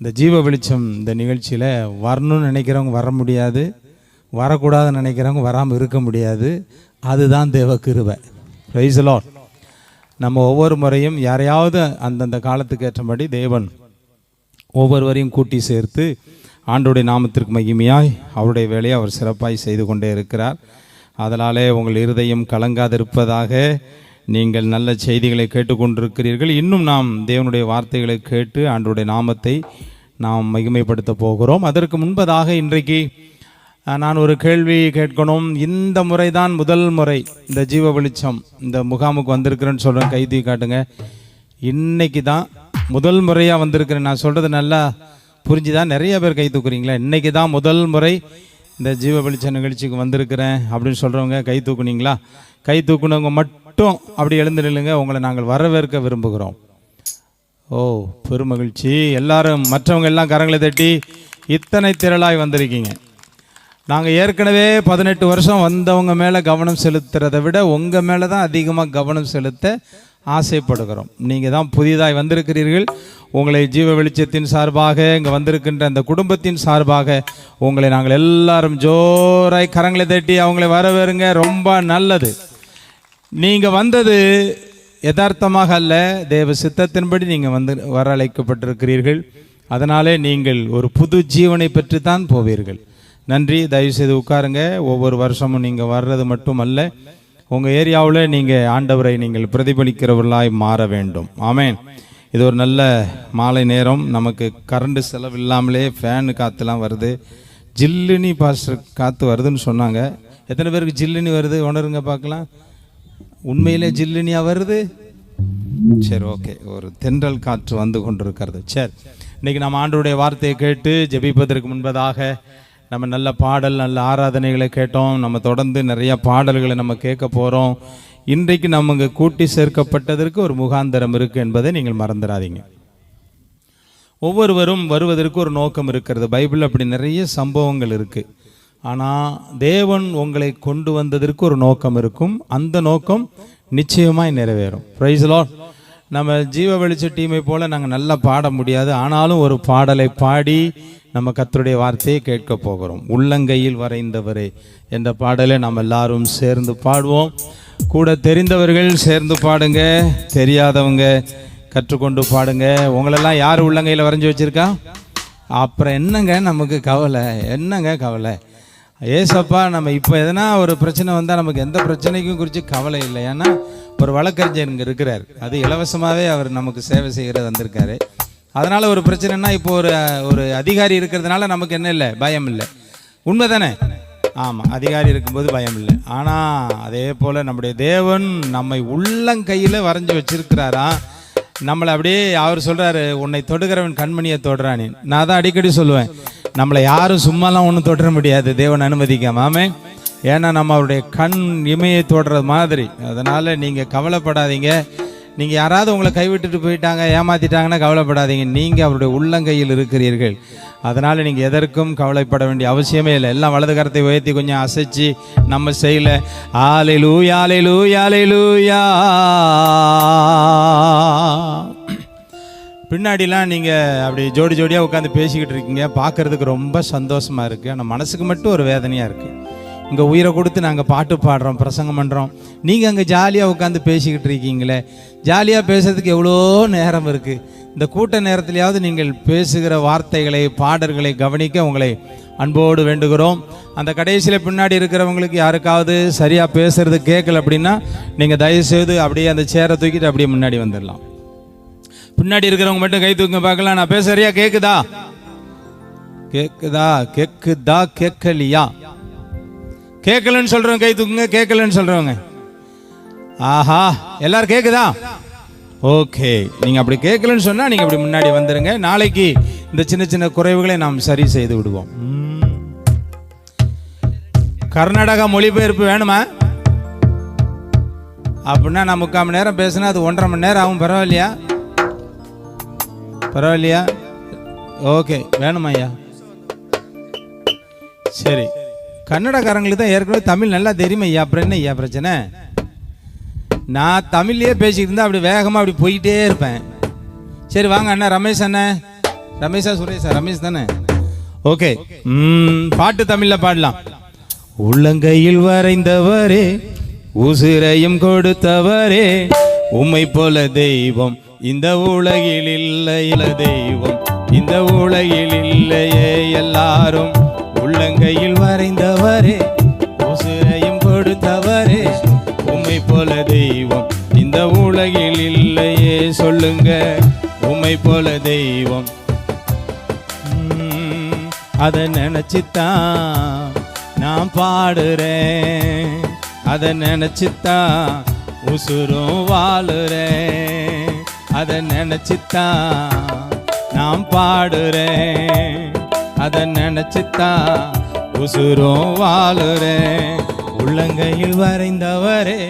இந்த ஜீவ வெளிச்சம் இந்த நிகழ்ச்சியில் வரணும்னு நினைக்கிறவங்க வர முடியாது, வரக்கூடாதுன்னு நினைக்கிறவங்க வராமல் இருக்க முடியாது. அதுதான் தேவ கிருபை. Praise the Lord. நம்ம ஒவ்வொரு முறையும் யாரையாவது அந்தந்த காலத்துக்கு ஏற்றபடி தேவன் ஒவ்வொருவரையும் கூட்டி சேர்த்து ஆண்டோடைய நாமத்திற்கு மகிமையாய் அவருடைய வேலையை அவர் சிறப்பாய் செய்து கொண்டே இருக்கிறார். அதனாலே உங்கள் இருதயம் கலங்காதிருப்பதாக. நீங்கள் நல்ல செய்திகளை கேட்டுக்கொண்டிருக்கிறீர்கள். இன்னும் நாம் தேவனுடைய வார்த்தைகளை கேட்டு ஆண்டோடைய நாமத்தை நாம் மகிமைப்படுத்த போகிறோம். அதற்கு முன்பதாக இன்றைக்கு நான் ஒரு கேள்வி கேட்கணும். இந்த முறை தான் முதல் முறை இந்த ஜீவ வெளிச்சம் இந்த முகாமுக்கு வந்திருக்கிறேன்னு சொல்கிறேன். கைதி காட்டுங்க. இன்னைக்கு தான் முதல் முறையாக வந்திருக்கிறேன். நான் சொல்கிறது நல்லா புரிஞ்சுதான்? நிறைய பேர் கை தூக்குறீங்களா? இன்றைக்கி தான் முதல் முறை இந்த ஜீவ வெளிச்ச நிகழ்ச்சிக்கு வந்திருக்கிறேன் அப்படின்னு சொல்கிறவங்க கை தூக்குனீங்களா? கை தூக்குனவங்க மட்டும் அப்படி எழுந்து நில்லுங்க. உங்களை நாங்கள் வரவேற்க விரும்புகிறோம். ஓ, பெருமகிழ்ச்சி. எல்லாரும் மற்றவங்க எல்லாம் கரங்களை தட்டி இத்தனை திரளாய் வந்திருக்கீங்க. நாங்கள் ஏற்கனவே 18 வருஷம் வந்தவங்க மேலே கவனம் செலுத்துறதை விட உங்கள் மேலே தான் அதிகமாக கவனம் செலுத்த ஆசைப்படுகிறோம். நீங்கள் தான் புதிதாய் வந்திருக்கிறீர்கள். உங்களை ஜீவ வெளிச்சத்தின் சார்பாக இங்கே வந்திருக்கின்ற அந்த குடும்பத்தின் சார்பாக உங்களை நாங்கள் எல்லாரும் ஜோராய் கரங்களை தட்டி அவங்களை வரவேறுங்க. ரொம்ப நல்லது. நீங்கள் வந்தது யதார்த்தமாக அல்ல, தேவ சித்தத்தின்படி நீங்கள் வர அழைக்கப்பட்டிருக்கிறீர்கள். அதனாலே நீங்கள் ஒரு புது ஜீவனை பெற்று தான் போவீர்கள். நன்றி. தயவுசெய்து உட்காருங்க. ஒவ்வொரு வருஷமும் நீங்கள் வர்றது மட்டுமல்ல, உங்கள் ஏரியாவில் நீங்கள் ஆண்டவரை நீங்கள் பிரதிபலிக்கிறவர்களாய் மாற வேண்டும். ஆமேன். இது ஒரு நல்ல மாலை நேரம். நமக்கு கரண்ட் செலவு இல்லாமலே ஃபேனு காற்றுலாம் வருது. ஜில்லுனி பாஸ்டர் காற்று வருதுன்னு சொன்னாங்க. எத்தனை பேருக்கு ஜில்லுனி வருது உணருங்க பார்க்கலாம். உண்மையிலே ஜில்லுனியாக வருது? சரி, ஓகே. ஒரு தென்றல் காற்று வந்து கொண்டிருக்கிறது. சரி, இன்றைக்கி நம்ம ஆண்டவருடைய வார்த்தையை கேட்டு ஜெபிப்பதற்கு முன்பதாக நம்ம நல்ல பாடல், நல்ல ஆராதனைகளை கேட்டோம். நம்ம தொடர்ந்து நிறைய பாடல்களை நம்ம கேட்க போகிறோம். இன்றைக்கு நமக்கு கூட்டி சேர்க்கப்பட்டதற்கு ஒரு முகாந்தரம் இருக்குது என்பதை நீங்கள் மறந்துடாதீங்க. ஒவ்வொருவரும் வருவதற்கு ஒரு நோக்கம் இருக்கிறது. பைபிள் அப்படி நிறைய சம்பவங்கள் இருக்குது. ஆனால் தேவன் உங்களை கொண்டு வந்ததற்கு ஒரு நோக்கம் இருக்கும். அந்த நோக்கம் நிச்சயமாய் நிறைவேறும். Praise the Lord. நம்ம ஜீவ வெளிச்ச டீமை போல் நாங்கள் நல்லா பாட முடியாது. ஆனாலும் ஒரு பாடலை பாடி நம்ம கர்த்தருடைய வார்த்தையை கேட்க போகிறோம். உள்ளங்கையில் வரைந்தவரே என்ற பாடலை நாம் எல்லாரும் சேர்ந்து பாடுவோம். கூட தெரிந்தவர்கள் சேர்ந்து பாடுங்க, தெரியாதவங்க கற்றுக்கொண்டு பாடுங்க. உங்களெல்லாம் யார் உள்ளங்கையில் வரைஞ்சி வச்சுருக்கா? அப்புறம் என்னங்க நமக்கு கவலை? என்னங்க கவலை? ஏசப்பா, நம்ம இப்போ எதனா ஒரு பிரச்சனை வந்தால் நமக்கு எந்த பிரச்சனைக்கும் குறித்து கவலை இல்லை. ஏன்னா ஒரு வழக்கறிஞர் இங்கே இருக்கிறார். அது இலவசமாகவே அவர் நமக்கு சேவை செய்கிறது வந்திருக்காரு. அதனால் ஒரு பிரச்சனைனா இப்போ ஒரு அதிகாரி இருக்கிறதுனால நமக்கு என்ன இல்லை, பயம் இல்லை. உண்மை தானே? ஆமாம், அதிகாரி இருக்கும்போது பயம் இல்லை. ஆனால் அதே போல் நம்முடைய தேவன் நம்மை உள்ளங்கையில் வரைஞ்சி வச்சிருக்கிறாரா. நம்மளை அப்படியே அவர் சொல்கிறாரு, உன்னை தொடுகிறவன் கண்மணியை தொடுறானே. நான் தான் அடிக்கடி சொல்லுவேன், நம்மளை யாரும் சும்மாலாம் ஒன்றும் தொட முடியாது, தேவன் அனுமதிக்காமே. ஏன்னா நம்ம அவருடைய கண் இமையை தொடுறது மாதிரி. அதனால் நீங்கள் கவலைப்படாதீங்க. நீங்கள் யாராவது உங்களை கைவிட்டுட்டு போயிட்டாங்க, ஏமாற்றிட்டாங்கன்னா கவலைப்படாதீங்க. நீங்கள் அவருடைய உள்ளங்கையில் இருக்கிறீர்கள். அதனால் நீங்கள் எதற்கும் கவலைப்பட வேண்டிய அவசியமே இல்லை. எல்லாம் வலது கரத்தை உயர்த்தி கொஞ்சம் அசைச்சு நம்ம செய்யல. ஹல்லேலூயா, ஹல்லேலூயா, ஹல்லேலூயா. பின்னாடிலாம் நீங்கள் அப்படி ஜோடி ஜோடியாக உட்காந்து பேசிக்கிட்டு இருக்கீங்க. பார்க்குறதுக்கு ரொம்ப சந்தோஷமாக இருக்குது. ஆனால் மனசுக்கு மட்டும் ஒரு வேதனையாக இருக்குது. இங்கே உயிரை கொடுத்து நாங்கள் பாட்டு பாடுறோம், பிரசங்கம் பண்ணுறோம். நீங்கள் அங்கே ஜாலியாக உட்காந்து பேசிக்கிட்டு இருக்கீங்களே. ஜாலியாக பேசுறதுக்கு எவ்வளோ நேரம் இருக்குது. இந்த கூட்ட நேரத்திலேயாவது நீங்கள் பேசுகிற வார்த்தைகளை, பாடல்களை கவனிக்க உங்களை அன்போடு வேண்டுகிறோம். அந்த கடைசியில் பின்னாடி இருக்கிறவங்களுக்கு யாருக்காவது சரியாக பேசுறது கேட்கல அப்படின்னா நீங்கள் தயவுசெய்து அப்படியே அந்த சேரை தூக்கிட்டு அப்படியே முன்னாடி வந்துடலாம். பின்னாடி இருக்கிறவங்க மட்டும் கை தூக்க பார்க்கலாம். நான் பேச சரியா கேட்குதா? கேட்குதா? கேட்குதா? கேட்கலையா? கேட்கலன்னு சொல்றவங்க கை தூக்குங்க. கேட்கலன்னு சொல்றவங்க. ஆஹா, எல்லாரும் கேட்குதா? ஓகே. நீங்க அப்படி கேட்கலன்னு சொன்னா நீங்க அப்படி முன்னாடி வந்துருங்க. நாளைக்கு இந்த சின்ன சின்ன குறைவுகளை நாம் சரி செய்து விடுவோம். கர்நாடகா மொழிபெயர்ப்பு வேணுமா? அப்படின்னா நான் 3/4 மணி நேரம் பேசினா அது 1.5 மணி நேரம் ஆகும். பரவாயில்லையா? பரவாயில்லையா? ஓகே, வேணுமா ஐயா? சரி, கன்னடக்காரங்களுக்கு தான் ஏற்கனவே தமிழ் நல்லா தெரியுமா ஐயா. அப்புறம் என்ன ஐயா பிரச்சனை? நான் தமிழ்லேயே பேசிக்கிட்டு இருந்தால் அப்படி வேகமாக அப்படி போயிட்டே இருப்பேன். சரி வாங்க அண்ணா, ரமேஷ் அண்ணன், ரமேஷா சுரேஷா? ரமேஷ் தானே? ஓகே, பாட்டு தமிழ்ல பாடலாம். உள்ளங்கையில் வரைந்தவரே, உசிரையும் கொடுத்தவரே, உம்மை போல தெய்வம் இந்த உலகில் இல்லை, தெய்வம் இந்த உலகில் இல்லையே. எல்லாரும் உள்ளங்கையில் வரைந்தவரே, உசிரையும் கொடுத்தவரே, உம்மை போல தெய்வம் இந்த உலகில் இல்லையே. சொல்லுங்க, உம்மை போல தெய்வம். அதை நினைச்சுத்தான் நான் பாடுறேன், அதை நினைச்சுத்தான் உசுரும் வாழுறேன், அதை நினைச்சுத்தான் நான் பாடுறேன், அதை நினைச்சுத்தான் உசுரும் வாழுறேன். உள்ளங்கையில் வரைந்தவரே,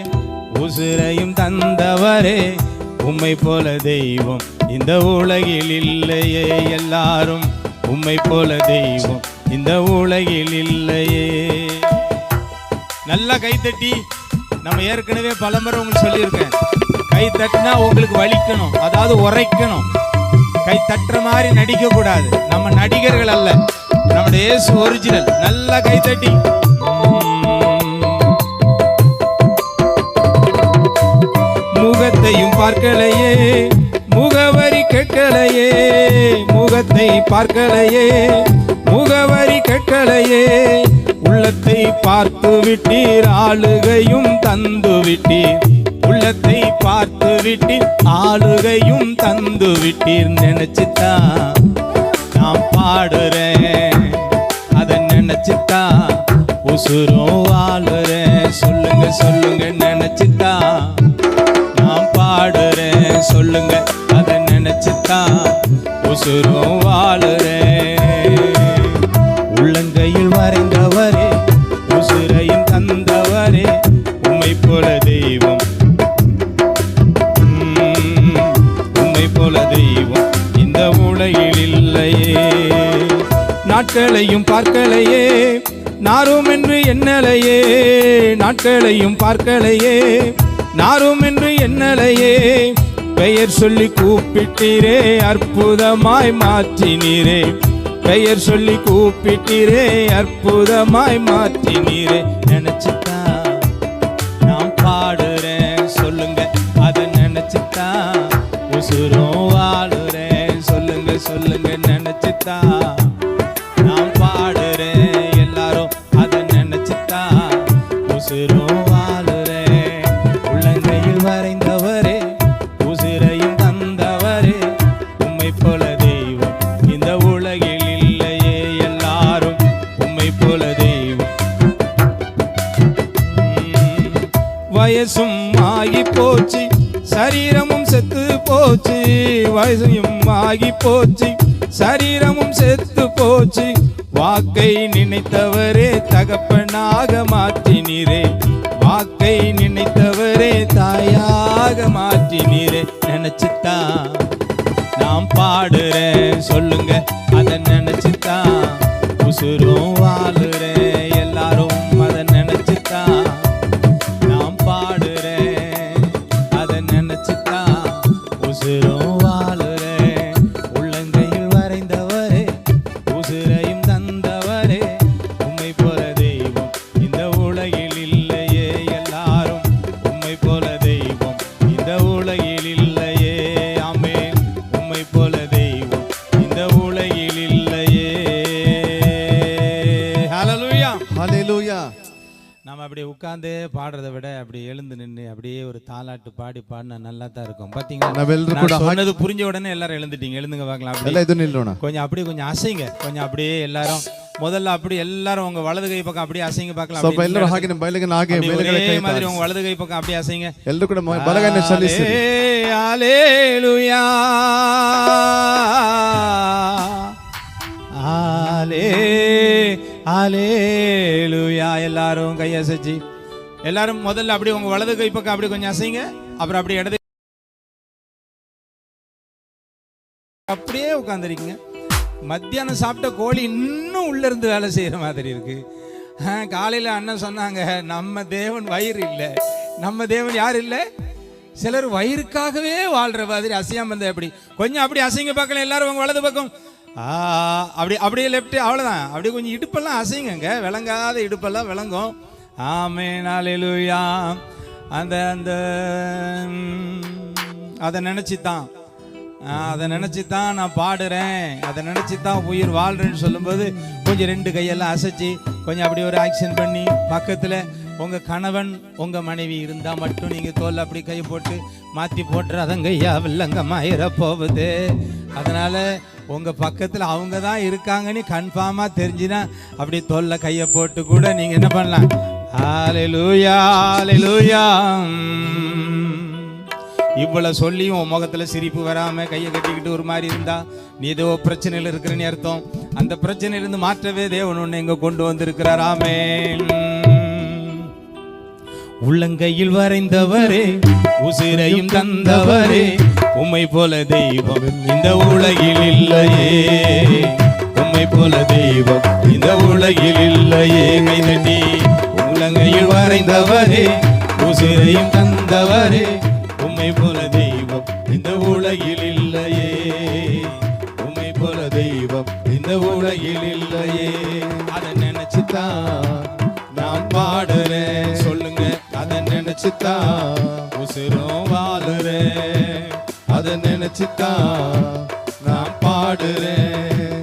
உசுரையும் தந்தவரே, உம்மை போல தெய்வம் இந்த உலகில் இல்லையே. எல்லாரும் உம்மை போல தெய்வம் இந்த உலகில் இல்லையே. நல்லா கைத்தட்டி. நம்ம ஏற்கனவே பலமுறை உங்களுக்கு சொல்லியிருக்கேன், கை தட்டினா உங்களுக்கு வலிக்கணும், அதாவது உரைக்கணும். கை தட்டுற மாதிரி நடிக்க கூடாது. நம்ம நடிகர்கள் அல்ல, நம்முடைய இயேசு ஒரிஜினல். நல்லா கைத்தட்டி. முகத்தையும் பார்க்கலையே, முகவரி கேட்கலையே, முகத்தை பார்க்கலையே, முகவரி கேட்கலையே, உள்ளத்தை பார்த்து விட்டீர், ஆளுகையும் தந்து விட்டீர், உள்ளத்தை பார்த்து விட்டீர், ஆளுகையும் தந்து விட்டீர். நினைச்சுத்தான் நான் பாடுறேன், அதை நினைச்சுத்தான் உசுரும் வாழுறேன். சொல்லுங்க சொல்லுங்க, நினைச்சுத்தான் நான் பாடுறேன். சொல்லுங்க, அதை நினைச்சுத்தான் உசுரும் வாழுறேன். உள்ளங்கையில் வரைந்தவரே, உசுரையும் தந்தவரே, உம்மை போல தெய்வம், உம்மை போல தெய்வம் இந்த உலகில் இல்லையே. நாட்களையும் பார்க்கலையே, நாரும் என்று எண்ணலையே, நாட்களையும் பார்க்கலையே, நாரும் என்று எண்ணலையே, பெயர் சொல்லி கூப்பிட்டீரே, அற்புதமாய் மாற்றினீரே, பெயர் சொல்லி கூப்பிட்டீரே, அற்புதமாய் மாற்றினீரே. நினைச்சுத்தான் நான் பாடுறேன். சொல்லுங்க, அதை நினைச்சுத்தான் உசுரும் வாழுறேன். சொல்லுங்க சொல்லுங்க, நினைச்சுத்தான் நான் பாடுறேன். எல்லாரும் அதை நினைச்சுத்தான் உசுரும் வாழுறேன். உள்ளங்கையில் வரைந்தவரே, உசிரையும் தந்தவரே, உம்மை போல தெய்வம் இந்த உலகில் இல்லையே. எல்லாரும் உம்மை போல தெய்வம். வயசும் ஆகி போச்சு, சரீரமும் செத்து போச்சு, வயசும் ஆகி போச்சு, சரீரமும் செத்து போச்சு, வாக்கை நினைத்தவரே தகப்பனாக மாற்றினீரே, வாக்கை நினைத்தவரே தாயாக மாற்றினீரே. நினைச்சுத்தான் நான் பாடுறேன். சொல்லுங்க, அதை நினைச்சுத்தான் உசுரும் வாழுறேன். எல்லாரும் அதை நினைச்சுத்தான் நான் பாடுறேன், அதை நினைச்சுத்தான் உசுரும் வாழுறேன். உள்ளங்கையில் வரைந்தவரே, உசுரையும் தந்தவரே, உம்மை போல தெய்வம் இந்த உலகில் இல்லையே. எல்லாரும் உம்மை போல தெய்வம் இந்த உலகில் இல்லையே. ஆமென். உம்மை போல தெய்வம் இந்த உலகில் இல்லையே. ஹல்லேலூயா, ஹல்லேலூயா. நம்ம அப்படி உட்கார்ந்து பாடுறதை விட அப்படி எழுந்து நின்று அப்படியே ஒரு தாலாட்டு பாடி பாடினா நல்லா தான் இருக்கும். பாத்தீங்களா, சொன்னது புரிஞ்ச உடனே எல்லாரும் எழுந்துட்டீங்க. எழுந்துங்க பார்க்கலாம். கொஞ்சம் அப்படியே கொஞ்சம் அசைங்க, கொஞ்சம் அப்படியே எல்லாரும். முதல்ல அப்படி எல்லாரும் உங்க வலது கை பக்கம் அப்படியே அசைங்க பார்க்கலாம். ஒரே மாதிரி உங்க வலது கை பக்கம் அப்படியே அசைங்க. ஹல்லேலூயா, ஹல்லேலூயா. எல்லாரும் கை அசைச்சு, எல்லாரும் முதல்ல அப்படியே உங்க வலது கை பக்கம் அப்படியே கொஞ்சம் அசைங்க. அப்புறம் அப்படியே இடது அப்படியே உட்காந்துருக்கீங்க. மத்தியானம் சாப்பிட்ட கோழி இன்னும் உள்ள இருந்து வேலை செய்யற மாதிரி இருக்கு. காலையில அண்ணன் சொன்னாங்க, நம்ம தேவன் வயிறு இல்லை. நம்ம தேவன் யார் இல்லை? சிலர் வயிறுக்காகவே வாழ்ற மாதிரி அசையாம இருந்தா எப்படி? கொஞ்சம் அப்படி அசைங்க பார்க்கலாம். எல்லாரும் உங்க வலது பக்கம் அப்படியே லெஃப்ட், அவ்வளோதான். அப்படியே கொஞ்சம் இடுப்பெல்லாம் அசைங்க, விளங்காத இடுப்பெல்லாம் விளங்கும். ஆமென், அல்லேலூயா. அந்த அந்த அதை நினச்சி தான் நான் பாடுறேன், அதை நினச்சி தான் உயிர் வாழ்கிறேன்னு சொல்லும்போது கொஞ்சம் 2 கையெல்லாம் அசைச்சி கொஞ்சம் அப்படி ஒரு ஆக்ஷன் பண்ணி பக்கத்தில் உங்கள் கணவன் உங்கள் மனைவி இருந்தால் மட்டும் நீங்கள் தோல் அப்படி கையை போட்டு மாற்றி போட்டுறதங்க, ஐயா வில்லங்கமாயிர போகுது. அதனால் உங்கள் பக்கத்தில் அவங்க தான் இருக்காங்கன்னு கன்ஃபார்மாக தெரிஞ்சுன்னா அப்படி தோல்ல கையை போட்டு கூட நீங்கள் என்ன பண்ணலாம். ஹல்லேலூயா, ஹல்லேலூயா. இவ்வளவு சொல்லியும் உன் முகத்துல சிரிப்பு வராம கையை கட்டிக்கிட்டு ஒரு மாதிரி இருந்தா நீ ஏதோ பிரச்சனையில் இருக்கிறன்னு அர்த்தம். அந்த பிரச்சனையிலிருந்து மாற்றவே தேவன் ஒன்று எங்க கொண்டு வந்திருக்கிறார். ஆமென். உள்ளங்கையில் வரைந்தவரே, உசிரையும் தந்தவரே, உம்மை போல தெய்வம் இந்த உலகில் இல்லையே, உம்மை போல தெய்வம் இந்த உலகில் இல்லையே. கைதட்டி. உள்ளங்கையில் வரைந்தவரே, உசிரையும் தந்தவரே, உம்மை போல தெய்வம் இந்த உலகில் இல்லையே, உம்மை போல தெய்வம் இந்த உலகில் இல்லையே. அதை நினைச்சுதான் நான் பாடுறேன். சொல்லுங்க. அதை நினைச்சுதான் உசிரும் வாழுறேன். அதை நினைச்சுதான் நான் பாடுறேன்.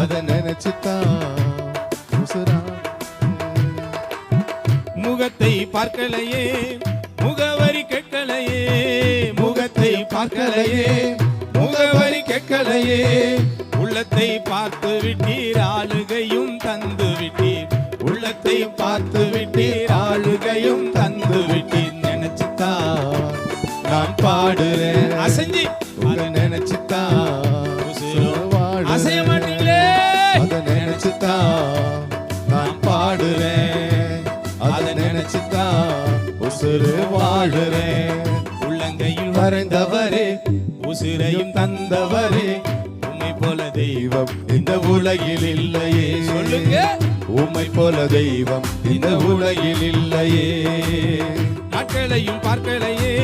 அதை நினைச்சுதான் உசிரா. முகத்தை பார்க்கலையே, முகவரி கேட்கலையே, முகத்தை பார்க்கலையே, முகவரி கேட்கலையே, உள்ளத்தை பார்த்து விட்டீர், ஆளுகையும் தந்து விட்டீர், உள்ளத்தை பார்த்து விட்டீர், ஆளுகையும் தந்து விட்டீர். நினைச்சுதான் நான் பாடுறேன். அசைஞ்சி அதை நினைச்சுதான் அசைய மாட்டீங்களே. அதை நினைச்சுதான் நான் பாடுறேன். அதை நினைச்சுதான் உசுறு வாழுறேன். உள்ளங்கையில் வரைந்தவரே, உசிரையும் தந்தவரே, உம்மை போல தெய்வம் இந்த உலகில் இல்லையே. சொல்லுங்க. உம்மை போல தெய்வம் இந்த உலகில் இல்லையே. நாட்களையும் பார்க்கலையே,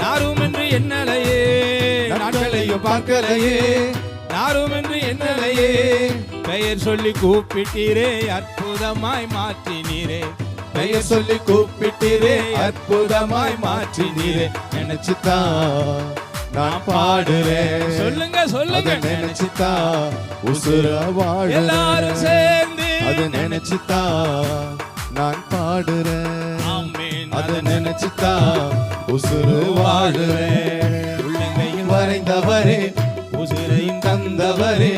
நாரும் என்று எண்ணலையே, நாட்களையும் பார்க்கலையே, நாரும் என்று எண்ணலையே, பெயர் சொல்லி கூப்பிட்டீரே, அற்புதமாய் மாற்றினீரே, பெயர் சொல்லி கூப்பிட்டீரே, அற்புதமாய் மாற்றினீரே. நினைச்சுதான் நான் பாடுறேன். சொல்லுங்க, சொல்லுங்க. நினைச்சுதான் உசுர வாழ எல்லாரும் சேர்ந்து. அதை நினைச்சுதான் நான் பாடுறேன். அதை நினைச்சுதான் உசுறு வாழுறேன். உள்ளங்கையில் வரைந்தவரே, உசுரையும் தந்தவரே,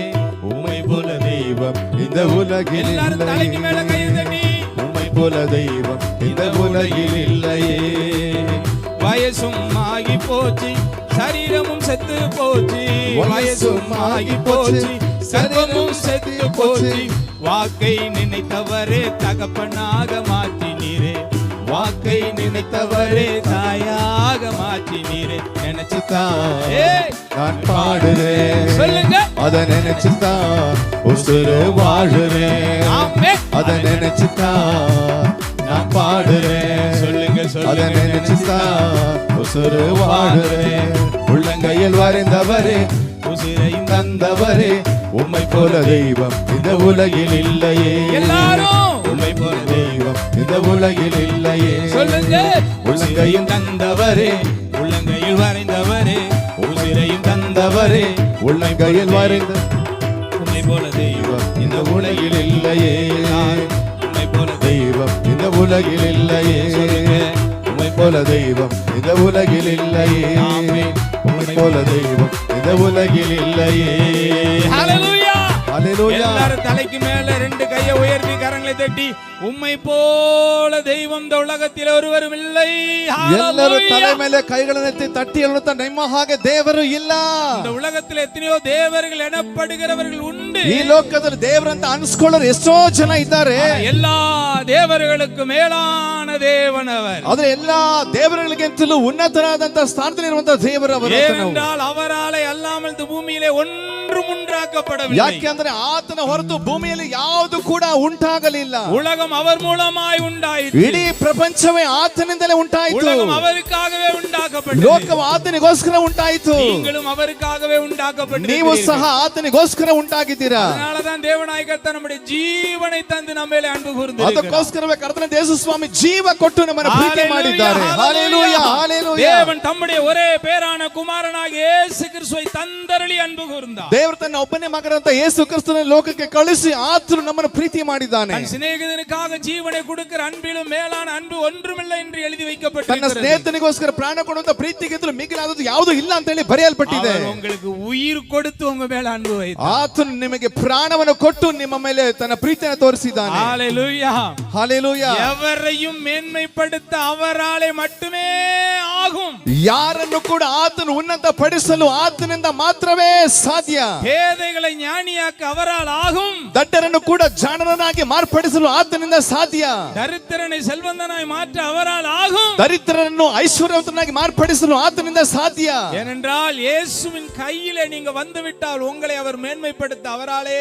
உம்மை போல தெய்வம் இந்த உலகில் இல்லையே, உம்மை போல தெய்வம் இந்த உலகில் இல்லையே. வயசும் ஆகி போச்சு, சரீரமும் செத்து போச்சு, வயசும் ஆகி போச்சு, சரீரமும் செத்து போச்சு, வாக்கை நினைத்தவரே தகப்பனாக மாற்றினீரே, வாக்கை நினைத்தவரே தாயாக மாற்றினீரே. நினைச்சுதான் நான் பாடுறேன். சொல்லுங்க. அதை நினைச்சுதான் உசுறு வாழுறேன். அதை நினைச்சுதான் நான் பாடுறேன். சொல்லுங்க, சொல்லுங்க. அதை நினைச்சுதான் உசுறு வாழுறேன். உள்ளங்கையில் வரைந்தவரே, உசிரையும் தந்தவரே, உம்மை போல தெய்வம் இந்த உலகில் இல்லையே. எல்லாரும் உம்மை போல தெய்வம் இந்த உலகில் இல்லையே. சொல்லுங்க. உள்ளங்கையும் தந்தவரே, உள்ளங்கையில் வரைந்தவரே, உசிரையும் தந்தவரே, உள்ளங்கையில் வரைந்த உம்மை போல தெய்வம் இந்த உலகில் இல்லையே. உம்மை போல தெய்வம் இந்த உலகில் இல்லையே. உம்மை போல தெய்வம் இந்த உலகில் இல்லையே. உம்மை போல தெய்வம் இந்த உலகில் இல்லையே. ஹல்லேலூயா, ஹல்லேலூயா. எல்லாரும் தலைக்கு மேல 2 கையை உயர்த்தி கரங்களை தட்டி, உம்மை போல தெய்வம் இந்த உலகத்தில் ஒருவரும் இல்லை. ಎಲ್ಲರೂ ತಲೆ ಮೇಲೆ ಕೈಗಳನ್ನು ತಟ್ಟಿ ಹೇಳುತ್ತಾ ನಿಮ್ಮ ಹಾಗೆ ದೇವರು ಇಲ್ಲ. இந்த உலகத்தில் எத்தனையோ தேவர்கள் எனப்படுகிறவர்கள் உண்டு. ಈ ಲೋಕದಲ್ಲಿ ದೇವರಂತ ಅನ್ಸ್ಕೊಳ್ಳೋರು ಎಷ್ಟೋ ಜನ ಇದ್ದಾರೆ. எல்லா தேவர்களுக்கு மேலான தேவன் அவர். ಆದ್ರೆ ಎಲ್ಲಾ ದೇವರುಗಳಿಗಿಂತಲೂ ಉನ್ನತರಾದಂತ ಸ್ಥಾನದಲ್ಲಿ ಇರುವಂತ ದೇವರು ಅವರು. ஏனென்றால் அவராலே அல்லாமல் இந்த பூமியிலே ஒன்றும் உண்டாகவில்லை. உண்டாக்கப்படவில்லை. ಯಾಕೆಂದ್ರೆ ಆತನ ಹೊರತು ಭೂಮಿಯಲ್ಲಿ ಯಾವುದು ಕೂಡ ಉಂಟಾಗಲಿಲ್ಲ. உலகம் அவர் மூலமாய் உண்டாயிற்று. ಇಡೀ ಪ್ರಪಂಚವೇ ಆತನಿಂದಲೇ ಉಂಟಾಯಿತು. உலகம் அவருக்காகவே உண்டாக்கப்பட்டது. ಲೋಕವು ಆತನಿಗೋಸ್ಕರ ಉಂಟಾಯಿತು. நீங்களும் அவருக்காகவே உண்டாக்கப்பட்டீர்கள். ನೀವು ಸಹ ಆತನಿಗೋಸ್ಕರ ಉಂಟಾಗಿದ್ದೀರಾ. அதனாலதான் தேவனாய் கர்த்தர் நம்முடைய ஜீவனை தந்து நம்ம மேலே அன்பு கூர்ந்திருக்கிறார். ಅದಕ್ಕೋಸ್ಕರವೇ ಕರ್ತನಾದ ಯೇಸು ಸ್ವಾಮಿ ಜೀವ ಕೊಟ್ಟು ನಮ್ಮನ್ನು ಪ್ರೀತಿ ಮಾಡಿದ್ದಾರೆ. Hallelujah hallelujah. தேவன் தம்முடைய ஒரே பேரான குமாரனாகிய இயேசு கிறிஸ்துவை தந்தருளி அன்பு கூர்ந்தார். ದೇವರು ತನ್ನ ಒಬ್ಬನೇ ಮಗನಾದ ಯೇಸು ಕ್ರಿಸ್ತನನ್ನು ಲೋಕಕ್ಕೆ ಕಳುಹಿಸಿ ಆತನು ನಮ್ಮನ್ನು ಪ್ರೀತಿ ಮಾಡಿದ್ದಾನೆ. தன் சிநேகிதனுக்காக ஜீவனை கொடுக்கிற அன்பிலும் மேலான அன்பு ஒன்றுமில்லை என்று எழுதி வைக்கப்பட்டிருக்கிறது. ತನ್ನ ಸ್ನೇಹಿತನಿಗೋಸ್ಕರ ಪ್ರಾಣ ಕೊಡುವಂತ ಪ್ರೀತಿಗಿಂತಲೂ ಮಿಗಿಲಾದದ್ದು ಯಾವುದೂ ಇಲ್ಲ ಅಂತ ಹೇಳಿ ಬರೆಯಲ್ಪಟ್ಟಿದೆ. உங்களுக்கு உயிர் கொடுத்து உங்க மேல அன்பு வைத்தார். ಆತನು ನಿಮಗೆ ಪ್ರಾಣವನ್ನು ಕೊಟ್ಟು ನಿಮ್ಮ ಮೇಲೆ ತನ್ನ ಪ್ರೀತಿಯನ್ನು ತೋರಿಸಿದ್ದಾನೆ. ஹalleluya ಹಲ್ಲೆಲೂಯಾ. எவரையும் மேன்மைப்படுத்த அவராலே மட்டுமே ஆகும். ಯಾರನ್ನು ಕೂಡ ಆತನು ಉನ್ನತ ಪಡಿಸಲು ಆತನಿಂದ ಮಾತ್ರವೇ ಸಾಧ್ಯ. பேதைகளை ஞானியாக்க அவரால் ஆகும். ದಡ್ಡರನ್ನು ಕೂಡ ಜಾಣರನ್ನಾಗಿ ಮಾರ್ಪಡಿಸಲು ಆತನಿಂದ ಸಾಧ್ಯ. தரித்திரனை செல்வந்தனாய் மாற்ற அவரால் ஆகும். ದರಿದ್ರರನ್ನು ಐಶ್ವರ್ಯವಂತನಾಗಿ ಮಾರ್ಪಡಿಸಲು ಆತನಿಂದ ಸಾಧ್ಯ. ஏனென்றால் இயேசுவின் கையிலே நீங்க வந்துவிட்டால் உங்களை அவர் மேன்மைப்படுத்த அவராலே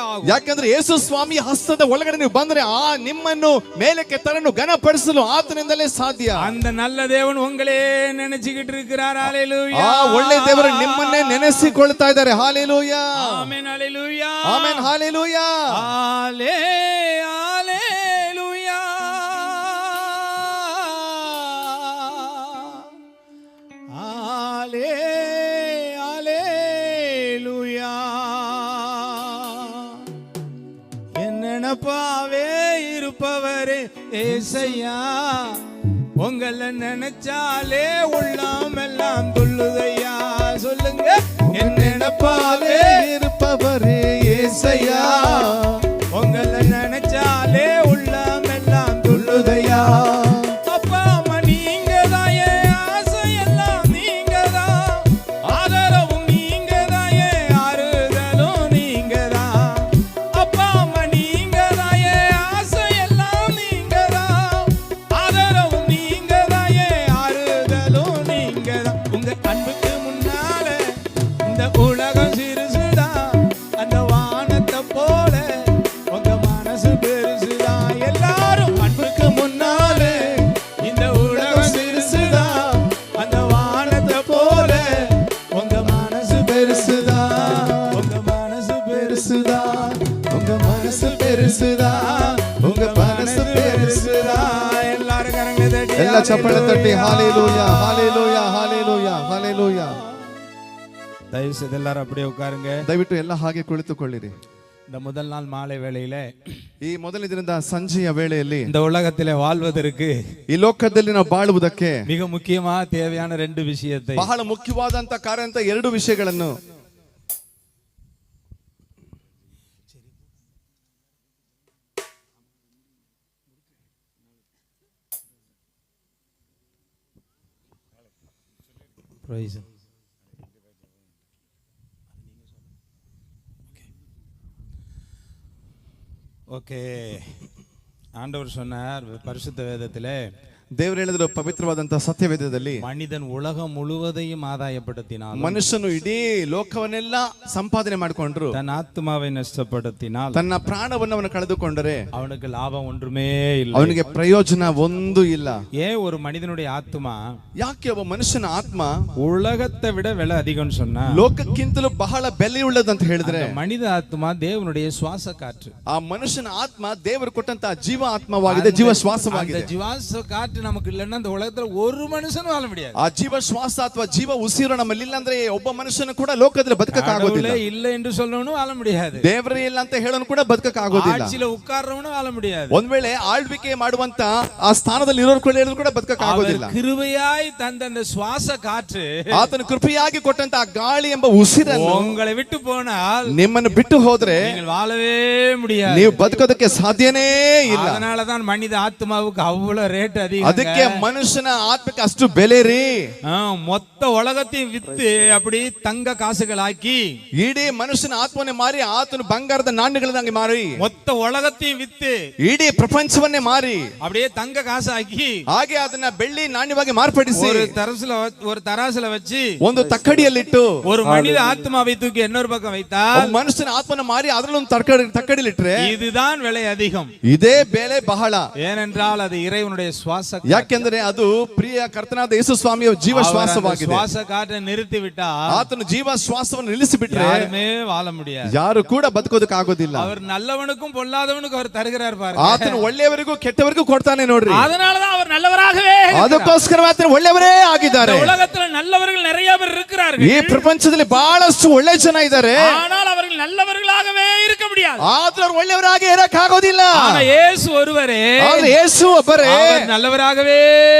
ஆகும். ಯಾಕಂದ್ರೆ ಯೇಸು ಸ್ವಾಮಿ ಹಸ್ತದ ಒಳಗಡೆ ನೀವು ಬಂದ್ರೆ ನಿಮ್ಮನ್ನು ಮೇಲಕ್ಕೆ ತರನ್ನು ಘನಪಡಿಸಲು ಆತನಿಂದಲೇ ಸಾಧ್ಯ. அந்த நல்ல தேவன் உங்களே நினைச்சுக்கிட்டு இருக்கிறார். ஹalleluya. ಆ ಒಳ್ಳೆ ದೇವರು ನಿಮ್ಮನ್ನೇ ನೆನೆಸಿಕೊಳ್ತಾ ಇದ್ದಾರೆ. ಹಲ್ಲೆಲೂಯಾ. ಆಮೆನ್ ಹalleluya. Amen hallelujah. ஹalleluya. ஹalleluya. என்னப்பாவே இருப்பவரே ஏசையா, உங்களை நினைச்சாலே உள்ளம் எல்லாம் துள்ளுதையா. சொல்லுங்க. என்னப்பாவே இருப்பவரே ஏசையா, உங்களை நினைச்சாலே உள்ளம் எல்லாம் துள்ளுதையா. அப்பா அம்மா நீங்க தான், என் ஆசையெல்லாம் நீங்க தான், ஆதரவும் நீங்க தான், என் ஆறுதலும் நீங்க தான். அப்பா அம்மா நீங்க தான், என் ஆசையெல்லாம் நீங்க தான், ஆதரவும் நீங்க தான், என் ஆறுதலும் நீங்க தான். உங்க அன்புக்கு முன்னால இந்த உலகம் சிறுசுதான், அந்த வானத்தை போல உங்க மனசு பெருசுதான். எல்லாரும் அன்புக்கு முன்னாலே இந்த உலகம் சிறுசுதான், அந்த வானத்தை போல உங்க மனசு பெருசுதான். உங்க மனசு பெருசுதான். உங்க மனசு பெருசுதான். உங்க மனசு பெருசுதான். எல்லாரும் கரங்களை தட்டி ಎಲ್ಲ ಚಪ್ಪಾಳೆ ತಟ್ಟಿ ஹalleluya ஹalleluya ஹalleluya ஹalleluya. தயவு செய்து எல்லாரும் அப்படியே உட்காருங்க. ದಯವಿಟ್ಟು ಎಲ್ಲ ಹಾಗೆ ಕುಳಿತುಕೊಳ್ಳಿರಿ. இந்த முதல் நாள் மாலை வேளையில ಈ ಮೊದಲನೇ ದಿನದ ಸಂಜೆಯ ವೇಳೆಯಲ್ಲಿ இந்த உலகத்திலே வாழ்வதற்கு ಈ ಲೋಕದಲ್ಲಿ ನಾವು ಬಾಳುವುದಕ್ಕೆ மிக முக்கியமா தேவையான ரெண்டு விஷயத்தை ಬಹಳ ಮುಖ್ಯವಾದಂತ ಕಾರ್ಯ ಅಂತ ಎರಡು ವಿಷಯಗಳನ್ನು Praise him. ஓகே. ஆண்டவர் சொன்னார் பரிசுத்த வேதத்திலே, ದೇವರು ಹೇಳಿದ್ರು ಪವಿತ್ರವಾದಂತಹ ಸತ್ಯವೇದದಲ್ಲಿ, மனிதன் உலகம் முழுவதையும் ஆதாயப்படுத்தினால், ಮನುಷ್ಯನು ಇಡೀ ಲೋಕವನ್ನೆಲ್ಲ ಸಂಪಾದನೆ ಮಾಡಿಕೊಂಡ್ರು, தன் ஆத்மாவை நஷ்டப்படுத்தினால், ತನ್ನ ಪ್ರಾಣವನ್ನು ಅವನು ಕಳೆದುಕೊಂಡರೆ அவனுக்கு லாபம் ஒன்றுமே இல்லை. ಅವನಿಗೆ ಪ್ರಯೋಜನ ಒಂದು ಇಲ್ಲ. ஏன் ஒரு மனிதனுடைய ஆத்மா ಯಾಕೆ ಒಬ್ಬ ಮನುಷ್ಯನ ಆತ್ಮ உலகத்தை விட விலை அதிகம்னு சொன்னா, ಲೋಕಕ್ಕಿಂತಲೂ ಬಹಳ ಬೆಲೆಯುಳ್ಳದಂತ ಹೇಳಿದ್ರೆ, மனித ஆத்மா தேவனுடைய சுவாச காற்று. ಆ ಮನುಷ್ಯನ ಆತ್ಮ ದೇವರು ಕೊಟ್ಟಂತಹ ಜೀವ ಆತ್ಮವಾಗಿದೆ, ಜೀವ ಶ್ವಾಸವಾಗಿದೆ. சுவாச காற்று நமக்கு இல்லைன்னா இந்த உலகத்துல ஒரு மனுஷனும் வாழ முடியாது. ಆ ಜೀವ ಶ್ವಾಸ ಅಥವಾ ಜೀವ ಉಸಿರು ನಮ್ಮಲ್ಲಿ ಇಲ್ಲ ಅಂದ್ರೆ ಒಬ್ಬ ಮನುಷ್ಯನು ಕೂಡ ಲೋಕದಲ್ಲಿ ಬದುಕಕ್ಕಾಗೋದಿಲ್ಲ. இல்ல என்று சொல்லணும் வாழ முடியாது. ದೇವರೇ ಇಲ್ಲ ಅಂತ ಹೇಳೋನು ಕೂಡ ಬದುಕಕ್ಕಾಗೋದಿಲ್ಲ. ஆட்சியில உட்கார்றவனும் வாழ முடியாது. ಒಂದ್ ವೇಳೆ ಆಳ್ವಿಕೆ ಮಾಡುವಂತ ಆ ಸ್ಥಾನದಲ್ಲಿ ಇರೋರು ಕೂಡ ಬದುಕಕ್ಕಾಗೋದಿಲ್ಲ. கிருபையாய் தந்த அந்த சுவாச காற்று, ಆತನ ಕೃಪೆಯಾಗಿ ಕೊಟ್ಟಂತ ಆ ಗಾಳಿ ಎಂಬ ಉಸಿರನ್ನು உங்களை விட்டு போனால் ನಿಮ್ಮನ್ನು ಬಿಟ್ಟು ಹೋದ್ರೆ நீங்கள் வாழவே முடியாது. ನೀವು ಬದುಕೋದಕ್ಕೆ ಸಾಧ್ಯನೇ ಇಲ್ಲ. அதனாலதான் மனித ஆத்மாவுக்கு அவ்வளவு ரேட் அதிகம். ಅದಕ್ಕೆ ಮನುಷ್ಯನ ಆತ್ಮಕ್ಕೆ ಅಷ್ಟು ಬೆಲೆ ರೀ. மொத்த உலகத்தையும் வித்து அப்படி தங்க காசுகளாக்கி ಇಡೀ ಮನುಷ್ಯನ ಆತ್ಮವನ್ನೇ ಮಾರಿ ಆತನು ಬಂಗಾರದ ನಾಣ್ಯಗಳನ್ನಾಗಿ ಮಾರಿ மொத்த உலகத்தையும் வித்து ಇಡೀ ಪ್ರಪಂಚವನ್ನೇ ಮಾರಿ அப்படியே தங்க காசாக்கி ಹಾಗೆ ಅದನ್ನ ಬೆಳ್ಳಿ ನಾಣ್ಯವಾಗಿ ಮಾರ್ಪಡಿಸಿ ஒரு தராசுல வச்சு ಒಂದು ತಕ್ಕಡಿಯಲ್ಲಿಟ್ಟು ஒரு மனித ஆத்மாவை தூக்கி இன்னொரு பக்கம் வைத்தா ಮನುಷ್ಯನ ಆತ್ಮನ ಮಾರಿ ಅದರಲ್ಲೊಂದು ತಕ್ಕಡಿಲಿಟ್ರೆ இதுதான் விலை அதிகம். ಇದೇ ಬೆಲೆ ಬಹಳ. ஏனென்றால் அது இறைவனுடைய சுவாச. ಯಾಕೆಂದ್ರೆ ಅದು ಪ್ರಿಯ ಕರ್ತನಾದ ಯೇಸು ಸ್ವಾಮಿಯ ಜೀವ ಶ್ವಾಸವಾಗಿದೆ. சுவாச காற்றை நிறுத்தி விட்டா ಆತನು ಜೀವ ಶ್ವಾಸವನ್ನು ನಿಲ್ಲಿಸಿಬಿಟ್ರೆ யாருமே வாழ முடியாது. ಯಾರು ಕೂಡ ಬದುಕೋದಕ್ಕೆ ಆಗೋದಿಲ್ಲ. அவர் நல்லவனுக்கும் பொல்லாதவனுக்கும் அவர் தருகிறார் பாருங்க. ಆತನು ಒಳ್ಳೆಯವರಿಗೂ ಕೆಟ್ಟವರಿಗೂ ಕೊಡ್ತಾನೆ ನೋಡ್ರಿ. அதனாலதான் அவர் நல்லவராகவே. ಅದಕ್ಕೋಸ್ಕರ ಆತನು ಒಳ್ಳೆಯವರೇ ಆಗಿದ್ದಾರೆ. உலகத்துல நல்லவர்கள் நிறைய பேர் இருக்கிறார்கள். ಈ ಪ್ರಪಂಚದಲ್ಲಿ ಬಹಳಷ್ಟು ಒಳ್ಳೆ ಜನ ಇದ್ದಾರೆ. ஆனால் அவர்கள் நல்லவர்களாகவே இருக்க முடியாது. ಆದ್ರೆ ಅವರು ಒಳ್ಳೆಯವರಾಗಿ ಇರಕ್ಕೆ ಆಗೋದಿಲ್ಲ. ಆದ್ರೆ ಯೇಸು ಒಬ್ಬರೇ. ಆದ್ರೆ ಯೇಸು ಒಬ್ಬರೇ நல்லவராகவே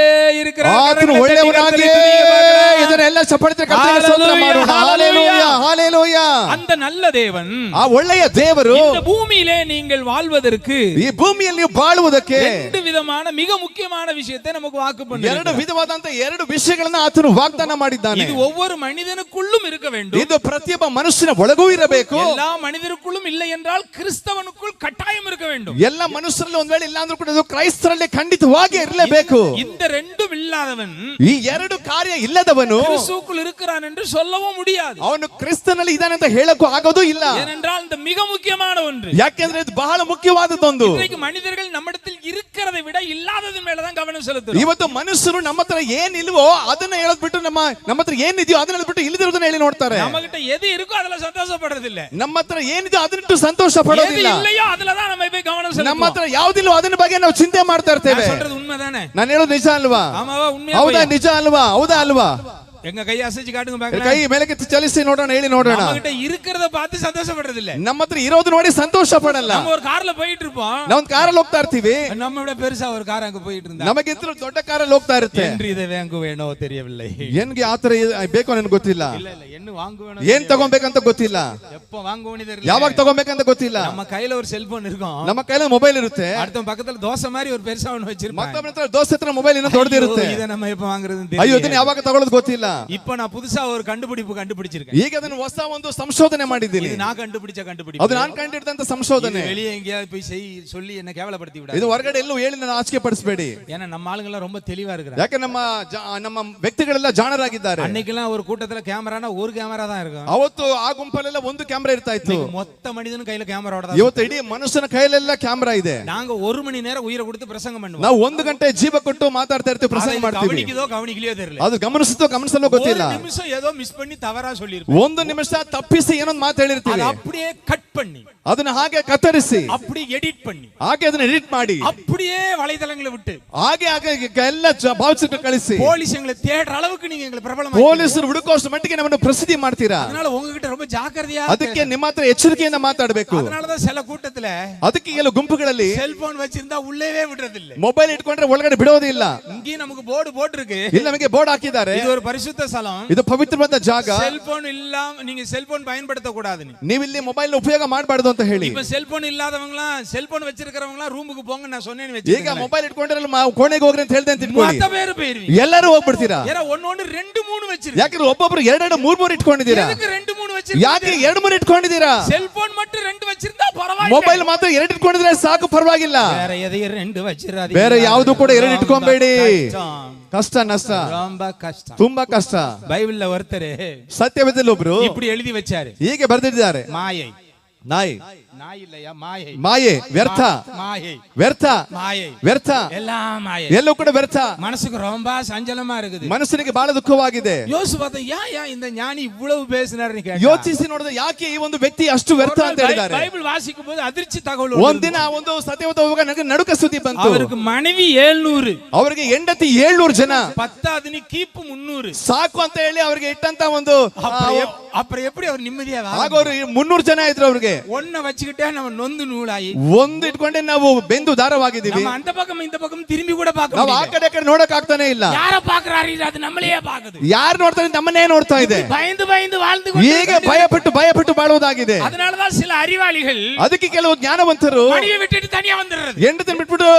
இருக்கிறார். ಆತನು ಒಳ್ಳೆಯವರಾಗಿ ಇದನ್ನೆಲ್ಲ ಚಪ್ಪಡಿತ ಕರ್ತನಿಗೆ ಸ್ತೋತ್ರ ಮಾಡೋಣ. Hallelujah hallelujah. அந்த நல்ல தேவன், ಆ ಒಳ್ಳೆಯ ದೇವರು இந்த பூமியிலே நீங்கள் வாழ்வதற்கு, ಈ ಭೂಮಿಯಲ್ಲಿ ನೀವು ಬಾಳುವುದಕ್ಕೆ ಎರಡು ವಿಧமான மிக ಮುಖ್ಯமான விஷயத்தை நமக்கு வாக்கு பண்ணிருக்கிறார். ಎರಡು ವಿಧವಾದಂತ ಎರಡು ವಿಷಯಗಳನ್ನು ಆತನು ವಾಗ್ದಾನ ಮಾಡಿದ್ದಾನೆ. இது ஒவ்வொரு மனிதனுக்குள்ளும் இருக்க வேண்டும். ಇದು ಪ್ರತಿಯೊಬ್ಬ ಮನುಷ್ಯನ ಒಳಗೂ ಇರಬೇಕು. எல்லா மனிதருக்குள்ளும் இல்லை என்றால் கிறிஸ்தவனுக்குள் கட்டாயம் இருக்க வேண்டும். ಎಲ್ಲ ಮನುಷ್ಯರಲ್ಲಿ ಒಂದ್ ವೇಳೆ ಇಲ್ಲ ಅಂದ್ರೂ ಕೂಡ ಅದು ಕ್ರೈಸ್ತರಲ್ಲಿ ಖಂಡಿತವಾಗಿ ಇರಲೇಬೇಕು. இந்த ரெண்டும் இல்லாதவன், ಈ ಎರಡು ಕಾರ್ಯ ಇಲ್ಲದವನು கிறிஸ்துவுக்குள் இருக்கிறான் என்று சொல்லவும் முடியாது. ಅವನು ಕ್ರಿಸ್ತನಲ್ಲಿ ಇದ್ದಾನೆ ಅಂತ ಹೇಳಕ್ಕೂ ಆಗೋದು ಇಲ್ಲ. ஏனென்றால் இந்த மிக முக்கியமான ஒன்று. ಯಾಕೆಂದ್ರೆ ಇದು ಬಹಳ ಮುಖ್ಯವಾದದ್ದೊಂದು. இன்றைக்கு மனிதர்கள் நம்மிடத்தில் இருக்கிறதை விட இல்லாததன் மேல தான் கவனம் செலுத்துறோம். ಇವತ್ತು ಮನುಷ್ಯರು ನಮ್ಮ ಹತ್ರ ಏನ್ ಇಲ್ವೋ ಅದನ್ನ ಹೇಳದ್ಬಿಟ್ಟು ನಮ್ಮ ಹತ್ರ ಏನಿದೆಯೋ ಅದನ್ನ ಹೇಳ್ಬಿಟ್ಟು ಇಲ್ಲದಿರೋದನ್ನ ಹೇಳಿ ನೋಡ್ತಾರೆ. நம்ம கிட்ட எது இருக்கோ அதுல சந்தோஷப்படுறது இல்ல. ನಮ್ಮ ಹತ್ರ ಏನಿದೆಯೋ ಅದನ್ನಿಟ್ಟು ಸಂತೋಷ ಪಡೋದಿಲ್ಲ. எது இல்லையோ அதுல தான் நம்ம போய் கவனம் செலுத்துவோம். ನಮ್ಮ ಹತ್ರ ಯಾವ್ದಿಲ್ವೋ ಅದನ್ನ ಬಗ್ಗೆ ನಾವು ಚಿಂತೆ ಮಾಡ್ತಾ ಇರ್ತೇವೆ. சொல்றது உண்மைதானே? ನಾನು ಹೇಳೋದು ನಿಜ ಅಲ್ವಾ? ஆமாவா? உண்மையா? ಹೌದಾ? ನಿಜ ಅಲ್ವಾ? ಹೌದಾ ಅಲ್ವಾ? எங்க கை அசைச்சு காட்டுங்க பார்க்கலாம். ಕೈ ಮೇಲಕ್ಕೆ ಚಲಿಸಿ ನೋಡೋಣ, ಹೇಳಿ ನೋಡೋಣ. நம்ம கிட்ட இருக்கிறத பார்த்து சந்தோஷப்படுறது இல்ல. ನಮ್ಮ ಹತ್ರ ಇರೋದು ನೋಡಿ ಸಂತೋಷ ಪಡಲ್ಲ. நம்ம ஒரு கார்ல போயிட்டு இருப்போம். ನಾವು ಒಂದು ಕಾರಲ್ಲಿ ಹೋಗ್ತಾ ಇರ್ತೀವಿ. நம்ம விட பெருசா ஒரு கார் அங்க போயிட்டு இருந்தா ನಮಗಿಂತ ದೊಡ್ಡ ಕಾರಲ್ಲಿ ಹೋಗ್ತಾ ಇರುತ್ತೆ. என்று இதை வாங்குவேனோ தெரியவில்லை. ಏನ್ಗೆ ಆತರ ಬೇಕೋ ನನಗೆ ಗೊತ್ತಿಲ್ಲ. இல்ல இல்ல என்ன வாங்குவேனோ, ಏನ್ ತಗೋಬೇಕಂತ ಗೊತ್ತಿಲ್ಲ, எப்ப வாங்குவேனோ தெரியல, ಯಾವಾಗ ತಗೋಬೇಕಂತ ಗೊತ್ತಿಲ್ಲ. நம்ம கையில ஒரு செல்போன் இருக்கும், ನಮ್ಮ ಕೈಯಲ್ಲಿ ಮೊಬೈಲ್ ಇರುತ್ತೆ, அடுத்த பக்கத்துல தோசை மாதிரி ஒரு பெருசா ஒன்னு வச்சிருப்பாங்க, ಮತ್ತೊಬ್ಬರ ಹತ್ರ ದೋಸ್ತ ಹತ್ರ ಮೊಬೈಲ್ ಇನ್ನೂ ದೊಡ್ಡದಿರುತ್ತೆ. இத நம்ம எப்ப வாங்குறதுன்னு ಅಯ್ಯೋ தெரியல. ಇದನ್ನ ಯಾವಾಗ ತಗೊಳ್ಳೋದು ಗೊತ್ತಿಲ್ಲ. இப்ப நான் புதுசா ஒரு கண்டுபிடிப்பு கண்டுபிடிச்சிருக்கேன். ಈಗ ಅದನ್ನ ಹೊಸ ಒಂದು ಸಂಶೋಧನೆ ಮಾಡಿದ್ದೀನಿ. இது நான் கண்டுபிடிச்ச கண்டுபிடிப்பு. ಅದು ನಾನು ಕಂಡಿಡಿದಂತ ಸಂಶೋಧನೆ. வெளியே எங்கேயாவது போய் சொல்லி என்ன கேவலப்படுத்தி விடாது. ಇದು ಹೊರಗಡೆ ಎಲ್ಲೂ ಹೇಳಿ ನಾನು ಆಚಿಕೆ ಪಡಿಸಬೇಡಿ. ஏன்னா நம்ம ஆளுங்க எல்லாம் ரொம்ப தெளிவா இருக்கிறாங்க. ಯಾಕೆ ನಮ್ಮ ವ್ಯಕ್ತಿಗಳೆಲ್ಲ ಜಾಣರಾಗಿದ್ದಾರೆ. அன்னைக்கெல்லாம் ஒரு கூட்டத்துல கேமரானா ஒரு கேமரா தான் இருக்கும். ಅವತ್ತು ಆ ಗುಂಪಲ್ಲೆಲ್ಲ ಒಂದು ಕ್ಯಾಮೆರಾ ಇರ್ತಾ ಇತ್ತು. மொத்த மனிதனும் கையில கேமராவோட தான். ಇವತ್ತು ಇಡೀ ಮನುಷ್ಯನ ಕೈಯಲ್ಲೆಲ್ಲ ಕ್ಯಾಮೆರಾ ಇದೆ. நாங்க 1 மணி நேரம் உயிரை கொடுத்து பிரசங்கம் பண்ணுவோம். ನಾವು 1 ಗಂಟೆ ಜೀವ ಕೊಟ್ಟು ಮಾತಾಡ್ತಾ ಇರ್ತೀವಿ, ಪ್ರಸಂಗ ಮಾಡ್ತೀವಿ. கவனிக்குதோ கவனிக்கலையோ தெரியல. ಅದು ಗಮನಿಸುತ್ತೋ ಗಮನಿಸಲ್ಲೋ ಗೊತ್ತಿಲ್ಲ. ஒரு நிமிஷம் ஏதோ மிஸ் பண்ணி தவறா சொல்லிருப்போம். ಒಂದು ನಿಮಿಷ ತಪ್ಪಿಸಿ ಏನೊಂದು ಮಾತು ಹೇಳಿರ್ತೀವಿ, அதை அப்படியே கட் பண்ணி ಅದನ್ನ ಹಾಗೆ ಕತ್ತರಿಸಿ அப்படியே ಎಡಿಟ್ பண்ணி ಹಾಗೆ ಅದನ್ನ ಎಡಿಟ್ ಮಾಡಿ அப்படியே வலைதளங்களை விட்டு ಹಾಗೆ ಎಲ್ಲ ಭಾವಚಿತ್ರ ಕಳಿಸಿ போலீஸ் எங்களை தேடுற அளவுக்கு நீங்க எங்களை பிரபலமா ಪೊಲೀಸರು ಹುಡುಕೋಷ್ಟು ಮಟ್ಟಿಗೆ ನಮ್ಮನ್ನು ಪ್ರಸಿದ್ಧಿ ಮಾಡ್ತೀರಾ. அதனால உங்ககிட்ட ரொம்ப ஜாக்கிரதையா, ಅದಕ್ಕೆ ನಿಮ್ಮ ಹತ್ರ ಎಚ್ಚರಿಕೆಯಿಂದ ಮಾತಾಡಬೇಕು. அதனால தான் சில கூட்டத்துல ಅದಕ್ಕೆ ಕೆಲವು ಗುಂಪುಗಳಲ್ಲಿ செல்போன் வச்சிருந்தா உள்ளவே விடுறது இல்ல. ಮೊಬೈಲ್ ಇಟ್ಕೊಂಡ್ರೆ ಒಳಗಡೆ ಬಿಡೋದಿಲ್ಲ. இங்கே நமக்கு போர்டு போட்டுருக்கு, ಇಲ್ಲಿ ನಮಗೆ ಬೋರ್ಡ್ ಹಾಕಿದ್ದಾರೆ, இது ஒரு பரிசுத்த ஸ்தலம், ಇದು ಪವಿತ್ರವಾದ ಜಾಗ, செல்போன் இல்லாம நீங்க செல்போன் பயன்படுத்த கூடாதுன்னு. ನೀವು ಇಲ್ಲಿ ಮೊಬೈಲ್ ಉಪಯೋಗ ಮಾಡಬಾರದು ಅಂತ ಹೇಳಿ. இப்ப செல்போன் இல்லாதவங்க செல்போன் வச்சிருக்கிறவங்க ரூமுக்கு போங்க நான் சொன்னேன்னு ಈಗ வெச்சுக்கோங்க. ಮೊಬೈಲ್ ಇಟ್ಕೊಂಡ್ರೆ ಕೋಣೆಗೆ ಹೋಗ್ರಿ ಅಂತ ಹೇಳ್ದೆ ಅಂತ ಇಟ್ಕೊಳ್ಳಿ, மொத்த பேர் போயிருவீங்க. ಎಲ್ಲರೂ ಹೋಗ್ಬಿಡ್ತೀರಾ. ஏன்னா 1 1 2 3 வச்சிருக்கீங்க. ಯಾಕಂದ್ರೆ ಒಬ್ಬೊಬ್ರು 2 2 3 3 ಇಟ್ಕೊಂಡಿದ್ದೀರಾ. எதுக்கு 2 3 வச்சிருக்கீங்க? ಯಾಕೆ 2 3 ಇಟ್ಕೊಂಡಿದ್ದೀರಾ? செல்போன் மட்டும் 2 வச்சிருந்தா பரவாயில்லை. ಮೊಬೈಲ್ ಮಾತ್ರ 2 ಇಟ್ಕೊಂಡಿದ್ರೆ ಸಾಕು, ಪರವಾಗಿಲ್ಲ. வேற எதையும் 2 வச்சிராதீங்க. ಬೇರೆ ಯಾವುದು ಕೂಡ 2 ಇಟ್ಕೊಂಬೇಡಿ. ಕಷ್ಟ ನಷ್ಟ, ரொம்ப ಕಷ್ಟ, ತುಂಬಾ ಕಷ್ಟ. ಬೈಬಲ್ல ஒருத்தர் ಸತ್ಯವೇದದಲ್ಲಿ ಒಬ್ರು இப்படி எழுதி வச்சாரு, ಹೀಗೆ ಬರೆದಿದ್ದಾರೆ, மாயை ನಾಯಿ நாய் இல்லையா, மாயை, ಮಾಯೆ, ವ್ಯರ್ಥ, மாயை, ವ್ಯರ್ಥ, மாயை, ವ್ಯರ್ಥ, எல்லாம் மாயை. ಎಲ್ಲವೂ ಕೂಡ ವ್ಯರ್ಥ. மனசுக்கு ரொம்ப சஞ்சலமா இருக்குது. ಮನಸ್ಸಿಗೆ ಬಹಳ ದುಃಖವಾಗಿದೆ. யோசிச்சு பார்த்தா ஏன் இந்த ஞானி இவ்வளவு பேசினாருன்னு கேட்டா, ಯೋಚಿಸಿ ನೋಡಿದ್ರೆ ಯಾಕೆ ಈ ಒಂದು ವ್ಯಕ್ತಿ ಅಷ್ಟು ವ್ಯರ್ಥ ಅಂತ ಹೇಳಿದ್ದಾರೆ. பைபிள் வாசிக்கும் போது அதிர்ச்சி தகவல் ಒಂದಿನ ಒಂದು ಸತ್ಯವಾದ ಹೋಗುವಾಗ ನನಗೆ ನಡುಕ ಸುದ್ದಿ ಬಂತು. அவருக்கு மனைவி 700, ಅವರಿಗೆ ಹೆಂಡತಿ 700 ಜನ, 10 கீப்பு 300 ಸಾಕು ಅಂತ ಹೇಳಿ ಅವರಿಗೆ ಇಟ್ಟಂತ ಒಂದು அப்புறம் எப்படி அவர் நிம்மதியா ಆಗ ಅವರು 300 ಜನ ಇದ್ರು. ಅವ್ರಿಗೆ ನಮಗೆ ஒன்ன வச்சுக்கிட்டே நம்ம நொந்து நூலாயி ಒಂದು ಇಟ್ಕೊಂಡೆ ನಾವು ಬೆಂದು ದಾರವಾಗಿದ್ದೀವಿ. நம்ம அந்த பக்கம் இந்த பக்கம் திரும்பி கூட பார்க்க ನಾವು ಆ ಕಡೆ ನೋಡಕ್ ಆಗ್ತಾನೆ ಇಲ್ಲ. யார பாக்குறாரு அது நம்மளையே பாக்குது. ಯಾರು ನೋಡ್ತಾರೆ ನಮ್ಮನ್ನೇ ನೋಡ್ತಾ ಇದೆ. பயந்து பயந்து வாழ்ந்து ಈಗ ಭಯಪಟ್ಟು ಬಾಳುವುದಾಗಿದೆ. அதனால தான் சில அறிவாளிகள் ಅದಕ್ಕೆ ಕೆಲವು ಜ್ಞಾನವಂತರು மடியை விட்டுட்டு தனியா வந்துறது. ಹೆಂಡತಿನ ಬಿಟ್ಬಿಟ್ಟು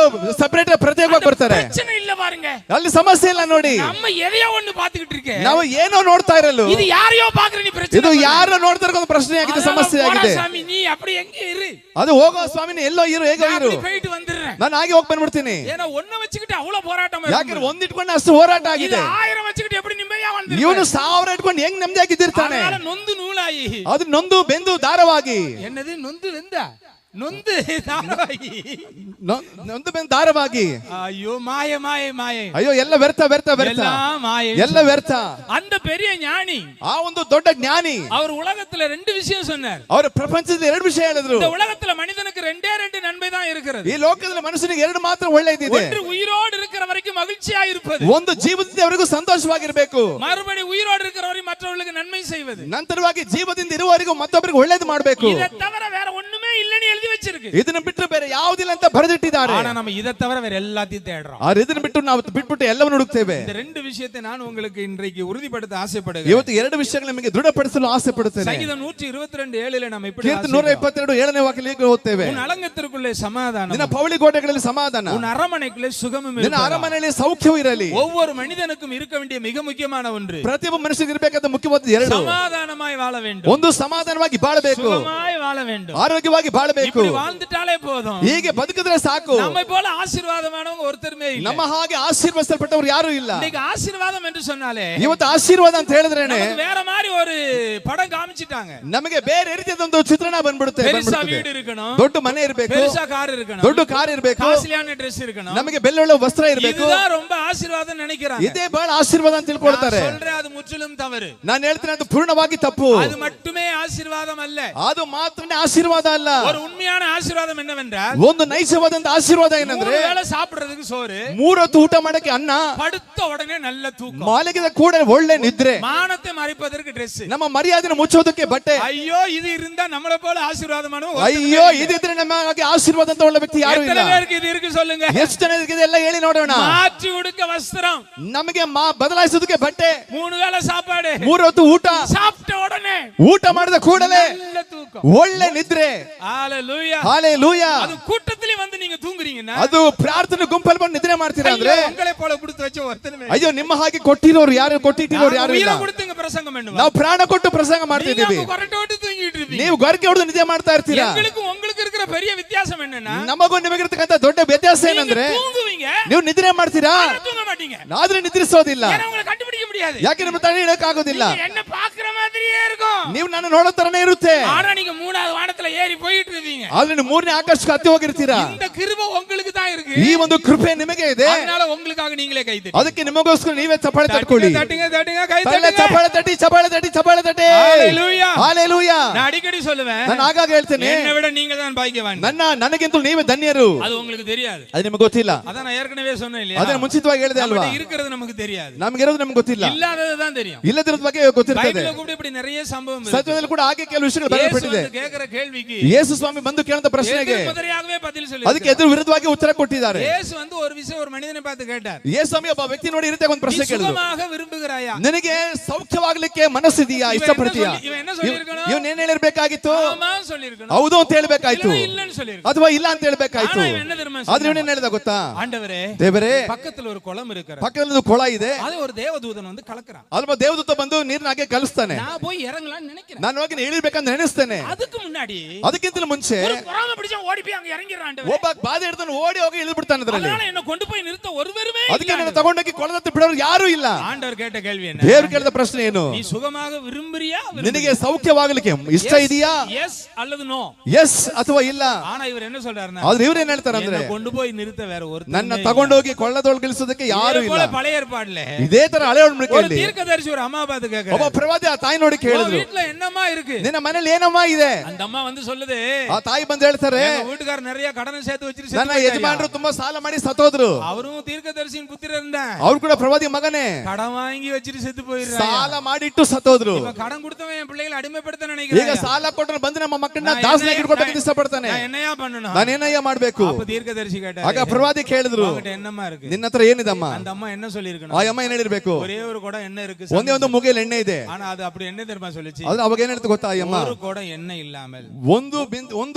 ಸೆಪರೇಟ್ ಪ್ರತ್ಯೇಕವಾಗಿ ಬರ್ತಾರೆ. பிரச்சனை இல்ல பாருங்க. ಅಲ್ಲಿ ಸಮಸ್ಯೆ ಇಲ್ಲ ನೋಡಿ. நம்ம எதையೋ ஒன்னு பாத்துக்கிட்டு இருக்கே. ನಾವು ಏನೋ ನೋಡ್ತಾ ಇರಲು ಇದು ಯಾரைಯೋ ಪಾಕ್ರೆ ನೀ ಪ್ರಶ್ನೆ. ಇದು ಯಾರು ನೋಡ್ತಾ ಇರೋ ಪ್ರಶ್ನೆ ಆಗಿದೆ, ಸಮಸ್ಯೆ ಆಗಿದೆ. ಸ್ವಾಮಿ ನೀ அப்படி எங்க ಇರು. ಅದು ಹೋಗೋ ಸ್ವಾಮಿ ನೀ ಎಲ್ಲೋ ಇರು, ಹೇಗೋ ಇರು. போயிட்டு வந்துறேன். ನಾನು ಹಾಗೆ ಹೋಗಿ ಬಂದ್ಬಿಡ್ತೀನಿ. ಏನೋ ಒನ್ನ ವச்சிக்கிட்டு ಅவ்வளவு போராட்டம். ಯಾಕಂದ್ರೆ ಒಂದು ಇಟ್ಕೊಂಡು ಅಷ್ಟು ಹೋರಾಟ ಆಗಿದೆ. 1000 ವச்சிக்கிட்டு எப்படி ನಿಮ್ಮಯ್ಯ வந்துರು. ಇವನು 1000 ಇಟ್ಕೊಂಡು ಹೆಂಗ್ ನೆಮ್ಮದಿಯಾಗಿದ್ದಿರ್ತಾನೆ. ಅದனால ನೊಂದು ನೂಲಾಯಿ. ಅದು ನೊಂದು ಬೆಂದು ದಾರವಾಗಿ. என்னது நொந்து வெந்தா நொந்து தாரವಾಗಿ. ನೊಂದು ಬೆಂದು ದಾರವಾಗಿ. ಅಯ್ಯೋ ಮಾಯೆ ಮಾಯೆ ಮಾಯೆ. ಅಯ್ಯೋ ಎಲ್ಲ ವ್ಯರ್ಥ ವ್ಯರ್ಥ ವ್ಯರ್ಥ. ಎಲ್ಲ ವ್ಯರ್ಥ. அந்த பெரிய ஞானி, ಆ ಒಂದು ದೊಡ್ಡ ಜ್ಞಾನಿ, அவர் உலகத்துல ரெண்டு விஷயம் சொன்னார். ಅವರು ಪ್ರಪಂಚದಲ್ಲಿ ಎರಡು ವಿಷಯ ಹೇಳಿದ್ರು. இந்த உலகத்துல மனிதனுக்கு ரெண்டே ரெண்டு நன்மை தான் இருக்கிறது. ಈ ಲೋಕದಲ್ಲಿ ಮನುಷ್ಯನಿಗೆ ಎರಡು ಮಾತ್ರ ಒಳ್ಳೆಯದಿದೆ. ஒன்று உயிரோடு இருக்கிற வரைக்கும் மகிழ்ச்சியா இருப்பது. ಒಂದು ಜೀವದಿಂದವರೆಗೂ ಸಂತೋಷವಾಗಿರಬೇಕು. மறுபடி உயிரோடு இருக்கிற வரை மற்றவர்களுக்கு நன்மை செய்வது. ನಂತರವಾಗಿ ಜೀವದಿಂದ ಇರುವವರೆಗೂ ಮತ್ತೊಬ್ಬರಿಗೆ ಒಳ್ಳೆಯದು ಮಾಡಬೇಕು. இதை தவிர வேற ஒண்ணுமே இல்லன்னு எழுதி வச்சிருக்கு. ಇದನ್ನ ಬಿಟ್ಟು ಬೇರೆ ಯಾವುದಿಲ್ಲ ಅಂತ ಬರೆದಿಟ್ಟಿದ್ದಾರೆ. ஆனா நம்ம இதை தவிர வேற எல்லாத்தையும் தேடுறோம். ಆ ಇದನ್ನ ಬಿಟ್ಟು ನಾವು ಬಿಟ್ಬಿಟ್ಟು ಎಲ್ಲವನ್ನೂ ಹುಡುಕ್ತೇವೆ. இந்த ரெண்டு விஷயத்தை நான் உங்களுக்கு இன்றைக்கு உறுதிப்படுத்த ஆசைப்படுகிறேன். ಇವತ್ತು ಎರಡು ವಿಷಯಗಳನ್ನು ನಿಮಗೆ ದೃಢಪಡಿಸಲು ಆಸೆ ಪಡುತ್ತೇನೆ. ಸಂಗೀತ 122:7 ನಾವು இப்படி ಕೀರ್ತನೆ 122 7ನೇ ವಾಕ್ಯದಲ್ಲಿ ಓದ್ತೇವೆ. உன் அலங்கத்திற்குள்ளே சமாதானம், ನಿನ್ನ ಪೌಳಿ ಕೋಟೆಗಳಲ್ಲಿ ಸಮಾಧಾನ, உன் அரமனைக்குள்ளே சுகமும் ನಿನ್ನ ಅರಮನೆಯಲ್ಲಿ ಸೌಖ್ಯವೂ ಇರಲಿ. ஒவ்வொரு மனிதனுக்கும் இருக்க வேண்டிய மிக முக்கியமான ஒன்று, ಪ್ರತಿಯೊಬ್ಬ ಮನುಷ್ಯನಿಗೆ ಇರಬೇಕಾದ ಮುಖ್ಯವಾದ ಎರಡು. சமாதானமாய் வாழ வேண்டும். ಒಂದು ಸಮಾಧಾನವಾಗಿ ಬಾಳಬೇಕು, சுகமாய் வாழ வேண்டும். ಆರೋಗ್ಯವಾಗಿ ಬಾಳಬೇಕು. இப்படி வாழ்ந்துட்டாலே போதும். ಹೀಗೆ ಬದುಕಿದ್ರೆ ಸಾಕು. நம்மை போல ஆசீர்வாதமானவங்க ஒருத்தருமே இல்ல. ನಮ್ಮ ಹಾಗೆ ಆಶೀರ್ವದಿಸಲ್ಪಟ್ಟವರು ಯಾರು ಇಲ್ಲ. இன்னைக்கு ஆசீர்வாதம் என்று சொன்னாலே, ಇವತ್ತು ಆಶೀರ್ವಾದ ಅಂತ ಹೇಳಿದ್ರೇನೆ வேற மாதிரி ஒரு படம் காமிச்சிட்டாங்க. ನಮಗೆ ಬೇರೆ ರೀತಿಯಾದ ಒಂದು ಚಿತ್ರಣ ಬಂದ್ಬಿಡುತ್ತೆ. பெருசா வீடு இருக்கணும், ದೊಡ್ಡ ಮನೆ ಇರಬೇಕು, பெருசா கார் இருக்கணும், ದೊಡ್ಡ ಕಾರ್ ಇರಬೇಕು, காஸ்ட்லியான Dress இருக்கணும், ನಮಗೆ ಬೆಳ್ಳೊಳ್ಳೆ ವಸ್ತ್ರ ಇರಬೇಕು. இதுதான் ரொம்ப ஆசீர்வாதம் நினைக்கிறாங்க. ಇದೇ ಬಹಳ ಆಶೀರ್ವಾದ ಅಂತ ತಿಳ್ಕೊಳ್ತಾರೆ. நான் சொல்றேன் அது முற்றிலும் தவறு. ನಾನು ಹೇಳ್ತೀನಿ ಅದು ಪೂರ್ಣವಾಗಿ ತಪ್ಪು. அது மட்டுமே ஆசீர்வாதம் அல்ல. ಅದು ಮಾತ್ರನೇ ಆಶೀರ್ವಾದ ಅಲ್ಲ. ஒரு உண்மையான ஆசீர்வாதம் என்னவென்றால், ಒಂದು ನೈಜವಾದಂತ ಆಶೀರ್ವಾದ ಏನಂದ್ರೆ, மூணு வேளை சாப்பிடுறதுக்கு சோறு, 3 ಹೊತ್ತು ಊಟ ಮಾಡಕ್ಕೆ ಅನ್ನ, படுத்த உடனே நல்ல தூக்கம், ಮಾಲಿಗೆದ ಕೂಡ ಒಳ್ಳೆ ನಿದ್ರೆ, மானத்தை மறைப்பதற்கு Dress, ನಮ್ಮ ಮರ್ಯಾದೆನ ಮುಚ್ಚೋದಕ್ಕೆ ಬಟ್ಟೆ. ஐயோ இது இருந்தா நம்மள போல ஆசீர்வாதமானவங்க ಅಯ್ಯೋ ಇದಿದ್ರೆ ನಮ್ಮ ಹಾಗೆ ಆಶೀರ್ವಾದ ಅಂತ ಒಳ್ಳೆ ವ್ಯಕ್ತಿ ಯಾರು ಇಲ್ಲ. எத்தனை பேருக்கு இது இருக்கு சொல்லுங்க. ಎಷ್ಟು ಜನರಿಗೆ ಇದೆಲ್ಲ ಹೇಳಿ ನೋಡೋಣ. மாற்றி உடுக்க வஸ்திரம், ನಮಗೆ ಬದಲಾಯಿಸೋದಕ್ಕೆ ಬಟ್ಟೆ, 3 வேளை சாப்பாடு, 3 ಹೊತ್ತು ಊಟ, சாப்பிட்ட உடனே ಊಟ ಮಾಡಿದ ಕೂಡಲೇ நல்ல தூக்கம், ಒಳ್ಳೆ ನಿದ್ರೆ. ஹalleluya. ಹಾಲೆಲೂಯಾ. அது கூட்டத்திலே வந்து நீங்க தூங்குறீங்கன்னா, ಅದು ಪ್ರಾರ್ಥನೆ ಗುಂಪಲ್ಲಿ ಬಂದು ನಿದ್ರೆ ಮಾಡ್ತೀರಾ ಅಂದ್ರೆ, உங்களை போல கொடுத்து வச்ச ஒருத்தனுமே, ಅಯ್ಯೋ ನಿಮ್ಮ ಹಾಗೆ ಕೊಟ್ಟಿರೋರು ಯಾರು, ಕೊಟ್ಟಿಟ್ಟಿರೋರು ಯಾರು ಇಲ್ಲ. கொடுத்துங்க பிரசங்கம் பண்ணுவா, ನಾವು ಪ್ರಾಣ ಕೊಟ್ಟು ಪ್ರಸಂಗ ಮಾಡ್ತಿದ್ದೀವಿ, நீங்க கொரட்டை விட்டு தூங்கிட்டு இருப்பீங்க. ನೀವು ಗೊರಕೆ ಹೊಡೆದು ನಿದ್ದೆ ಮಾಡ್ತಾ ಇರ್ತೀರಾ. உங்களுக்கு இருக்கிற பெரிய வித்தியாசம் என்னன்னா, ನಮಗೂ ನಿಮಗಿರ್ತಕ್ಕಂಥ ದೊಡ್ಡ ವ್ಯತ್ಯಾಸ ಏನಂದ್ರೆ, தூங்குவீங்க, ನೀವು ನಿದ್ರೆ ಮಾಡ್ತೀರಾ, தூங்க மாட்டீங்க. ಆದ್ರೆ ನಿದ್ರಿಸೋದಿಲ್ಲ. ஏன்னா உங்களை கண்டுபிடிக்க முடியாது. ಯಾಕೆ ನಿಮ್ಮ ತಡೆ ಇಡಕ್ ಆಗೋದಿಲ್ಲ. என்ன பாக்குற மாதிரியே இருக்கும், ನೀವು ನನ್ನ ನೋಡೋ ತರನೇ ಇರುತ್ತೆ. ஆனா நீங்க 3வது வானத்துல ஏறி போயிட்டு இருக்கீங்க. ಆದ್ರೆ ನೀವು 3ನೇ ಆಕಾಶಕ್ಕೆ ಹತ್ತಿ ಹೋಗಿರ್ತೀರಾ. இந்த கிருபை உங்களுக்கு தான் இருக்கு. ಈ ಒಂದು ಕೃಪೆ ನಿಮಗೆ ಇದೆ. அதனால உங்களுக்காக நீங்களே கை தட்டி, ಅದಕ್ಕೆ ನಿಮಗೋಸ್ಕರ ನೀವೇ ಚಪ್ಪಾಳೆ ತಟ್ಕೊಳ್ಳಿ. தட்டுங்க கை ತಲೆ தட்டுங்க. ಚಪ್ಪಾಳೆ ತಟ್ಟಿ ಚಪ್ಪಾಳೆ ತಟ್ಟಿ ಚಪ್ಪಾಳೆ ತಟ್ಟಿ. ஹalleluya. ಹಾಲೆಲೂಯಾ. நான் அடிக்கடி சொல்லுவேன், ನಾನು ಆಗಾಗ ಹೇಳ್ತೇನೆ, என்னை விட நீங்க தான் பாக்கியவான். ನನಗಿಂತಲೂ ನೀವೇ ಧನ್ಯರು. அது உங்களுக்கு தெரியாது. ಅದು ನಿಮಗೆ ಗೊತ್ತಿಲ್ಲ. அதான் நான் ஏற்கனவே சொன்னேன் இல்லையா, ಅದನ್ನ ಮುಂಚಿತವಾಗಿ ಹೇಳಿದೆ ಅಲ್ವಾ. நம்மகிட்ட இருக்கிறது நமக்கு தெரியாது, ನಮಗಿರೋದು ನಮ್ಗೆ ಗೊತ್ತಿಲ್ಲ, இல்லாதது தான் தெரியும். ಇಲ್ಲದಿರೋದ್ ಬಗ್ಗೆ ಗೊತ್ತಿರ್ತದೆ. பைபிள்ல கூட இப்படி நிறைய சம்பவம் இருக்கு. ಸತ್ಯದಲ್ಲಿ ಕೂಡ ಹಾಗೆ ಕೆಲವು ವಿಷಯಗಳು இயேசு ಬರೆಯಲ್ಪಟ್ಟಿದೆ. வந்து கேக்குற கேள்விக்கு ಯೇಸು ಸ್ವಾಮಿ ಬಂದು ಕೇಳಿದ ಪ್ರಶ್ನೆಗೆ எதிர்மறையாகவே பதில் ಅದಕ್ಕೆ சொல்லிருக்கார். ಎದುರು ವಿರುದ್ಧವಾಗಿ ಉತ್ತರ ಕೊಟ್ಟಿದ್ದಾರೆ. இயேசு வந்து ஒரு விஷயம் ஒரு மனிதனை பார்த்து கேட்டார், ಯೇಸು ಸ್ವಾಮಿ ಒಬ್ಬ ವ್ಯಕ್ತಿ ನೋಡಿ ಇರುತ್ತೆ ಒಂದು ಪ್ರಶ್ನೆ ಕೇಳಿದ್ರು. சுகமாக விரும்புகிறாயா? ನಿನಗೆ ಸೌಖ್ಯವಾಗಲಿಕ್ಕೆ ಮನಸ್ಸಿದೆಯಾ, ಇಷ್ಟಪಡ್ತೀಯಾ? இவன் என்ன சொல்லிருக்கணும்? ಇವನ್ ಏನ್ ಹೇಳಿರ್ಬೇಕಾಗಿತ್ತು? ஆமா சொல்லிருக்கணும், ಹೌದು ಅಂತ ಹೇಳ್ಬೇಕಾಯ್ತು, இல்லன்னு சொல்லிருக்கணும். ಅಥವಾ ಇಲ್ಲ ಅಂತ ಹೇಳ್ಬೇಕಾಯ್ತು. ஆனா இவன் என்ன தெரியுமா ಆದ್ರೆ ಇವನೇನ್ ಹೇಳಿದ ಗೊತ್ತಾ? ஆண்டவரே, ದೇವರೇ, பக்கத்துல ஒரு குளம் இருக்கிறது, ಪಕ್ಕದಲ್ಲಿ ಒಂದು ಕೊಳ ಇದೆ, அது ஒரு தேவதூதன் வந்து கலக்குறான், ಅಲ್ಪ ದೇವದೂತ ಬಂದು ನೀರಿನ ಹಾಗೆ ಕಲಿಸ್ತಾನೆ. நான் போய் இறங்கலாம்னு நினைக்கிறேன். ನಾನು ಹೋಗಿ ಇಳಿಬೇಕಂತ ನೆನೆಸ್ತೇನೆ. அதுக்கு முன்னாடி ಅದಕ್ಕಿಂತಲೂ ಮುಂಚೆ ஒரு பொறாமை பிடிச்ச ஓடி போய் அங்க இறங்கிடுறான் ஆண்டவரே. ಒಬ್ಬ ಬಾಧೆ ಹಿಡಿದವನು ಓಡಿ ಹೋಗಿ ಇಳಿದು ಬಿಡ್ತಾನೆ ಅದರಲ್ಲಿ. அதனால என்ன கொண்டு போய் நிறுத்த ஒருவருமே ಅದಕ್ಕೆ இல்ல. ನನ್ನ ತಗೊಂಡೋಗಿ ಕೊಳದತ್ತ ಬಿಡೋರು ಯಾರು ಇಲ್ಲ. ஆண்டவர் கேட்ட கேள்வி என்ன? ದೇವರು ಕೇಳಿದ ಪ್ರಶ್ನೆ ಏನು? நீ சுகமாக விரும்புறியா? ನಿನಗೆ ಸೌಖ್ಯವಾಗಲಿಕ್ಕೆ ಇಷ್ಟ ಇದೆಯಾ? எஸ் அல்லது நோ? ಎಸ್ ಅಥವಾ ಇಲ್ಲ? ஆனா இவர் என்ன சொல்றாருன்னா, ಆದ್ರೆ ಇವ್ರು ಏನ್ ಹೇಳ್ತಾರೆ ಅಂದ್ರೆ, என்ன கொண்டு போய் நிறுத்த வேற ஒருத்தர் ನನ್ನ ತಗೊಂಡೋಗಿ ಕೊಳ್ಳದೊಳಗೆ ಇಳಿಸೋದಕ್ಕೆ ಯಾರು ಇಲ್ಲ. பழைய ஏற்பாடுல ಇದೇ ತರ ಹಳೆ ஒரு ಒಡಂಬಡಿಕೆಯಲ್ಲಿ தீர்க்கதரிசி ஒரு அம்மா பார்த்து ಒಬ್ಬ கேக்குறாரு, ಪ್ರವಾದಿ ಆ ತಾಯಿ ನೋಡಿ ಕೇಳಿದ್ರು, வீட்ல என்னமா இருக்கு? ನಿನ್ನ ಮನೇಲಿ ಏನಮ್ಮ ಇದೆ? அந்த ಅಮ್ಮ வந்து சொல்லுது, ಆ ತಾಯಿ ಬಂದು ಹೇಳ್ತಾರೆ, எங்க வீட்டுக்காரர் நிறைய கடனை சேர்த்து வச்சிட்டு ನನ್ನ ಯಜಮಾನರು ತುಂಬಾ ಸಾಲ ಮಾಡಿ ಸತ್ತೋದ್ರು. அவரும் தீர்க்கதரிசியின் புத்திரர் இருந்தான். ಅವ್ರು ಕೂಡ ಪ್ರವಾದಿ ಮಗನೇ, கடன் வாங்கி வச்சிட்டு செத்து போயிடுறாங்க. ಸಾಲ ಮಾಡಿಟ್ಟು ಸತ್ತೋದ್ರು. இப்ப கடன் கொடுத்தவன் என் பிள்ளைகளை ಅಡಿಮೆಪಡ್ತ ಈಗ நினைக்கிறான். ಸಾಲ ಕೊಟ್ಟರೆ ಬಂದು ನಮ್ಮ ಮಕ್ಕಳನ್ನ ದಾಸನಾಗಿ ಇಟ್ಕೊಳ್ಬೇಕು ಇಷ್ಟಪಡ್ತಾನೆ. நான் என்னையா பண்ணணும்? ನಾನು ಏನಯ್ಯ ಮಾಡ್ಬೇಕು? அப்ப தீர்க்கதரிசி கேட்டாரு, ಆಗ ಪ್ರವಾದಿ ಕೇಳಿದ್ರು, உன்கிட்ட என்னமா இருக்கு? ನಿನ್ನ ಹತ್ರ ಏನಿದಮ್ಮ? அந்த அம்மா என்ன சொல்லிருக்கணும்? ಆ ಅಮ್ಮ ಏನ್ ಹೇಳಿರ್ಬೇಕು? ஒரே ஒரு குடம் எண்ணெய் இருக்கு, ಒಂದೇ ಒಂದು ಮುಗಿಯಲ್ಲಿ ಎಣ್ಣೆ ಇದೆ. ஆனா அது அப்படி என்ன தெரியுமா சொல்லுச்சு? ಆದ್ರೆ ಅವಾಗ ಏನ್ ಹೇಳ್ತು ಗೊತ್ತಾ? ಆ ಅಮ್ಮ ஒரு குடம் எண்ணெய் இல்லாமல் ಒಂದು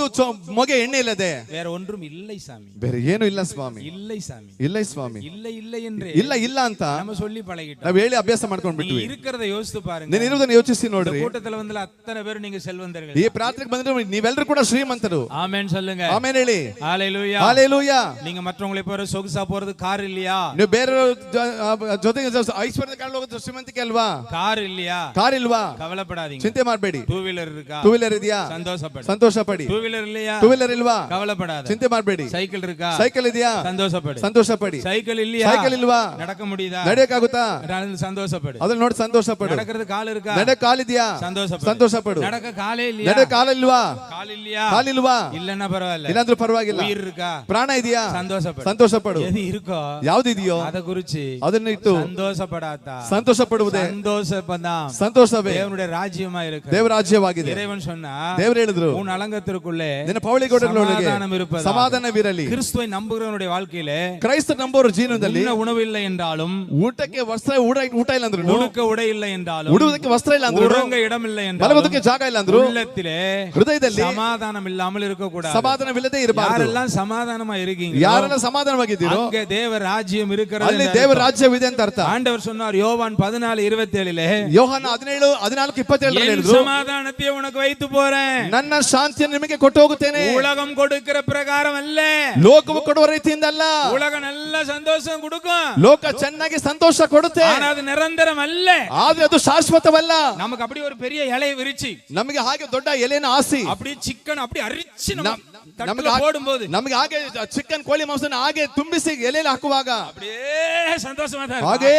ಮೊಗೆ ಎಣ್ಣೆ ಇಲ್ಲದೆ வேற ஒன்றும் இல்லை சாமி, ಬೇರೆ ಏನು ಇಲ್ಲ ಸ್ವಾಮಿ, இல்லை சாமி, ಇಲ್ಲ ಸ್ವಾಮಿ, இல்லை இல்லை என்று ಇಲ್ಲ ಇಲ್ಲ ಅಂತ நம்ம சொல்லி பழகிட்டோம். ನಾವ್ ಹೇಳಿ ಅಭ್ಯಾಸ ಮಾಡ್ಕೊಂಡ್ நீங்க ಬಿಟ್ವಿ. இருக்கிறத யோசித்து பாருங்க. ನೀನ್ ಇರೋದನ್ನ ಯೋಚಿಸಿ ನೋಡ್ರಿ. கூட்டத்துல வந்து அத்தனை பேர் நீங்க செல்வந்தர்கள். ಈ ಪ್ರಾರ್ಥನೆಗೆ ಬಂದ್ರೆ ನೀವೆಲ್ಲರೂ ಕೂಡ ಶ್ರೀಮಂತರು. ஆமென் சொல்லுங்க. ಆಮೇಲೆ ಹೇಳಿ ஹalleluya. ಹಾಲೆಲೂಯಾ. நீங்க மற்றவங்களை போற சொகுசா போறது கார் இல்லையா? ನೀವು ಬೇರೆ ಜೊತೆಗೆ ಐಶ್ವರ್ಯದ ಕಾರಣ ಹೋಗೋದು ಶ್ರೀಮಂತಿಕೆ ಅಲ್ವಾ? கார் இல்லையா? ಕಾರ್ ಇಲ್ವಾ? கவலைப்படாதீங்க. ಚಿಂತೆ ಮಾಡಬೇಡಿ. டூ வீலர் இருக்கா? ಟೂ ವೀಲರ್ ಇದೆಯಾ? சந்தோஷப்படு. ಸಂತೋಷ ಪಡಿ. டூ வீலர் இல்லையா? ಟೂ ವೀಲರ್ ಇಲ್ವಾ? கவலைப்படாத. ಚಿಂತೆ ಮಾಡಬೇಡಿ. சைக்கிள் இருக்கா? ಸೈಕಲ್ ಇದೆಯಾ? சந்தோஷப்படு. ಸಂತೋಷ ಪಡಿ. சைக்கிள் இல்லையா? ಸೈಕಲ್ ಇಲ್ವಾ? நடக்க முடியுதா? ನಡೆಯಕ್ಕಾಗುತ್ತಾ? நடந்து சந்தோஷப்படு. ಅದನ್ನ ನೋಡಿ ಸಂತೋಷ ಪಡು. நடக்கிறது கால் இருக்கா? ನಡೆ ಕಾಲಿದ್ಯಾ? சந்தோஷப்படு. ಸಂತೋಷ ಪಡು. நடக்க ಕಾಲೇ இல்லையா? ನಡೆ ಕಾಲಿಲ್ವಾ? கால் இல்லையா? ಕಾಲಿಲ್ವಾ? இல்லன்னா பரவாயில்ல. ಇಲ್ಲಾಂದ್ರೂ ಪರವಾಗಿಲ್ಲ. உயிர் இருக்கா? ಪ್ರಾಣ ಇದೆಯಾ? சந்தோஷப்படு. ಸಂತೋಷ ಪಡು. எது இருக்கோ ಯಾವ್ದಿದೆಯೋ அத குறிச்சு ಅದನ್ನ ಇಟ್ಟು சந்தோஷப்படாதா? ಸಂತೋಷ ಪಡುವುದೇ சந்தோஷப்பதான் ಸಂತೋಷವೇ தேவனுடைய ராஜ்யமா இருக்கு. ದೇವರ ರಾಜ್ಯವಾಗಿದೆ. இறைவன் சொன்னா, ದೇವರು ಹೇಳಿದ್ರು, உன் அலங்கத்திற்குள்ளே ನಿನ್ನ ಪೌಳಿಗೋಡೆಗಳೊಳಗೆ சமாதானம் இருப்பதாக. ಸಮಾಧಾನವಿರಲಿ. கிறிஸ்துவை நம்புகிறவனுடைய வாழ்க்கையிலே ಕ್ರೈಸ್ತ ನಂಬೋರ ಜೀವನದಲ್ಲಿ உண்ண உணவு இல்லை என்றாலும், ಊಟಕ್ಕೆ ವಸ್ತ್ರ ಊಟ ಇಲ್ಲ ಅಂದ್ರು, உடுக்க உடை இல்லை என்றாலும், ಉಡುವುದಕ್ಕೆ ವಸ್ತ್ರ ಇಲ್ಲ ಅಂದ್ರು, உறங்க இடம் இல்லை என்றாலும், ಮಲಗೋದಕ್ಕೆ ಜಾಗ ಇಲ್ಲ ಅಂದ್ರು, உள்ளத்திலே ಹೃದಯದಲ್ಲಿ சமாதானம் இல்லாமல் இருக்க கூடாது. ಸಮಾಧಾನವಿಲ್ಲದೆ ಇರಬಾರದು. யாரெல்லாம் சமாதாನமா இருக்கீங்க, ಯಾರೆಲ್ಲ ಸಮಾಧಾನವಾಗಿದ್ದೀರೋ அங்கே தேவ ರಾಜ್யம் இருக்கிறது ಅಲ್ಲಿ என்று ದೇವರ ರಾಜ್ಯವಿದೆ ಅಂತ ಅರ್ಥ. ஆண்டவர் சொன்னார் யோவான் 14:27 ಯೋಹಾನ 14:27 ಹೇಳಿದ್ರು, சமாதானத்தை உனக்கு வைத்து போறேன், ನನ್ನ ಶಾಂತಿಯನ್ನು ನಿಮಗೆ ಕೊಟ್ಟು ಹೋಗುತ್ತೇನೆ. உலகம் கொடுக்கிற பிரகாரம் அல்ல, ಲೋಕವು ಕೊಡುವ ರೀತಿಯಿಂದ ಅಲ್ಲ. உலகம் நல்ல சந்தோஷம் கொடுக்கும், ಲೋಕ ಚೆನ್ನಾಗಿ ಸಂತೋಷ ಕೊಡುತ್ತೆ, ஆனா அது நிரந்தரம் அல்ல. ಆದ್ರೆ ಅದು ಶಾಶ್ವತವಲ್ಲ. நமக்கு அப்படி ஒரு பெரிய இலையை விரிச்சு ನಮಗೆ ಹಾಗೆ ದೊಡ್ಡ ಎಲೆನ ಆಸಿ, அப்படியே ಚಿக்கನ್ அப்படி அரிச்சு ನಮಗೆ தட்டுல போடும்போது ನಮಗೆ ಹಾಗೆ ಚಿಕನ್ ಕೋಳಿ ಮಾಂಸನ ಹಾಗೆ ತುಂಬಿಸಿ ಎಲೆಯಲ್ಲಿ ಹಾಕುವಾಗ அப்படியே சந்தோஷமா தான் ಹಾಗೇ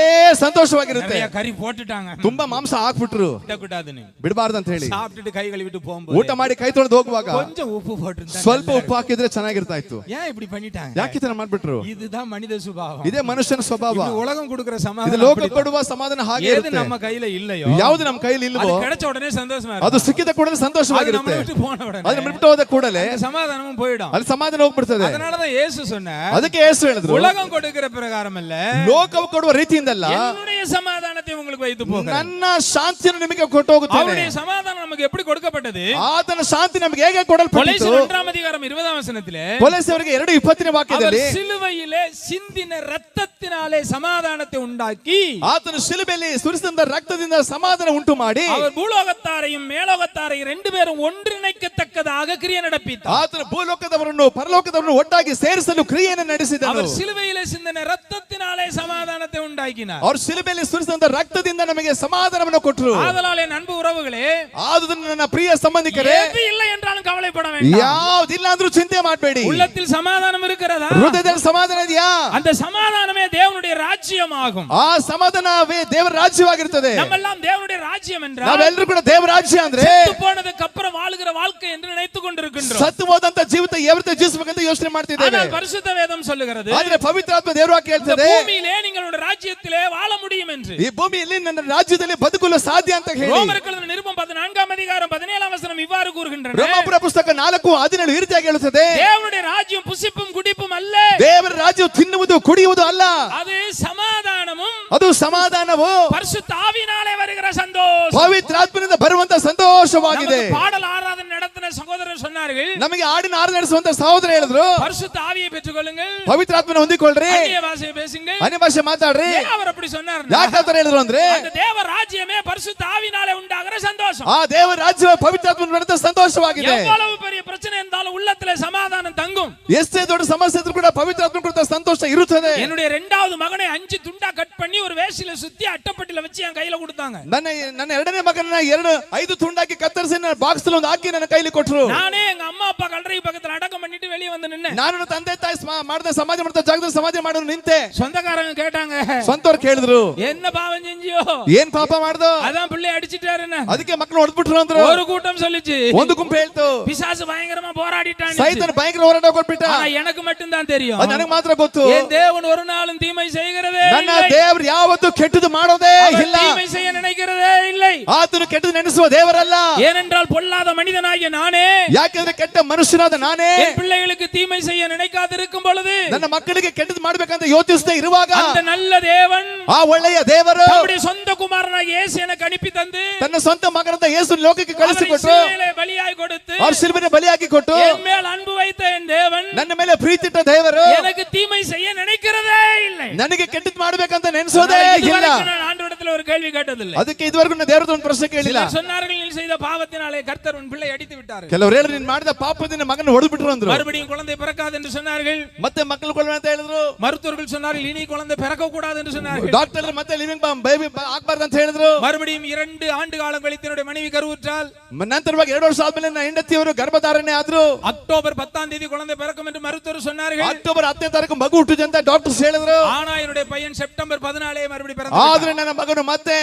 ಸಂತೋಷವಾಗಿರುತ್ತೆ. நிறைய கறி போட்டுட்டாங்க, ತುಂಬಾ ಮಾಂಸ ಹಾಕ್ಬಿಟ್ರು, கூடாதுன்னு ಬಿಡಬಾರ್ದು ಅಂತ ಹೇಳಿ சாப்பிட்டுட்டு கை கழுவிட்டு போகும்போது ಊಟ ಮಾಡಿ ಕೈ ತೊಳೆದು ಹೋಗುವಾಗ கொஞ்சம் ಉಪ್ಪು போட்டுருந்தா ಸ್ವಲ್ಪ ಉಪ್ಪು ಹಾಕಿದ್ರೆ ಚೆನ್ನಾಗಿರ್ತಾ ಇತ್ತು. ஏன் இப்படி பண்ணிட்டாங்க? ಯಾಕೆ ತರ ಮಾಡ್ಬಿಟ್ರು? இதுதான் மனித சுபாவம். ಇದೇ ಮನುಷ್ಯನ ಸ್ವಭಾವ. இது உலகம் கொடுக்கிற ಇದು சமாதானம். ಲೋಕ ಕೊಡುವ ಸಮಾಧಾನ ಹಾಗೆ எது ಇರುತ್ತೆ. நம்ம கையில இல்லையோ, ಯಾವುದು ನಮ್ಮ ಕೈಯಲ್ಲಿ அது ಇಲ್ವೋ கிடைச்ச உடனே சந்தோஷமா ಅದು இருக்கும். ಸಿಕ್ಕಿದ ಕೂಡಲೇ அது ಸಂತೋಷವಾಗಿರುತ್ತೆ. நம்மளை விட்டு போன உடனே ಅದನ್ನ ಬಿಟ್ಟು ಹೋದ ಕೂಡಲೇ அந்த சமாதானமும் போயிடும். ಅಲ್ಲಿ ಸಮಾಧಾನ ಹೋಗ್ಬಿಡ್ತದೆ. அதனாலதான் இயேசு சொன்னார், ಅದಕ್ಕೆ ಯೇಸು ಹೇಳಿದ್ರು, உலகம் கொடுக்கிற பிரகாரம் அல்ல, ಲೋಕವು ಕೊಡುವ ರೀತಿಯಿಂದಲ್ಲ, என்னுடைய சமாதானத்தை உங்களுக்கு வைத்து போகிறேன். ನನ್ನ ಶಾಂತಿಯನ್ನು ನಿಮಗೆ ಕೊಟ್ಟು ಹೋಗುತ್ತೇನೆ. அவருடைய சமாதானம் நமக்கு எப்படி கொடுக்கப்பட்டது? ಆತನ ಶಾಂತಿ ನಮಗೆ ಹೇಗೆ ಕೊಡಲ್ಪಟ್ಟಿತು? கொலைசீர் 1:20 ಕೊಲೊಸ್ಸೆಯವರಿಗೆ 2:20 ವಾಕ್ಯದಲ್ಲಿ, அவர் சிலுவையிலே சிந்தின இரத்தத்தினாலே சமாதானத்தை உண்டாக்கி, ಆತನು ಶಿಲುಬೆಯಲ್ಲಿ ಸುರಿಸಿದ ರಕ್ತದಿಂದ ಸಮಾಧಾನ ಉಂಟು ಮಾಡಿ, அவர் பூலோகத்தாரையும் மேலோகத்தாரையும் ரெண்டு பேரும் ஒன்றிணைக்கத்தக்கதாக கிரியை நடப்பித்தார். ಆತನು ಭೂಲೋಕದವರನ್ನು ಪರಲೋಕದವರನ್ನು ಒಟ್ಟಾಗಿ ಸೇರಿಸಲು ಕ್ರಿಯೆಯನ್ನು ನಡೆಸಿದನು. அவர் சிலுவையிலே சிந்தின இரத்தத்தினாலே சமாதானத்தை உண்டாக்கினார். ಅವರು ಶಿಲುಬೆಯಲ್ಲಿ ಸುರಿಸಿದ ರಕ್ತದಿಂದ ನಮಗೆ ಸಮಾಧಾನವನ್ನು ಕೊಟ್ಟರು. ஆதலால் என் அன்பு உறவுகளே, ಆದುದರಿಂದ ನನ್ನ ಪ್ರಿಯ ಸಂಬಂಧಿಕರೇ, எது இல்லை என்றாலும் கவலைப்பட வேண்டாம். ಯಾವುದಿಲ್ಲ ಅಂದ್ರೂ ಚಿಂತೆ ಮಾಡಬೇಡಿ. உள்ளத்தில் சமாதானம் இருக்கிறதா? ಹೃದಯದಲ್ಲಿ ಸಮಾಧಾನ ಇದೆಯಾ? அந்த சமாதானமே தேவனுடைய ராஜ்யமாகும். ಆ ಸಮಾಧಾನವೇ ದೇವರ ರಾಜ್ಯವಾಗಿರುತ್ತದೆ. நம்மெல்லாம் தேவனுடைய ராஜ்யம் என்றால் ನಾವೆಲ್ಲರೂ ಕೂಡ ದೇವರ ರಾಜ್ಯ ಅಂದ್ರೆ செத்து போனதுக்கு அப்புறம் வாழுகிற வாழ்க்கை என்று நினைத்துக் கொண்டிருக்கின்றோம். ಸತ್ತು ಹೋದಂತ ಜೀವಿತ ಯಾವ ರೀತಿ ಜೀವಿಸಬೇಕಂತ ಯೋಚನೆ ಮಾಡ್ತಿದ್ದೇವೆ. ஆனால் பரிசுத்த வேதம் சொல்லுகிறது, ಆದ್ರೆ ಪವಿತ್ರಾತ್ಮ ದೇವರ ವಾಕ್ಯ இந்த ಹೇಳ್ತದೆ, பூமியிலே நீங்களுடைய ராஜ்யத்திலே வாழ முடியும் என்று. ಈ ಭೂಮಿಯಲ್ಲಿ ನನ್ನ ರಾಜ್ಯದಲ್ಲಿ ಬದುಕಲು ಸಾಧ್ಯ ಅಂತ ಹೇಳಿ ரோமருக்கு எழுதின நிருபம் 14:17 இவ்வாறு கூறுகின்றன, ರೋಮಾಪುರ ಪುಸ್ತಕ 4:17 ಈ ರೀತಿಯಾಗಿ ಹೇಳುತ್ತದೆ, தேவனுடைய ராஜ்யம் புசிப்பும் குடிப்பும் அல்ல, ದೇವರ ರಾಜ್ಯವು ತಿನ್ನುವುದು ಕುಡಿಯುವುದು ಅಲ್ಲ, அது சமாதானமும் ಅದು ಸಮಾಧಾನವು பரிசுத்த ஆவியினாலே வருகிற சந்தோஷம். ಪವಿತ್ರಾತ್ಮನಿಂದ ಬರುವಂತ ಸಂತೋಷವಾಗಿದೆ. நமக்கு பாடல் ஆராதனை நடத்தின சகோதரர் சொன்னார்கள், ನಮಗೆ ಹಾಡಿನ ಆರಾಧನೆ ನಡೆಸುವಂತ ಸಹೋದರ ಹೇಳಿದ್ರು, பரிசுத்த ஆவியை பெற்றுக்கொள்ளுங்கள், ಪವಿತ್ರಾತ್ಮನ ಹೊಂದಿಕೊಳ್ಳ್ರಿ, அந்நிய பாஷையை பேசுங்கள். ಅನ್ಯ ಭಾಷೆ ಮಾತಾಡ್ರಿ. ஏன் அவர் அப்படி சொன்னார்? ಯಾಕೆ ಆತರ ಹೇಳಿದ್ರು ಅಂದ್ರೆ, அந்த தேவ ராஜ்யமே பரிசுத்த ஆவியினாலே உண்டாகிற சந்தோஷம். ಆ ದೇವರ ರಾಜ್ಯ ಪವಿತ್ರಾತ್ಮನ ನಡೆದ ಸಂತೋಷವಾಗಿದೆ. எவ்வளவு பெரிய பிரச்சனை இருந்தாலும் உள்ளத்திலே சமாதானம் தங்கும். ಎಷ್ಟೇ ದೊಡ್ಡ ಸಮಸ್ಯೆ ಇದ್ರೂ ಕೂಡ ಪವಿತ್ರಾತ್ಮನ ಕುರಿತ ಸಂತೋಷ ಇರುತ್ತದೆ. என்னுடைய இரண்டாவது மகனை 5 துண்டா கட் பண்ணி ஒரு வேஷில சுத்தி அட்டப்பட்டில வச்சு என் கையில கொடுத்தாங்க. ನನ್ನ ಎರಡನೇ ಮಗನ 5 ತುಂಡಾಕಿ ಕತ್ತರಿಸಿ ನನ್ನ ಬಾಕ್ಸ್ ಒಂದು ಹಾಕಿ ನನ್ನ ಕೈಲಿ ಕೊಟ್ಟರು. நானே எங்க அம்மா அப்பா கல்லறை பக்கத்துல அடக்கம் பண்ணிட்டு வெளியே வந்து நின்னேன். ನಾನು ನನ್ನ ತಂದೆ ತಾಯಿ ಮಾಡಿದ ಸಮಾಧಿ ಮಾಡ್ತಾ ಜಾಗದಲ್ಲಿ ಸಮಾಧಿ ಮಾಡೋರು ನಿಂತೆ. சொந்தக்காரங்க கேட்டாங்க, ಸ್ವಂತವ್ರು ಕೇಳಿದ್ರು, என்ன பாவம் செஞ்சியோ, ಏನ್ ಪಾಪ ಮಾಡ್ದು, அதான் பிள்ளை அடிச்சிட்டாருன்னு. ಅದಕ್ಕೆ ಮಕ್ಕಳು ಹೊಡೆದ್ಬಿಟ್ರು ಅಂದ್ರು. ஒரு கூட்டம் சொல்லுச்சு, ಒಂದು ಗುಂಪು ಹೇಳ್ತು, பிசாசு பயங்கரமா போராடிட்டான், ಸೈತಾನ ಭಯಂಕರ ಹೋರಾಟ ಕೊಟ್ಬಿಟ್ಟ. ஆனா எனக்கு மட்டும் தான் தெரியும், ಅದು ನನಗೆ ಮಾತ್ರ ಗೊತ್ತು, என் தேவன் ஒரு நாளும் தீமை செய்கிறதே ನನ್ನ இல்லை, ದೇವರು ಯಾವತ್ತೂ ಕೆಟ್ಟದ್ದು ಮಾಡೋದೇ ಇಲ್ಲ, தீமை செய்ய நினைக்கிறதே இல்லை. ಆತನು ಕೆಟ್ಟದ್ದು ನೆನೆಸುವ ದೇವರಲ್ಲ. ஏனென்றால் பொல்லாத மனிதனாகிய நானே, ಯಾಕೆಂದ್ರೆ ಕೆಟ್ಟ ಮನುಷ್ಯನಾದ ನಾನೇ என் பிள்ளைகளுக்கு தீமை செய்ய நினைக்காதிருக்கும் பொழுது, ನನ್ನ ಮಕ್ಕಳಿಗೆ ಕೆಟ್ಟದ್ದು ಮಾಡ್ಬೇಕಂತ ಯೋಚಿಸದೆ ಇರುವಾಗ, அந்த நல்ல தேவன் ಆ ಒಳ್ಳೆಯ ದೇವರು தம்முடைய சொந்த குமாரனாகிய இயேசு எனக்கு அனுப்பி தந்து, ತನ್ನ ಸ್ವಂತ ಮಗನಾದ ಯೇಸು ಲೋಕಕ್ಕೆ அவரை ಕಳಿಸಿಕೊಟ್ಟು, சிலுவையிலே பலியாய் கொடுத்து, ಅವ್ರ ಶಿಲುಬೆಗೆ ಬಲಿಯಾಗಿ ಕೊಟ್ಟು, என் மேல் அன்பு வைத்த என் தேவன் ನನ್ನ ಮೇಲೆ ಪ್ರೀತಿ ಇಟ್ಟ ದೇವರು எனக்கு தீமை செய்ய நினைக்கிறதே இல்லை. ನನಗೆ ಕೆಟ್ಟದ್ದು ಮಾಡ್ಬೇಕಂತ ನೆನೆಸೋದೇ ಇಲ್ಲ. இதுவரைக்கும் நான் ஆண்டவரிடத்தில் ஒரு கேள்வி கேட்டதில்லை. ಅದಕ್ಕೆ ಇದುವರೆಗೂ ನಾನು ದೇವರ ಒಂದು ಪ್ರಶ್ನೆ ಕೇಳಿಲ್ಲ. சிலர் சொன்னார்கள், நீ செய்த பாவத்தினாலே கர்த்தர் உன் பிள்ளை அடித்து விட்டார். ಕೆಲವರು ಹೇಳಿದ್ರು, ನೀನು ಮಾಡಿದ ಪಾಪದಿಂದ ಮಗನ ಹೊಡೆದು ಬಿಟ್ರು ಅಂದ್ರು. மறுபடியும் குழந்தை பிறக்காது என்று சொன்னார்கள். ಮತ್ತೆ ಮಕ್ಕಳು ಕೊಡೋಣ ಅಂತ ಹೇಳಿದ್ರು. மருத்துவர்கள் சொன்னார்கள், இனி குழந்தை பிறக்க கூடாது என்று சொன்னார்கள். ಡಾಕ್ಟರ್ ಮತ್ತೆ ಲಿವಿಂಗ್ ಬೇಬಿ ಆಗ್ಬಾರ್ದು ಅಂತ ಹೇಳಿದ್ರು. மறுபடியும் 2 ஆண்டு காலம் கழித்து என்னுடைய மனைவி கருவுற்றால், ನಂತರವಾಗಿ 2 ವರ್ಷ ಆದ್ಮೇಲೆ ನನ್ನ ಹೆಂಡತಿಯವರು ಗರ್ಭಧಾರಣೆ ಆದ್ರು. அக்டோபர் 10ஆம் தேதி குழந்தை பிறக்கும் என்று மருத்துவர் சொன்னார்கள். ಅಕ್ಟೋಬರ್ 10ನೇ ತಾರೀಕು ಮಗು ಹುಟ್ಟಿದೆ ಅಂತ ಡಾಕ್ಟರ್ಸ್ ಹೇಳಿದ್ರು. ஆனா என்னுடைய பையன் செப்டம்பர் 14 மறுபடியும் பிறந்தான். ಆದ್ರೆ ನನ್ನ ಮಗನು ಮತ್ತೆ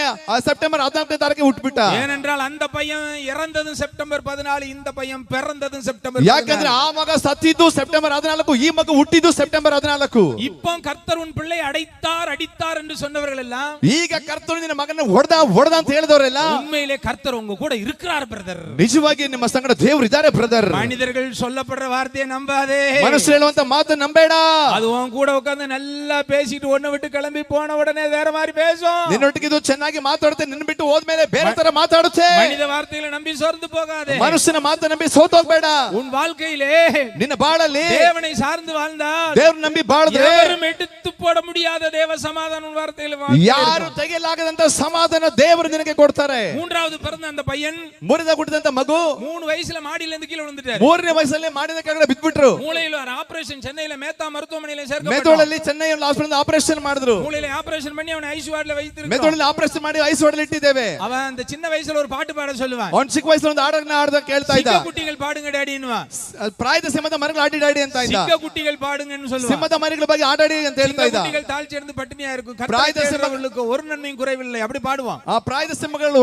ಸೆಪ್ಟೆಂಬರ್ 14ನೇ ತಾರೀಕಿಗೆ ಹುಟ್ಟುಬಿಟ್ಟ. ஏனென்றால் அந்த பையன் இறந்ததும் செப்டம்பர் 14, இந்த பையன் பிறந்ததும் செப்டம்பர் 14. ಯಾಕಂದ್ರೆ ಆ ಮಗ ಸತ್ತಿದ್ದು ಸೆಪ್ಟೆಂಬರ್ 14, ಈ ಮಗು ಹುಟ್ಟಿದ್ದು ಸೆಪ್ಟೆಂಬರ್ 14. இப்போ கர்த்தர் உன் பிள்ளை அடித்தார் என்று சொன்னவர்கள் எல்லாம், ಈಗ ಕರ್ತನು ನಿನ್ನ ಮಗನ ಹೊಡೆದ ಅಂತ ಹೇಳಿದವರೆಲ್ಲ, உண்மையிலே கர்த்தர் உங்க கூட இருக்கிறார் பிரதர். ನಿಜವಾಗಿ ನಿಮ್ಮ ಸಂಗಡ ದೇವರು ಇದ್ದಾರೆ ಬ್ರದರ್. மனிதர்கள் சொல்லப்படுற வார்த்தையை நம்பாதே. ಮನುಷ್ಯರು ಹೇಳುವಂತ ಮಾತು ನಂಬೇಡ. அது உன் கூட உட்கார்ந்து நல்லா பேசிட்டு ஒண்ணு விட்டு கிளம்பி போன உடனே வேற மாதிரி பேசும். ನಿನ್ನೊಟ್ಟಿಗೆ ಇದು ಚೆನ್ನಾಗಿ ಮಾತಾಡುತ್ತೆ, ನಿನ್ನ ಬಿಟ್ಟು ಹೋದ್ಮೇಲೆ ಬೇರೆ ತರ ಮಾತಾಡುತ್ತೆ. மனித வார்த்தைகளை நம்பி சோர்ந்து போகாதே. ಮನುಷ್ಯನ ಮಾತು ನಂಬಿ ಸೋತೋಗ್ಬೇಡ. உன் வாழ்க்கையிலே ನಿನ್ನ ಬಾಳಲ್ಲಿ தேவனை சார்ந்து வாழ்ந்தால், ದೇವ್ರ ನಂಬಿ ಬಾಳಿದ್ರೆ யாரும் எடுத்து போட முடியாத தேவ சமாதான உன் வார்த்தையில ಯಾರು ತೆಗೆಯಲಾಗದಂತ ಸಮಾಧಾನ ದೇವರು ನಿನಗೆ ಕೊಡ್ತಾರೆ. 3வது பிறந்த அந்த பையன் ಮೂರನೇ ಹುಟ್ಟಿದಂತ ಮಗು 3 வயசுல மாடியில இருந்து கீழ விழுந்துட்டாரு. 3ನೇ ವಯಸ್ಸಲ್ಲಿ ಮಾಡಿದ ಕೆಳಗಡೆ ಬಿದ್ಬಿಟ್ರು. மூளையில ஒரு ஆபரேஷன், சென்னையில மேத்தா மருத்துவமனையில சேர்க்கப்பட்டார். ಮೆದುಳಲ್ಲಿ ಚೆನ್ನೈ ಹಾಸ್ಪಿಟಲ್ ಆಪರೇಷನ್ ಮಾಡಿದ್ರು. மூளையில ஆபரேஷன் பண்ணி அவனை ஐசியூ வார்ಡ್ல வைத்திருக்காங்க. ಮೆದುಳಲ್ಲಿ ಆಪರೇಷನ್ ಮಾಡಿ ಐಸ್ ವಾರ್ಡ್ ಇಟ್ಟಿದ್ದೇವೆ. அவன் அந்த சின்ன வயசுல ஒரு பாட்டு பாட சொல்லுவான். ಅವ್ನು ಚಿಕ್ಕ ವಯಸ್ಸಲ್ಲಿ ಒಂದು ಹಾಡನ್ನ ಹಾಡ್ದ ಕೇಳ್ತಾ ಇದ್ದ. சிங்க குட்டிகள் பாடுங்க டாடின்னுவா. ಪ್ರಾಯದ ಸಿಂಹದ ಮರಿಗಳು ಆಡಿ டாடி ಅಂತ ಇದ್ದ. சிங்க குட்டிகள் பாடுங்கன்னு சொல்லுவான். ಸಿಂಹದ ಮರಿಗಳ ಬಗ್ಗೆ ಆಡಾಡಿ ಅಂತ ಹೇಳ್ತಾ ಇದ್ದ. குட்டிகள் தாழ்ச்சி இருந்து பட்டினியா இருக்கும். ಪ್ರಾಯದ சிம்மங்களுக்கு ஒரு நன்மையும் குறைவில்லை அப்படி பாடுவான். ಆ ಪ್ರಾಯದ ಸಿಂಹಗಳು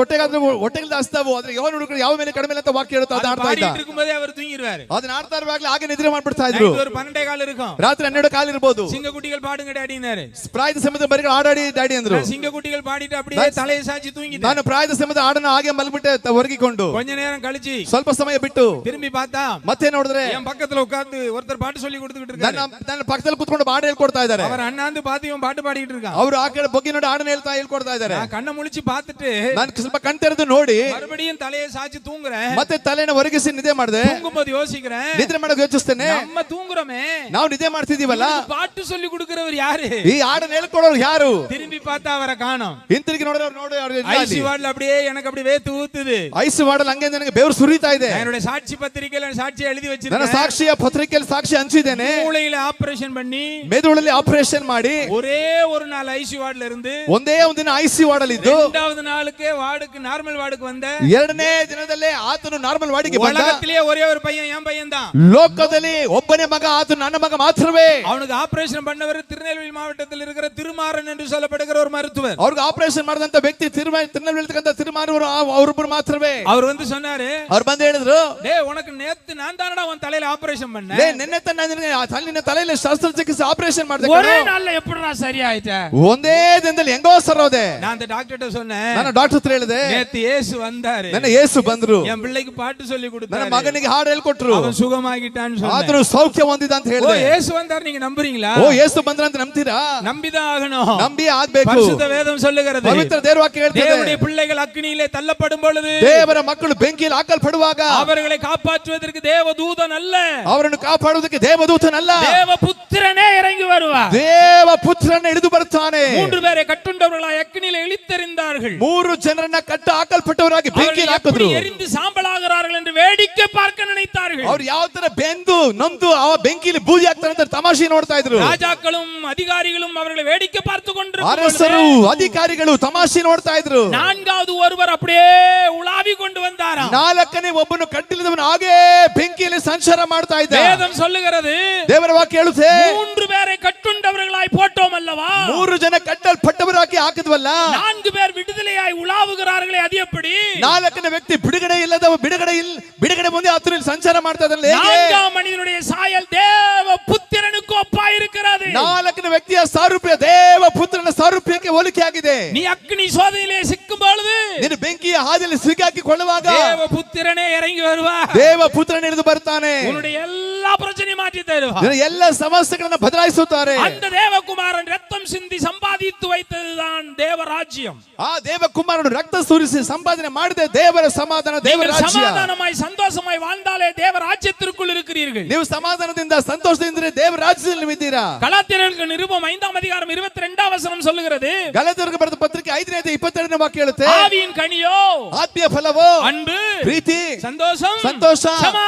ಹೊಟ್ಟೆಗೆ ದಾಸ್ತಾವು, ಆದ್ರೆ ಯಾವ ಹುಡುಗರು ಯಾವ ಮೇಲೆ ಕಡಿಮೆ ಅಂತ ವಾಕ್ಯ ಹೇಳ್ತಾ ಆಡ್ತಾ ಇದ್ದ. பாடிட்டு இருக்கும்போதே அவர் தூங்கிடுவாரு. ಅದನ್ನ ಆಡ್ತಾ ಇರುವಾಗಲೇ ಹಾಗೆ ನಿದ್ರೆ ಮಾಡ್ಬಿಡ್ತಾ ಇದ್ರು. ஒரு 12 கால் இருக்கும். ರಾತ್ರಿ 12 ಕಾಲ ಇರಬಹುದು. சிங்க குட்டிகள் பாடுங்க டாடினாரு. ಪ್ರಾಯದ ಸಿಂಹದ ಮರಿಗಳು ಆಡಾಡಿ டாடி ಅಂದ್ರು. சிங்க குட்டிகள் பாடிட்டு அப்படியே தலையை சாய்ச்சி தூங்கிட்டான். ನಾನು ಪ್ರಾಯದ ಸಿಂಹದ ಹಾಡನ್ನ ಹಾಗೆ ಮಲಗಿಬಿಟ್ಟೆ ಹೊರಗಿಕೊಂಡು. கொஞ்ச நேரம் கழிச்சு ಸ್ವಲ್ಪ ಸಮಯ ಬಿಟ್ಟು திரும்பி பார்த்தா ಮತ್ತೆ ನೋಡಿದ್ರೆ என் பக்கத்துல உட்கார்ந்து ஒருத்தர் பாட்டு சொல்லி கொடுத்துக்கிட்டு இருக்காரு. ನನ್ನ ಪಕ್ಕದಲ್ಲಿ ಕೂತ್ಕೊಂಡು ಹಾಡು ಹೇಳ್ಕೊಡ್ತಾ ಇದ್ದಾರೆ. அவர் அண்ணாந்து பார்த்து இவன் பாட்டு பாடிட்டு இருக்கான். ಅವರು ಆ ಕಡೆ ಬಗ್ಗೆ ನೋಡಿ ಹಾಡನ್ನ ಹೇಳ್ಕೊಡ್ತಾ ಇದ್ದಾರೆ. நான் கண்ணை முழிச்சு பார்த்துட்டு ನಾನು ಸ್ವಲ್ಪ ಕಣ್ ತೆರೆದು ನೋಡಿ மறுபடியும் தலையை சாய்ச்சி தூங்குறேன். ಮತ್ತೆ ತಲೆನ ಒರಗಿಸಿ ನಿದ್ದೆ ಮಾಡಿದೆ. தூங்கும்போது யோசிக்கிறேன், ನಿದ್ರೆ ಮಾಡೋಕೆ ಯೋಚಿಸ್ತೇನೆ, நம்ம தூங்குறோமே, ನಾವು ನಿದ್ದೆ ಮಾಡ್ತಿದೀವಲ್ಲ, பாட்டு சொல்லி கொடுக்கிறவர் யாரு? ಈ ಹಾಡನ್ನ ಹೇಳ್ಕೊಡೋರು ಯಾರು? திரும்பி பார்த்தா அவரை காணோம். ಹಿಂತಿರುಗಿ ನೋಡಿದ್ರೆ ஐசி வார்ಡ್ல அப்படியே எனக்கு அப்படியே வேத்து ஊத்துது. ಐಸ್ ವಾರ್ಡ್ ಹಂಗೆ ನನಗೆ ಬೆವರು ಸುರಿತಾ ಇದೆ. என்னுடைய சாட்சி பத்திரிக்கையில சாட்சி எழுதி ನನ್ನ வச்சிருக்கேன். ಸಾಕ್ಷಿಯ ಪತ್ರಿಕೆಯಲ್ಲಿ ಸಾಕ್ಷಿ ಹಂಚಿದ್ದೇನೆ. மூளையில ஆபரேஷன் பண்ணி ಮೆದುಳಲ್ಲಿ ಆಪರೇಷನ್ ಮಾಡಿ ஒரே ஒரு நாள் ஐசி வார்ಡ್ல இருந்து ಒಂದೇ ಒಂದಿನ ಐಸಿ ವಾರ್ಡ್ ಅಲ್ಲಿ ಇದ್ದು 2வது நாளுக்கே வார்டுக்கு நார்மல் வார்டுக்கு வந்த 2ನೇ ದಿನದಲ್ಲೇ ಆತನು ನಾರ್ಮಲ್ ವಾರ್ಡಿಗೆ ಬಂದ. உலகத்திலே ஒரே ஒரு பையன் என் பையன் தான். ಲೋಕದಲ್ಲಿ ಒಬ್ಬನೇ ಮಗ, ಆತನು ನನ್ನ ಮಗ ಮಾತ್ರವೇ. அவனுக்கு ஆபரேஷன் பண்ணவர் திருநெல்வேலி மாவட்டத்தில் இருக்கிற திருமாறன் என்று சொல்லப்படுகிற ஒரு மருத்துவர். ಅವ್ರಿಗೆ ಆಪರೇಷನ್ ಮಾಡಿದಂತ ವ್ಯಕ್ತಿ ತಿರುನೆಲ್ವೇಲಿ ತಿರುಮಾರವರು ಅವರೊಬ್ಬರು ಮಾತ್ರವೇ. அவர் வந்து சொன்னாரு, ಅವ್ರು ಬಂದು ಹೇಳಿದ್ರು, டேய் உனக்கு நேத்து நான் தானடா உன் தலையில ஆபரேஷன் பண்ணேன். ನಿನ್ನೆ ನಿನ್ನ ತಲೆಯಲ್ಲಿ ಶಸ್ತ್ರಚಿಕಿತ್ಸೆ ಆಪರೇಷನ್ ಮಾಡಿದೆ. ஒரே நாள்ல எப்படிடா சரியாயிட்ட? ಒಂದೇ ದಿನದಲ್ಲಿ ಹೆಂಗೋ ಸರೋದೆ. நான் அந்த டாக்டர்ட்ட சொன்னேன், ನಾನು ಡಾಕ್ಟರ್ ಹತ್ರ ಹೇಳಿದೆ, நேத்து இயேசು வந்தாரு, ನನ್ನ ಯೇಸು ಬಂದ್ರು, என் பிள்ளைக்கு பாட்டு சொல்லி ನನ್ನ கொடுத்தாரு, ಮಗನಿಗೆ ಹಾಡು ಹೇಳ್ಕೊಟ್ರು, அவன் சுகமாகிட்டான்னு சொன்னேன். ಆತನು ಸೌಖ್ಯ ಹೊಂದಿದ ಅಂತ ஓ ಹೇಳಿದೆ. இயேசு வந்தார், நீங்க நம்புறீங்களா? ಓ ಯೇಸು ಬಂದ್ರ ಅಂತ ನಂಬ್ತೀರಾ? நம்பிதான் ஆகணும். ನಂಬಿ ಆಗ್ಬೇಕು. பரிசுத்த வேதம் சொல்லுகிறது, ಪವಿತ್ರ ದೇವರ ವಾಕ್ಯ ಹೇಳ್ತದೆ, தேவனுடைய பிள்ளைகள் அக்கினியிலே தள்ளப்படும் பொழுது, ದೇವರ ಮಕ್ಕಳು ಬೆಂಕಿಯಲ್ಲಿ ಹಾಕಲ್ಪಡುವಾಗ அவர்களை காப்பாற்றுவதற்கு தேவதூதன் அல்ல, ಅವರನ್ನು ಕಾಪಾಡುವುದಕ್ಕೆ ದೇವದೂತನಲ್ಲ, தேவபுத்திரனே இறங்கி வருவார். வருவார். ದೇವ ಪುತ್ರನ ಇಳಿದು ಬರ್ತಾನೆ. 3 பேரை ಕಟ್ಟುಂಡವர்களாய் ಅಗ್ನಿಯಲ್ಲಿ ಇಳಿತெறிந்தார்கள். 3 ಜನರನ್ನ ಕಟ್ಟ ಹಾಕಲ್ಪಟ್ಟವರಾಗಿ ಬೆಂಕಿಯಲ್ಲಿ ಹಾಕಿದ್ರು. ಎರಿந்து ಸಾಂಬಲಾಗறார்கள் என்று வேடிக்கை பார்க்க நினைத்தார்கள். ಅವರು ಯಾವ ತರ ಬೆಂದು ನೊಂದು ಆ ಬೆಂಕಿಯಲ್ಲಿ ಬೂದಿ ಆಗ್ತಾರೆ ಅಂತ ತಮಾಷೆ ನೋಡ್ತಾ ಇದ್ರು. ராஜாக்களும் அதிகாரிகளும் அவர்களை வேடிக்கை பார்த்து கொண்டிருந்தார்கள். ಅರಸರು ಅಧಿಕಾರಿಗಳು ತಮಾಷೆ ನೋಡ್ತಾ ಇದ್ರು. நான்காவது ஒருவர் அப்படியே உலாவி கொண்டு வந்தாராம். 4ನೇ ಒಬ್ಬನು ಕಟ್ಟಿಲ್ಲದವನು ಹಾಗೆ ಬೆಂಕಿಯಲ್ಲಿ ಸಂಚಾರ ಮಾಡ್ತಾ ಇದ್ದ. வேதம் சொல்லுகிறது, ದೇವರ ವಾಕ್ಯ ಹೇಳುತ್ತೆ, 3 பேரை கட்டுண்டவர்களாய் போட்டோம் அல்லவா? 3 ಜನ ಕಟ್ಟಲ್ಪಟ್ಟವರಾಗಿ ಹಾಕಿದ್ವಲ್ಲ, 4 பேர் விடுதலையாய் உலாவுகிறார்களே, அது எப்படி? 4ನೇ ವ್ಯಕ್ತಿ ಬಿಡುಗಡೆ ಮುಂದೆ ಆತನಲ್ಲಿ ಸಂಚಾರ ಮಾಡ್ತಾ ಇದ್ದಾನೆ. நான்காம் மனிதனுடைய சாயல் தேவ புத்திரனுக்கு ஒப்பாய் இருக்கிறது. 4ನೇ ವ್ಯಕ್ತಿಯ ಸಾರೂಪ್ಯ ದೇವ ಪುತ್ರನ ಸಾರೂಪ್ಯಕ್ಕೆ ಹೋಲಿಕೆ ಆಗಿದೆ. நீ அக்னி சோதனையிலே ಸಿಕ್ಕುம் பொழுது ನೀನು ಬೆಂಕಿಯ ಹಾದಿಯಲ್ಲಿ ಸಿಕ್ಕಾಕಿಕೊಳ್ಳುವಾಗ தேவ புத்திரனே இறங்கி வருவார். ದೇವ ಪುತ್ರನೇ ಇಳಿದು ಬರ್ತಾನೆ. உன்னுடைய எல்லா பிரச்சனையும் மாற்றி தருவார். ನಿನ್ನ ಎಲ್ಲ ಸಮಸ್ಯೆಗಳನ್ನು ಬದಲಾಯಿಸುತ್ತಾರೆ. அந்த தேவகுமாரன் ரத்தம் சிந்தி சம்பாதித்து வைத்ததுதான் தேவராஜ்யம். ಆ ದೇವಕುಮಾರನು ರಕ್ತ ಸುರಿಸಿ ಸಂಪಾದನೆ ಮಾಡಿದ ದೇವರ ಸಮಾಧಾನ, ದೇವರ ರಾಜ್ಯ. சமாதானமாய் சந்தோஷமாய் வாழ்ந்தாலே தேவராஜ்யத்திற்குள் இருக்கிறீர்கள். ನೀವು ಸಮಾಧಾನದಿಂದ ಸಂತೋಷದಿಂದ ದೇವರ ರಾಜ್ಯದಲ್ಲಿ ಇದ್ದೀರಾ. கலாத்தியர்களுக்கு நிருபம் 5ஆம் அதிகாரம் 22ஆம் வசனம் சொல்லுகிறது, ಗಲಾತ್ಯರಿಗೆ ಬರೆದ ಪತ್ರಿಕೆ 5ನೇ ಅಧ್ಯಾಯ 22ನೇ ವಾಕ್ಯ ಹೇಳುತ್ತೆ, ஆவியின் கனியோ ಆತ್ಮೀಯ ಫಲವೋ அன்பு, ಪ್ರೀತಿ, சந்தோஷம், ಸಂತೋಷ,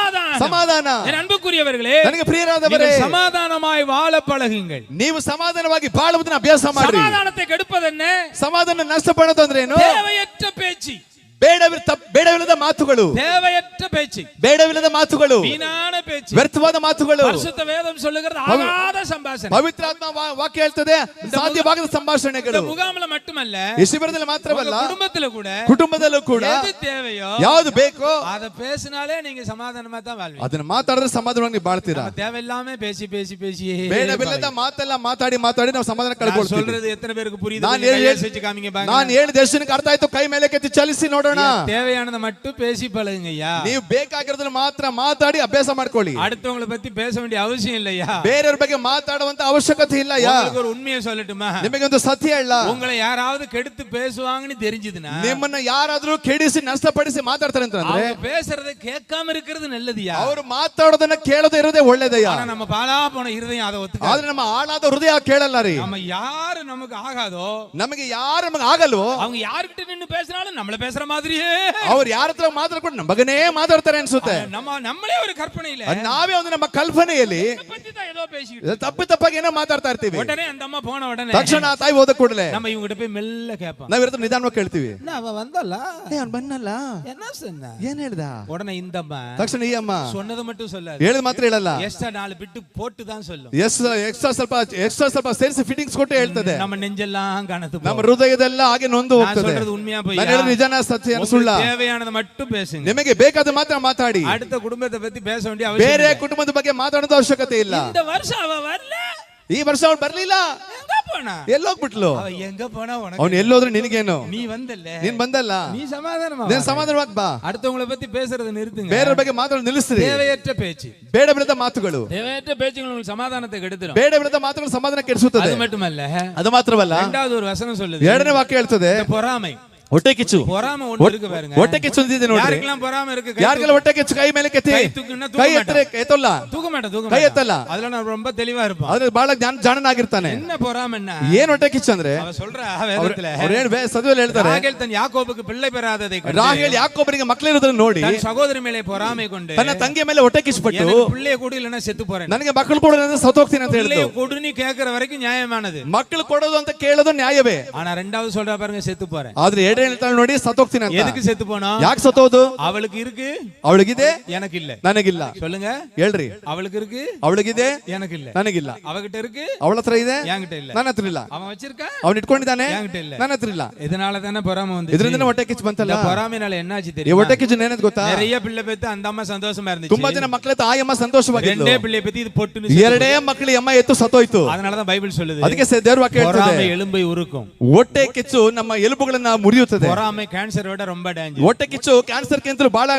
சமாதான. என் அன்புக்குரியவர்களே, ನನಗೆ ಪ್ರಿಯರಾದವರೇ, நீங்கள் சமாதானமாய் வாழ பழகுங்கள். ನೀವು ಸಮಾಧಾನವಾಗಿ ಬಾಳುವುದನ್ನು ಅಭ್ಯಾಸ ಮಾಡಿ. சமாதானத்தை கெடுப்பதென்ன? ಸಮಾಧಾನ ನಷ್ಟಪಡೋದು ಅಂದ್ರೆ ಏನು? தேவையற்ற பேச்சு, ಬೇಡವಿಲ್ಲದ ಮಾತುಗಳು, தேவையற்ற பேச்சு, ಬೇಡವಿಲ್ಲದ ಮಾತುಗಳು, வீணான பேச்சு, ವ್ಯರ್ಥವಾದ ಮಾತುಗಳು. பரிசுத்த வேதம் சொல்லுகிறது ஆகாத ಸಂಭಾಷಣೆ. ಪವಿತ್ರಾತ್ಮ ವಾಕ್ಯ ಹೇಳ್ತದೆ ಸಾಧ್ಯವಾಗದ ಸಂಭಾಷಣೆಗಳು. முகாமில மட்டுமல்ல, ಈ ಶಿಬಿರದಲ್ಲಿ ಮಾತ್ರವಲ್ಲ, ಕುಟುಂಬದಲ್ಲೂ ಕೂಡ ಎದು தேவையோ ಯಾವುದು ಬೇಕೋ ಅದ பேசினாலே நீங்க சமாதானமா தான் வாழ்வீங்க. ಅದನ್ನ ಮಾತಾಡಿದ್ರೆ ಸಮಾಧಾನವಾಗಿ ಬಾಳ್ತೀರಾ. தேவையில்லாம பேசி பேசி பேசி ಬೇಡವಿಲ್ಲದ ಮಾತೆಲ್ಲ ಮಾತಾಡಿ ನಾವು ಸಮಾಧಾನ ಕಳ್ಕೊಳ್ತೀವಿ. சொல்றது எத்தனை பேருக்கு புரியுது? ನಾನು ಹೇಳಿದ ಎಷ್ಟು ಅರ್ಥ ಆಯ್ತು? ಕೈ ಮೇಲೆ ಕೆತ್ತಿ ಚಲಿಸಿ ನೋಡೋಣ. தேவையானதை மட்டும் பேசி பழகுங்கய்யா. ನೀವು ಬೇಕಾಗಿರೋದನ್ನ ಮಾತ್ರ ಮಾತಾಡಿ ಅಭ್ಯಾಸ ಮಾಡ್ಕೊಳ್ಳಿ. அடுத்தவங்களை பத்தி பேச வேண்டிய அவசியம் இல்லையா? ಬೇರೆಯವರ ಬಗ್ಗೆ ಮಾತಾಡುವಂತ ಅವಶ್ಯಕತೆ ಇಲ್ಲ. உங்களுக்கு ஒரு உண்மையை சொல்லட்டுமா? ನಿಮಗೆ ಒಂದು ಸತ್ಯ ಹೇಳ. உங்களை யாராவது கெடுத்து பேசுவாங்கன்னு தெரிஞ்சதுன்னா, ನಿಮ್ಮನ್ನ ಯಾರಾದ್ರೂ ಕೆಡಿಸಿ ನಷ್ಟಪಡಿಸಿ ಮಾತಾಡ್ತಾರೆ ಅಂತಂದ್ರೆ பேசுறதை கேட்காம இருக்கிறது நல்லதுயா. ಅವರು ಮಾತಾಡೋದನ್ನ ಕೇಳದೆ ಇರೋದೇ ಒಳ್ಳೇದಯ್ಯ. ஆனா நம்ம பாலா போன இருதயம் அதை ஒத்துக்க. ಆದ್ರೆ ನಮ್ಮ ಹಾಳಾದ ಹೃದಯ ಕೇಳಲ್ಲ ರೀ. நம்ம யாரு நமக்கு ஆகாதோ, ನಮಗೆ ಯಾರು ನಮಗೆ ಆಗಲ್ವೋ, அவங்க யார்கிட்ட நின்னு பேசினாலும் நம்மள பேசுற மாதிரியே ಅವ್ರು ಯಾರ ಹತ್ರ ಮಾತಾಡ್ಕೊಂಡು ನಮ್ಮ ಬಗ್ಗೆನೇ ಮಾತಾಡ್ತಾರೆ ಅನ್ಸುತ್ತೆ. நம்மளே ஒரு கற்பனையில ನಾವೇ ಒಂದು ನಮ್ಮ ಕಲ್ಪನೆಯಲ್ಲಿ ஏதோ பேசிட்டு ತಪ್ಪಾಗಿ ಏನೋ ಮಾತಾಡ್ತಾ ಇರ್ತೀವಿ. உடனே அந்த ಅಮ್ಮ போன உடனே ತಕ್ಷಣ ತಾಯಿ ಹೋದ ಕೂಡಲೇ நம்ம இவங்க கிட்ட போய் மெல்ல கேட்போம். ನಾವ್ ಇರ್ತ ನಿಧಾನವಾಗಿ ಕೇಳ್ತೀವಿ. அவ வந்தಲ್ಲ, ಅವ್ನು ಬನ್ನಲ್ಲ, என்ன சொன்னா, ಏನ್ ಹೇಳ್ದ? உடனே இந்த அம்மா ತಕ್ಷಣ ಈ ಅಮ್ಮ சொன்னது மட்டும் சொல்லாது, ಹೇಳಿದ ಮಾತ್ರ ಹೇಳಲ್ಲ, ಎಕ್ಸ್ಟ್ರಾ 4 ಬಿಟ್ಟು போட்டு தான் சொல்லும். ಎಕ್ಸ್ಟ್ರಾ ಸ್ವಲ್ಪ ಸೇರಿಸಿ ಫಿಟ್ಟಿಂಗ್ಸ್ ಕೊಟ್ಟು ಹೇಳ್ತದೆ. நம்ம நெஞ்செல்லாம் கனத்து ನಮ್ಮ ಹೃದಯದೆಲ್ಲ ಹಾಗೆ ನೊಂದು ಹೋಗ್ತದೆ. சொல்றது ಉண்மையா போய் ನಾನು ಹೇಳಿದ ನಿಜಾನ ಸತ್ಯ ಸುಳ್ಳ? தேவையானது மட்டும் பேசுங்க. ನಿಮಗೆ ಬೇಕಾದ ಮಾತ್ರ ಮಾತಾಡಿ. அடுத்த குடும்பத்தை பத்தி பேச வேண்டிய அவசியம் ಬೇರೆ ಕುಟುಂಬದ ಬಗ್ಗೆ ಮಾತಾಡೋದು ಅವಶ್ಯಕತೆ ಇಲ್ಲ. இந்த வருஷம் அவ வரல, ಈ ವರ್ಷ ಅವಳು ಬರ್ಲಿಲ್ಲ, எங்க போனா? ಎಲ್ಲೋಗ್ಬಿಟ್ಲು. அவ எங்க போனா உனக்கு? ಅವ್ನು ಎಲ್ಲೋದ್ರೆ ನಿನಗೇನು? நீ வந்தல்ல, ನೀನ್ ಬಂದಲ್ಲ, நீ சமாதானமா ನೀನ್ ಸಮಾಧಾನವಾಗಿ ಬಾ. அடுத்தவங்களை பத்தி பேசுறத நிறுத்துங்க. ಬೇರೆಯವ್ರ ಬಗ್ಗೆ ಮಾತಾಡೋದು ನಿಲ್ಲಿಸ್ರಿ. தேவையற்ற பேச்சு, ಬೇಡವಿಲ್ಲದ ಮಾತುಗಳು, தேவையற்ற பேச்சுகள் உங்களுக்கு சமாதானத்தை கெடுத்துரும். ಬೇಡವಿಲ್ಲದ ಮಾತುಗಳು ಸಮಾಧಾನ ಕೆಡಿಸುತ್ತದೆ. அது மட்டுமல்ல, ಅದು ಮಾತ್ರವಲ್ಲ, இரண்டாவது ஒரு வசனம் சொல்லுது, 2ನೇ ವಾಕ್ಯ ಹೇಳ್ತದೆ, பொறாமை. ಹೊಟ್ಟೆ ಕಿಚ್ಚು. பொறாமை ஒண்ணு இருக்கு பாருங்க. ಹೊಟ್ಟೆ ಕಿಚ್ಚು ಅಂತಿದೆ ನೋಡ್ರಿ. யாருக்கெல்லாம் பொறாமை இருக்கு? ಯಾರಿಗೆಲ್ಲ ಹೊಟ್ಟೆ ಕಿಚ್ಚು ಕೈ ಮೇಲೆ ಕೆತ್ತಿ, கை தூக்குன்னா ಕೈ தூக்க ಎತ್ತರೆ ಎತ್ತಲ್ಲ, தூக்க மாட்டேன், ಕೈ ಎತ್ತಲ್ಲ. அதுல நான் ரொம்ப தெளிவா இருப்பேன். ಆದ್ರೆ ಬಹಳ ಜಾಣನಾಗಿರ್ತಾನೆ. என்ன பொறாமைன்னா, ಏನ್ ಹೊಟ್ಟೆ ಕಿಚ್ಚು ಅಂದ್ರೆ, அவ சொல்றா வேதத்துல, ಅವ್ರು ಸದುವಲ್ಲಿ ಹೇಳ್ತಾರೆ, ராகேல் தன் யாக்கோபுக்கு பிள்ளை பெறாததை கண்டு, ರಾಹೇಲ್ ಯಾಕೋಬನಿಗೆ ಮಕ್ಕಳಿರೋದನ್ನ ನೋಡಿ தன் சகோதரி மேலே பொறாமை கொண்டு, ತನ್ನ ತಂಗಿಯ ಮೇಲೆ ಹೊಟ್ಟೆ ಕಿಚ್ಚುಪಟ್ಟು, எனக்கு பிள்ளைய கொடு இல்லனா செத்து போறேன், ನನಗೆ ಮಕ್ಕಳು ಕೊಡು ಸತ್ತು ಹೋಗ್ತೀನಿ ಅಂತ ಹೇಳಿದ್ರು. பிள்ளைய கொடு நீ கேக்குற வரைக்கும் நியாயமானது. ಮಕ್ಕಳು ಕೊಡೋದು ಅಂತ ಕೇಳೋದು ನ್ಯಾಯವೇ. ஆனா ரெண்டாவது சொல்றா பாருங்க, செத்து போறேன். ಆದ್ರೆ ಎರಡನೇ ಹೇಳ್ತಾಳೆ ನೋಡಿ, ಸತ್ತು ಹೋಗ್ತೀನಿ ಅಂತ. எதுக்கு செத்து போனா? ಯಾಕೆ ಸತ್ತೋದು? அவளுக்கு இருக்கு, ಅವಳಿಗಿದೆ, எனக்கு இல்ல. ನನಗಿಲ್ಲ. சொல்லுங்க, ಹೇಳ್ರಿ. அவளுக்கு இருக்கு, ಅವಳಿಗಿದೆ, எனக்கு இல்ல. ನನಗಿಲ್ಲ. அவகிட்ட இருக்கு, ಅವಳ ಹತ್ರ ಇದೆ, என்கிட்ட இல்ல. ನನ್ನ ಹತ್ರ ಇಲ್ಲ. அவன் வச்சிருக்கா, ಅವನು ಇಟ್ಕೊಂಡಿದ್ದಾನೆ, என்கிட்ட இல்ல. ನನ್ನ ಹತ್ರ ಇಲ್ಲ. இதனால தானே பொறாமை வந்து. ಇದರಿಂದ ಹೊಟ್ಟೆ ಕಿಚ್ಚು ಬಂತಲ್ಲ. இந்த பொறாமைனால என்னாச்சு ಈ தெரியுமா? ಹೊಟ್ಟೆ ಕಿಚ್ಚು ಏನೇನು ಗೊತ್ತಾ? நிறைய பிள்ளை பெத்து அந்த அம்மா சந்தோஷமா இருந்துச்சு. ತುಂಬಾ ಜನ ಮಕ್ಕಳ ತಾಯಮ್ಮ ಸಂತೋಷವಾಗಿದ್ಲು. ரெண்டே பிள்ளை பெத்து இது பொட்டுன்னு ಎರಡೇ ಮಕ್ಕಳು ಅಮ್ಮ ಎತ್ತು ಸತ್ತೋಯ್ತು. அதனால தான் பைபிள் சொல்லுது, ಅದಕ್ಕೆ ದೇವ್ರ ವಾಕ್ಯ ಹೇಳ್ತದೆ, பொறாமை எலும்பை உருக்கும். ಹೊಟ್ಟೆ ಕಿಚ್ಚು ನಮ್ಮ ಎಲುಬುಗಳನ್ನ ಮುರಿಯುತ್ತೆ. ಕಿಚ್ಚುತ್ತದೆ. பொறாமை கேன்சர் விட ரொம்ப டேஞ்சர். ಹೊಟ್ಟೆ ಕಿಚ್ಚು ಕ್ಯಾನ್ಸರ್ ಗಿಂತಲೂ ಬಹಳ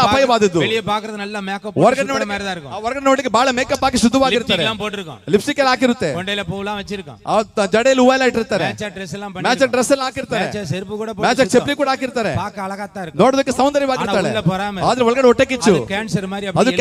ಅಪಾಯವಾದದ್ದು. வெளிய பாக்குறது நல்ல மேக்கப் ಹೊರಗಡೆ போட்டு மாதிரி தான் இருக்கும். ಹೊರಗಡೆ ನೋಡಿಗೆ ಬಹಳ ಮೇಕಪ್ ಹಾಕಿ ಶುದ್ಧವಾಗಿರ್ತಾರೆ. எல்லாம் போட்டுருக்கோம், ಲಿಪ್ಸ್ಟಿಕ್ ಎಲ್ಲ ಹಾಕಿರುತ್ತೆ, கொண்டையில பூலாம் வச்சிருக்கோம், ಜಡೆಯಲ್ಲಿ ಹೂವೆಲ್ಲ ಇಟ್ಟಿರ್ತಾರೆ, மேட்ச் ಡ್ರೆಸ್ எல்லாம் ಮ್ಯಾಚ್ பண்ணி ಡ್ರೆಸ್ ಎಲ್ಲ ಹಾಕಿರ್ತಾರೆ, மேட்ச் செருப்பு கூட ಮ್ಯಾಚ್ போட்டு ಚಪ್ಪಲಿ ಕೂಡ ಹಾಕಿರ್ತಾರೆ. பாக்க ಅழகா தான் இருக்கும். ನೋಡೋದಕ್ಕೆ ಸೌಂದರ್ಯವಾಗಿರ್ತಾಳೆ. ஆனா உள்ள பொறாமை. ಆದ್ರೆ ಒಳಗಡೆ ಹೊಟ್ಟೆ ಕಿಚ್ಚು. அது கேன்சர் மாதிரி ಅದು அப்படியே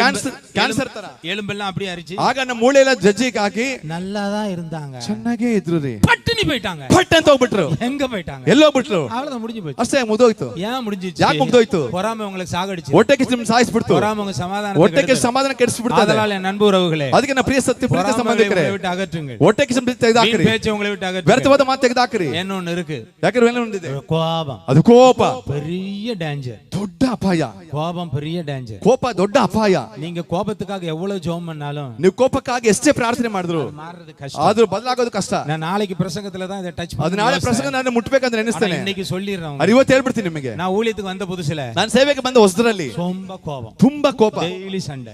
ಕ್ಯಾನ್ಸರ್ ತರ. எலும்பெல்லாம் அப்படியே அரிச்சு ಆಗ ನಮ್ಮ ಮೂಳೆ ಎಲ್ಲ ಜಜ್ಜಿಗೆ ಹಾಕಿ நல்லா தான் இருந்தாங்க, ಚೆನ್ನಾಗೇ ಇದ್ರು ರೀ. பட்டினி போயிட்டாங்க. ಪಟ್ ಅಂತ ಹೋಗ್ಬಿಟ್ರು. எங்க போயிட்டாங்க? ಎಲ್ಲೋ ಬಿಟ್ರು. அவ்வளவுதான் முடிஞ்சு போச்சு. ಅಷ್ಟೇ ಮುಗ್ದೋಯ್ತು. ஏன் முடிஞ்சிச்சு? ಯಾಕೆ ಮುಗ್ದೋಯ್ತು? பொறாமை உங்களுக்கு சாகடிச்சு, ಹೊಟ್ಟೆ ಕಿಚ್ಚು ಸಾಯಿಸ್ಬಿಡ್ತು. பொறாமை உங்க சமாதானத்தை ಹೊಟ್ಟೆ ಕಿಚ್ಚು கெடுத்து. ಸಮಾಧಾನ ಕೆಡಿಸ್ಬಿಡ್ತದೆ. அதனால என் நண்பு உறவுகளே, ಅದಕ್ಕೆ ನಮ್ಮ ಪ್ರಿಯ ಸತ್ಯ ಪ್ರೀತಿ பொறாமை ಸಂಬಂಧಿಕರೇ, உங்களை விட்டு அகற்றுங்கள். ಹೊಟ್ಟೆ ಕಿಚ್ಚು ತೆಗೆದಾಕ್ರಿ. வீண் பேச்சை உங்களை விட்டு அகற்றுங்கள். ವ್ಯರ್ಥವಾದ ಮಾತು ತೆಗೆದಾಕ್ರಿ. என்ன ஒண்ணு இருக்கு, ಯಾಕಂದ್ರೆ ಎಲ್ಲ ಒಂದಿದೆ, கோபம் ಅದು ಕೋಪ. பெரிய டேஞ்சர். ದೊಡ್ಡ ಅಪಾಯ. கோபம் பெரிய டேஞ்சர். ಕೋಪ ದೊಡ್ಡ ಅಪಾಯ. நீங்க கோபத்துக்காக எவ்வளவு ஜெபம் பண்ணாலும் ನೀವು ಕೋಪಕ್ಕಾಗಿ ಎಷ್ಟೇ ಪ್ರಾರ್ಥನೆ ಮಾಡಿದ್ರು மாறுறது கஷ்டம். ಆದ್ರೂ ಬದಲಾಗೋದು ಕಷ್ಟ. நான் ನಾಳೆಗೆ ಪ್ರಸಂಗத்துல தான் இதை ಟಚ್ ಅದು ನಾಳೆ ಪ್ರಸಂಗ ನಾನು ಮುಟ್ಬೇಕಂತ ನೆನೆಸ್ತೇನೆ. இன்னைக்கு சொல்லிடுறேன். ಅದು ಇವತ್ತು ಹೇಳ್ಬಿಡ್ತೀನಿ ನಿಮಗೆ. நான் ஊழியத்துக்கு வந்த புதுசுல ನಾನು ಸೇವೆಗೆ ಬಂದ ಹೊಸದರಲ್ಲಿ ரொம்ப கோபம், ತುಂಬಾ ಕೋಪ, டெய்லி சண்டை,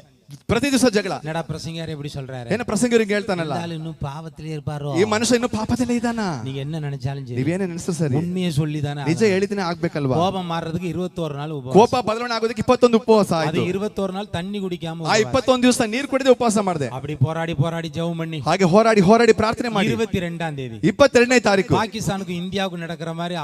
ಪ್ರತಿ ದಿವಸ ಜಗಳ. என்னடா பிரசங்கியார் எப்படி சொல்றாரு, ಏನ ಪ್ರಸಂಗರಿಗೆ ಹೇಳ್ತಾನಲ್ಲ, இன்னும் பாவத்திலே இருப்பாரோ, ಈ ಮನುಷ್ಯ ಇನ್ನು ಪಾಪದಲ್ಲೇ ಇದ್ದಾನ. நீங்க என்ன நினைச்சாலும் சரி, ನೀವೇನೇ ನೆನೆಸ್ತು ಸರಿ, உண்மையை சொல்லிதானே. ನಿಜ ಹೇಳಿದ್ರೆ ಆಗ್ಬೇಕಲ್ವಾ. கோபம் மாறதுக்கு 21 நாள் உபவாசம். ಕೋಪ ಬದಲಾವಣೆ ಆಗೋದಕ್ಕೆ 21 ಉಪವಾಸ அது ಆಯ್ತು. 21 நாள் தண்ணி குடிக்காம ಆ 21 ದಿವಸ ನೀರು ಕುಡಿದೇ ಉಪವಾಸ ಮಾಡಿದೆ. அப்படி போராடி போராடி ஜெபம் பண்ணி ಹಾಗೆ ಹೋರಾಡಿ ಹೋರಾಡಿ ಪ್ರಾರ್ಥನೆ ಮಾಡಿ 22ஆம் தேதி 22ನೇ ತಾರೀಕು பாகிஸ்தானுக்கும் இந்தியாவுக்கும் நடக்கிற மாதிரி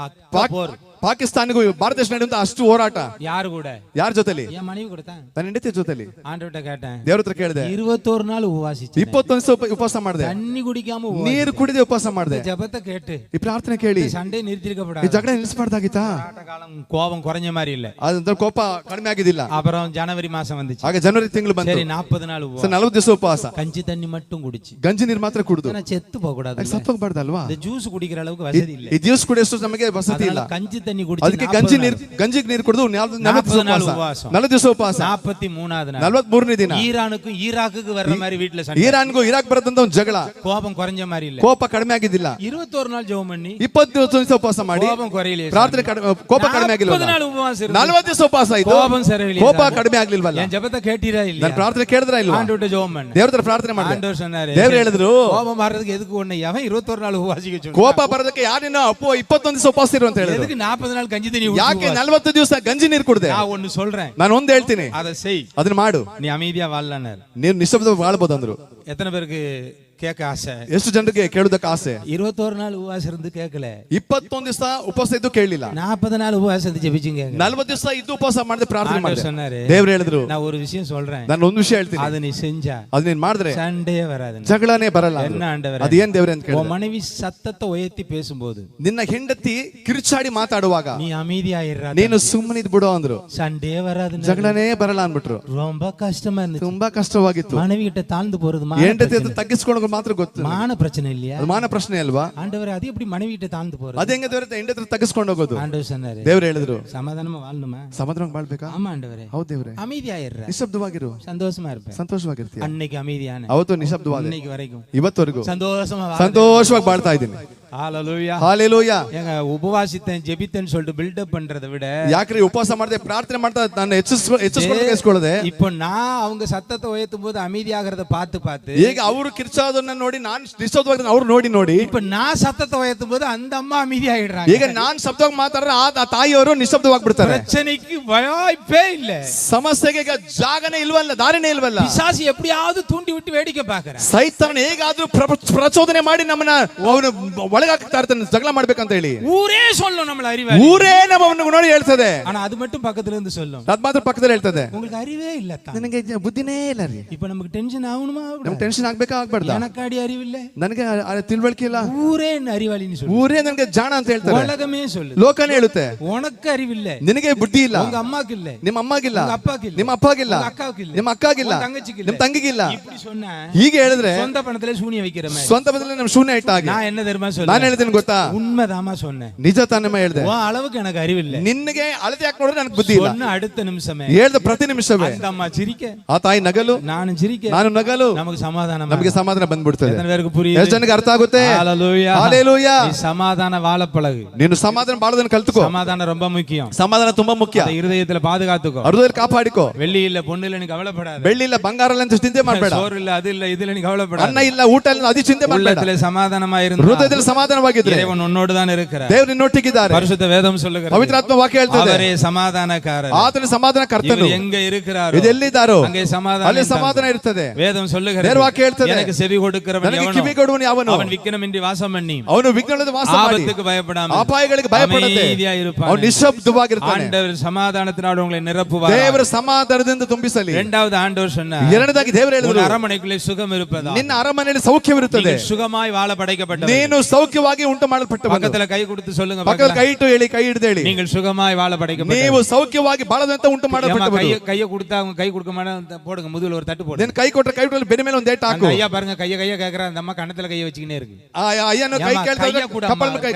போர். ಪಾಕಿಸ್ತಾನಿಗೂ ಭಾರತ ದೇಶ ನಡೆಯುವಂತ ಅಷ್ಟು ಹೋರಾಟ. யாரு கூட? ಯಾರ ಜೊತೆಲಿ? என் மனைவி கூட தான். ನನ್ನ ಹೆಂಡತಿ ಜೊತೆಲಿ. ஆண்டவர்ட்ட கேட்டேன், ದೇವ್ರ ಹತ್ರ ಕೇಳಿದೆ. 21 நாள் உபவாசிச்சு 21 ದಿವಸ ಉಪವಾಸ ಮಾಡಿದೆ, தண்ணி குடிக்காம ನೀರು ಕುಡಿದೇ ಉಪವಾಸ ಮಾಡಿದೆ. ஜெபத்தை கேட்டு ಈ ಪ್ರಾರ್ಥನೆ ಕೇಳಿ சண்டை ಈ நிறுத்திருக்கப்படாது. ಜಗಳ ನಿಲ್ಲಿಸಬಾರ್ದಾಗಿತ್ತಾ? காலம் கோபம் குறைஞ்ச மாதிரி இல்ல. ಅದ್ರ ಕೋಪ ಕಡಿಮೆ ಆಗಿದ್ದಿಲ್ಲ. அப்புறம் ஜனவரி மாசம் வந்துச்சு. ಹಾಗೆ ಜನವರಿ ತಿಂಗಳು ಬಂತು. சரி 40 நாள் ಸೊ உபவாசம், 40 ದಿವಸ ಉಪವಾಸ, கஞ்சி தண்ணி மட்டும் குடிச்சு. ಗಂಜಿ ನೀರು ಮಾತ್ರ ಕುಡಿದು. ஆனா செத்து போக கூடாது. ಸತ್ತೋಗ್ಬಾರ್ದಲ್ವಾ? இந்த ஜூஸ் குடிக்கிற அளவுக்கு வசதி இல்ல. ಈ ಜ್ಯೂಸ್ ಕುಡಿಯೋಷ್ಟು ನಮಗೆ ವಸತಿ ಇಲ್ಲ. அதனால கஞ்சி தண்ணி குடிச்சு ಅದಕ್ಕೆ ಗಂಜಿಗೆ ನೀರು ಕುಡಿದು 40 ದಿವಸ ಉಪವಾಸ. 43வது ನಾள் 43ನೇ ದಿನ ஈரானுக்கும் ஈராக்குக்கு வர்ற மாதிரி வீட்ல சண்டை. ಇರಾನ್ಗೂ ಇರಾಕ್ ಬರದಂತ ಒಂದು ಜಗಳ. கோபம் குறைஞ்ச மாதிரி இல்ல. ಕೋಪ ಕಡಿಮೆ ಆಗಿದ್ದಿಲ್ಲ. 21 நாள் ஜெபம் பண்ணி 20 ದಿವಸ ಉಪವಾಸ ಮಾಡಿ கோபம் குறையலையே. ಪ್ರಾರ್ಥನೆ ಕೋಪ ಕಡಿಮೆ ಆಗಿಲ್ಲ. 40 நாள் உபவாசம் இருந்து 40 ದಿವಸ ಉಪವಾಸ ಆಯ್ತು, கோபம் சரவில்லை. ಕೋಪ ಕಡಿಮೆ ಆಗ್ಲಿಲ್ವಲ್ಲ? என் ஜெபத்தை கேட்டீரா இல்லையா? ನಾನು ಪ್ರಾರ್ಥನೆ ಕೇಳಿದ್ರ ಇಲ್ವಾ? ஆண்டவர்ட்ட ஜெபம் பண்ண. ದೇವ್ರ ಹತ್ರ ಪ್ರಾರ್ಥನೆ ಮಾಡಿದೆ. ஆண்டவர் சொன்னாரு, ದೇವ್ರು ಹೇಳಿದ್ರು, கோபம் வர்றதுக்கு எதுக்கு ஒண்ணு அவன் 21 நாள் உபவாசிக்க சொன்னான். ಕೋಪ ಬರೋದಕ್ಕೆ ಯಾರಿನ ಅಪ್ಪೋ 21 ದಿವಸ ಉಪವಾಸ ಇರು ಅಂತ ಹೇಳಿದ್ರು. எதுக்கு 40 நாள் கஞ்சி தண்ணி ಯಾಕೆ 40 ದಿವಸ ಗಂಜಿ ನೀರು ಕುಡಿದೆ? நான் ஒன்னு சொல்றேன், ನಾನು ಒಂದ್ ಹೇಳ್ತೀನಿ, அதை செய், ಅದನ್ನ ಮಾಡು, நீ அமைதியா வாழலான்னு. ನೀನು ನಿಶ್ಶಬ್ದ ಬಾಳ್ಬೋದು ಅಂದ್ರು. எத்தனை பேருக்கு கேட்க ஆசை? ಎಷ್ಟು ಜನರಿಗೆ ಕೇಳೋದಕ್ಕೆ ಆಸೆ? 21 நாள் உபவாசம் இருந்து கேட்கல, 21 ದಿವಸ ಉಪವಾಸ ಇದ್ದು ಕೇಳಲಿಲ್ಲ, 40 நாள் உபவாசம் இருந்து ஜெபிச்சீங்க. 40 ದಿವಸ ಇದ್ದು ಉಪವಾಸ ಮಾಡಿದ್ರೆ ಪ್ರಾರ್ಥನೆ ஆண்டவர் ಮಾಡಿದೆ. சொன்னாரு, ದೇವ್ರು ಹೇಳಿದ್ರು, நான் ஒரு விஷயம் சொல்றேன், ನಾನು ಒಂದು ವಿಷಯ ಹೇಳ್ತೀನಿ, அதை நீ செஞ்சா ಅದು ನೀನ್ ಮಾಡಿದ್ರೆ சண்டையே வராது. ಜಗಳನೇ ಬರಲ್ಲ. என்ன ஆண்டவரே? ಅದು ಏನ್ ದೇವ್ರೆ ಅಂತ உன் ಕೇಳಿದ್ರೆ, மனைவி சத்தத்தை உயர்த்தி பேசும்போது ನಿನ್ನ ಹೆಂಡತಿ ಕಿರ್ಚಾಡಿ ಮಾತಾಡುವಾಗ நீ அமைதியாயிரா, ನೀನು ಸುಮ್ಮನೆ ಇದ್ಬಿಡು ಅಂದ್ರು. சண்டையே வராது. ಜಗಳನೇ ಬರಲ್ಲ ಅನ್ಬಿಟ್ರು. ரொம்ப கஷ்டமா இருந்துச்சு. ತುಂಬಾ ಕಷ್ಟವಾಗಿತ್ತು. மனைவி கிட்ட தாழ்ந்து போறது ಹೆಂಡತಿ ಹತ್ರ ತಗ್ಗಿಸ್ಕೊಂಡು ಮಾತ್ರ ಗೊತ್ತು. மான பிரச்சனை இல்லையா? ಅದು ಮಾನ ಪ್ರಶ್ನೆ ಅಲ್ವಾ? ஆண்டவரே, அது எப்படி மனைவி கிட்ட தாழ்ந்து போறது? ಅದ ಹೆಂಗೆ ದೇವ್ರ ಹೆಂಡತಿ ಹತ್ರ ತಗ್ಗಿಸ್ಕೊಂಡು ಹೋಗೋದು? ஆண்டவர் சொன்னாரு, ದೇವ್ರು ಹೇಳಿದ್ರು, சமாதானமா வாழணுமா? ಸಮಾಧಾನವಾಗಿ ಬಾಳ್ಬೇಕಾ? ஆமா ஆண்டவரே. ಹೌದು ದೇವ್ರೆ. அமைதியாயிர, ನಿಶಬ್ದವಾಗಿರು, சந்தோஷமா இருப்பேன். ಸಂತೋಷವಾಗಿರ್ತೀಯ. அன்னைக்கு அமைதியான, ಅವತ್ತು ನಿಶಬ್ದವಾದ, இன்னைக்கு வரைக்கும் ಇವತ್ತವರೆಗೂ சந்தோஷமா ಸಂತೋಷವಾಗಿ ಬಾಳ್ತಾ ಇದ್ದೀನಿ. ஹalleluya. ಹಾಲೆಲೂಯಾ. ஏங்க உபவாசித்தேன் ஜெபித்தேன்னு சொல்லிட்டு பில்டப் பண்றதை விட, ಯಾಕ್ರಿ ಉಪವಾಸ ಮಾಡಿದೆ ಪ್ರಾರ್ಥನೆ ಮಾಡ್ತಾ ನಾನು ಹೆಚ್ಚಿಸ್ಕೊಳ್ಳೋದೆ? இப்போ நான் அவங்க சத்தத்தை உயர்த்தும் போது அமைதியாகிறத பார்த்து ಈಗ ಅವರು ಕಿರ್ಚಾದನ್ನ ನೋಡಿ ನಾನು ನಿಶಬ್ದವಾಗಿ ಅವ್ರು ನೋಡಿ இப்ப நான் சத்தத்தை உயர்த்தும் போது அந்த அம்மா அமைதியாயிடுறாங்க. ಈಗ ನಾನ್ ಶಬ್ದವಾಗಿ ಮಾತಾಡಿದ್ರೆ ಆ ತಾಯಿಯವರು ನಿಶಬ್ದವಾಗಿ ಬಿಡ್ತಾರೆ. பிரச்சனைக்கு வாய்ப்பே இல்ல. ಸಮಸ್ಯೆಗೆ ಈಗ ಜಾಗನೇ ಇಲ್ವಲ್ಲ, ದಾರಿನೇ ಇಲ್ವಲ್ಲ. பிசாசு எப்படியாவது தூண்டி விட்டு வேடிக்கை பார்க்கறான். ಸೈತಾನ ಹೇಗಾದ್ರೂ ಪ್ರಚೋದನೆ ಮಾಡಿ ನಮ್ಮನ್ನ ಅವನು ಒಳಗಾಕ್ತಾ ಇರ್ತಾನೆ, ಜಗಳ ಮಾಡ್ಬೇಕಂತ ಹೇಳಿ. ஊரே சொல்லும் நம்மள அறிவாளி, ಊರೇ ನಮ್ಮನ್ನು ನೋಡಿ ಹೇಳ್ತದೆ. ஆனா அது மட்டும் பக்கத்துல இருந்து சொல்லும், ಅದ್ ಮಾತ್ರ ಪಕ್ಕದಲ್ಲಿ ಹೇಳ್ತದೆ, உங்களுக்கு அறிவே இல்ல தான். ನನಗೆ ಬುದ್ಧಿನೇ ಇಲ್ಲ ರೀ. இப்ப நமக்கு டென்ஷன் ஆகணுமா? ನಮ್ಗೆ ಟೆನ್ಷನ್ ಆಗ್ಬೇಕಾ ಆಗ್ಬಾರ್ದ? எனக்காடி அறிவு இல்ல, ನನಗೆ ತಿಳುವಳಿಕೆ ಇಲ್ಲ. ஊரே அறிவாளின்னு சொல்லு, ಊರೇ ನನಗೆ ಜಾಣ ಅಂತ ಹೇಳ್ತಾರೆ, உலகமே சொல்லு, ಲೋಕನೇ ಹೇಳುತ್ತೆ. உனக்கு அறிவில்ல, ನಿನಗೆ ಬುದ್ಧಿ ಇಲ್ಲ, உங்க அம்மாக்கு இல்ல, ನಿಮ್ಮ ಅಮ್ಮಾಗಿಲ್ಲ, உங்க அப்பாக்கு இல்ல, ನಿಮ್ಮ ಅಪ್ಪಾಗಿಲ್ಲ, உங்க அக்காவுக்கு இல்ல, ನಿಮ್ಮ ಅಕ್ಕಾಗಿಲ್ಲ, உங்க தங்கச்சிக்கு இல்ல, ನಿಮ್ಮ ತಂಗಿಗಿಲ್ಲ. இப்படி சொன்னா ಹೀಗೆ ಹೇಳಿದ್ರೆ சொந்த பணத்துல சூனிய வைக்கிற மாதிரி. ಸ್ವಂತ ಬದಲು ನಮ್ಮ ಶೂನ್ಯ ಇಟ್ಟ ಹಾಗೆ. நான் என்ன தெரியுமா ನಾನು சொல்றேன்? ಹೇಳ್ತೇನೆ ಗೊತ್ತಾ? உண்மைதாமா சொன்னேன். ನಿಜ ತಾನಮ್ಮ ಹೇಳ್ದೆ. உன் அளவுக்கு எனக்கு அறிவில்ல. ನಿನ್ಗೆ ಅಳತೆ ಯಾಕೆ ನೋಡಿದ್ರೆ ನನಗೆ ಬುದ್ಧಿ ಇಲ್ಲ. சொன்ன அடுத்த நிமிஷமே ಹೇಳ್ದ ಪ್ರತಿ ನಿಮಿಷವೇ அந்த அம்மா சிரிக்க, ಆ ತಾಯಿ ನಗಲು, நானும் சிரிக்க, ನಾನು ನಗಲು, நமக்கு சமாதானம். ನಮಗೆ ಸಮಾಧಾನ ಬಂದ್ಬಿಡ್ತದೆ. எத்தனை பேருக்கு புரியுது? ಎಷ್ಟು ಜನಕ್ಕೆ ಅರ್ಥ ಆಗುತ್ತೆ? ஹalleluya. ಹಾಲೆಲೂಯಾ. நீ சமாதான வாழ பழகு. ನೀನು ಸಮಾಧಾನ ಬಾಳೋದನ್ನ ಕಲ್ತುಕೋ. சமாதானம் ரொம்ப முக்கியம். ಸಮಾಧಾನ ತುಂಬಾ ಮುಖ್ಯ. அதை இருதயத்துல பாதுகாத்துக்கோ. ಹೃದಯದಲ್ಲಿ ಕಾಪಾಡಿಕೋ. வெள்ளி இல்ல, பொண்ணு இல்ல, நீ கவலைப்படாத. ಬೆಳ್ಳಿ ಇಲ್ಲ, ಬಂಗಾರ ಇಲ್ಲ ಅಂತ ಚಿಂತೆ ಮಾಡಬೇಡ. சோறு இல்ல, அது இல்ல, இது இல்ல, நீ கவலைப்படாத. ಅನ್ನ ಇಲ್ಲ, ಊಟ ಇಲ್ಲ, ಅದು ಚಿಂತೆ ಮಾಡಬೇಡ. உள்ளத்துல சமாதானமா இருந்து ಹೃದಯದಲ್ಲಿ ಸಮಾಧಾನ ಸಮಾಧಾನವಾಗಿದ್ರೆ இறைவன் உன்னோடு தான் இருக்கிறார். ದೇವರು ನಿನ್ನೊಟ್ಟಿಗಿದ್ದಾರೆ. பரிசுத்த வேதம் சொல்லுகிறது. ಪವಿತ್ರಾತ್ಮ ವಾಕ್ಯ ಹೇಳ್ತದೆ அவரே சமாதானக்காரர். ಆತನ ಸಮಾಧಾನ ಕರ್ತನು. இவர் எங்க இருக்கிறாரோ ಇದು ಎಲ್ಲಿದ್ದಾರೋ அங்கே சமாதானம் ಅಲ್ಲಿ ಸಮಾಧಾನ ಇರ್ತದೆ. வேதம் சொல்லுகிறது. ದೇವರ ವಾಕ್ಯ ಹೇಳ್ತದೆ எனக்கு செவி கொடுக்கிறவன் ನನಗೆ எவனோ ಕಿವಿ ಕೊಡುವನು ಯಾವನು அவன் விக்கிரமின்றி வாசம் பண்ணி ಅವನು ವಿಘ್ನವಿಲ್ಲದೆ ವಾಸ ಮಾಡಿ ஆபத்துக்கு பயப்படாமல் ಅಪಾಯಗಳಿಗೆ ಭಯಪಡದೆ அமைதியா இருப்பான். ಅವನು ನಿಶ್ಶಬ್ದವಾಗಿರ್ತಾನೆ. ஆண்டவர் சமாதானத்தினால உங்களை நிரப்புவார். ದೇವರ ಸಮಾಧಾನದಿಂದ ತುಂಬಿಸಲಿ. இரண்டாவது ஆண்டவர் சொன்னார், ಎರಡನೇದಾಗಿ ದೇವರು ಹೇಳಿದರು, உன் அரமனைக்குள்ளே சுகம் இருப்பதா, ನಿನ್ನ ಅರಮನೆಯಲ್ಲಿ ಸೌಖ್ಯವಿರುತ್ತದೆ, நீங்கள் சுகமாய் வாழ படைக்கப்பட்டவர். ನೀನು ಸೌಖ್ಯವಾಗಿ ಉಂಟು ಮಾಡಲ್ಪಟ್ಟವನು. பக்கத்துல கை கொடுத்து சொல்லுங்க ಪಕ್ಕದಲ್ಲಿ பார்க்கலாம். ಕೈ ಇಟ್ಟು ಹೇಳಿ, ಕೈ ಹಿಡಿದು ಹೇಳಿ, நீங்கள் சுகமாய் வாழ படைக்கப்பட்டவர். ನೀವು ಸೌಖ್ಯವಾಗಿ ಬಾಳದಂತ ಉಂಟು ಮಾಡಲ್ಪಟ್ಟವರು. கையை கொடுத்தா அவங்க கை கொடுக்க மாட்டாங்க, போடுங்க முதுகுல ஒரு தட்டு போடுங்க. ನೀನು ಕೈ ಕೊಟ್ಟರೆ ಕೈ ಇಟ್ಟು ಬೆನ್ನ ಮೇಲೆ ಒಂದು ಏಟು ಹಾಕು. ஐயா பாருங்க கைய கேக்குறாங்க, அந்த அம்மா கண்ணத்துல கைய வச்சுக்கினே இருக்கு. ಅಯ್ಯನ ಕೈ ಕೇಳ್ತಾ ಇದ್ರೆ ಕಪ್ಪಲ್ ಮೇಲೆ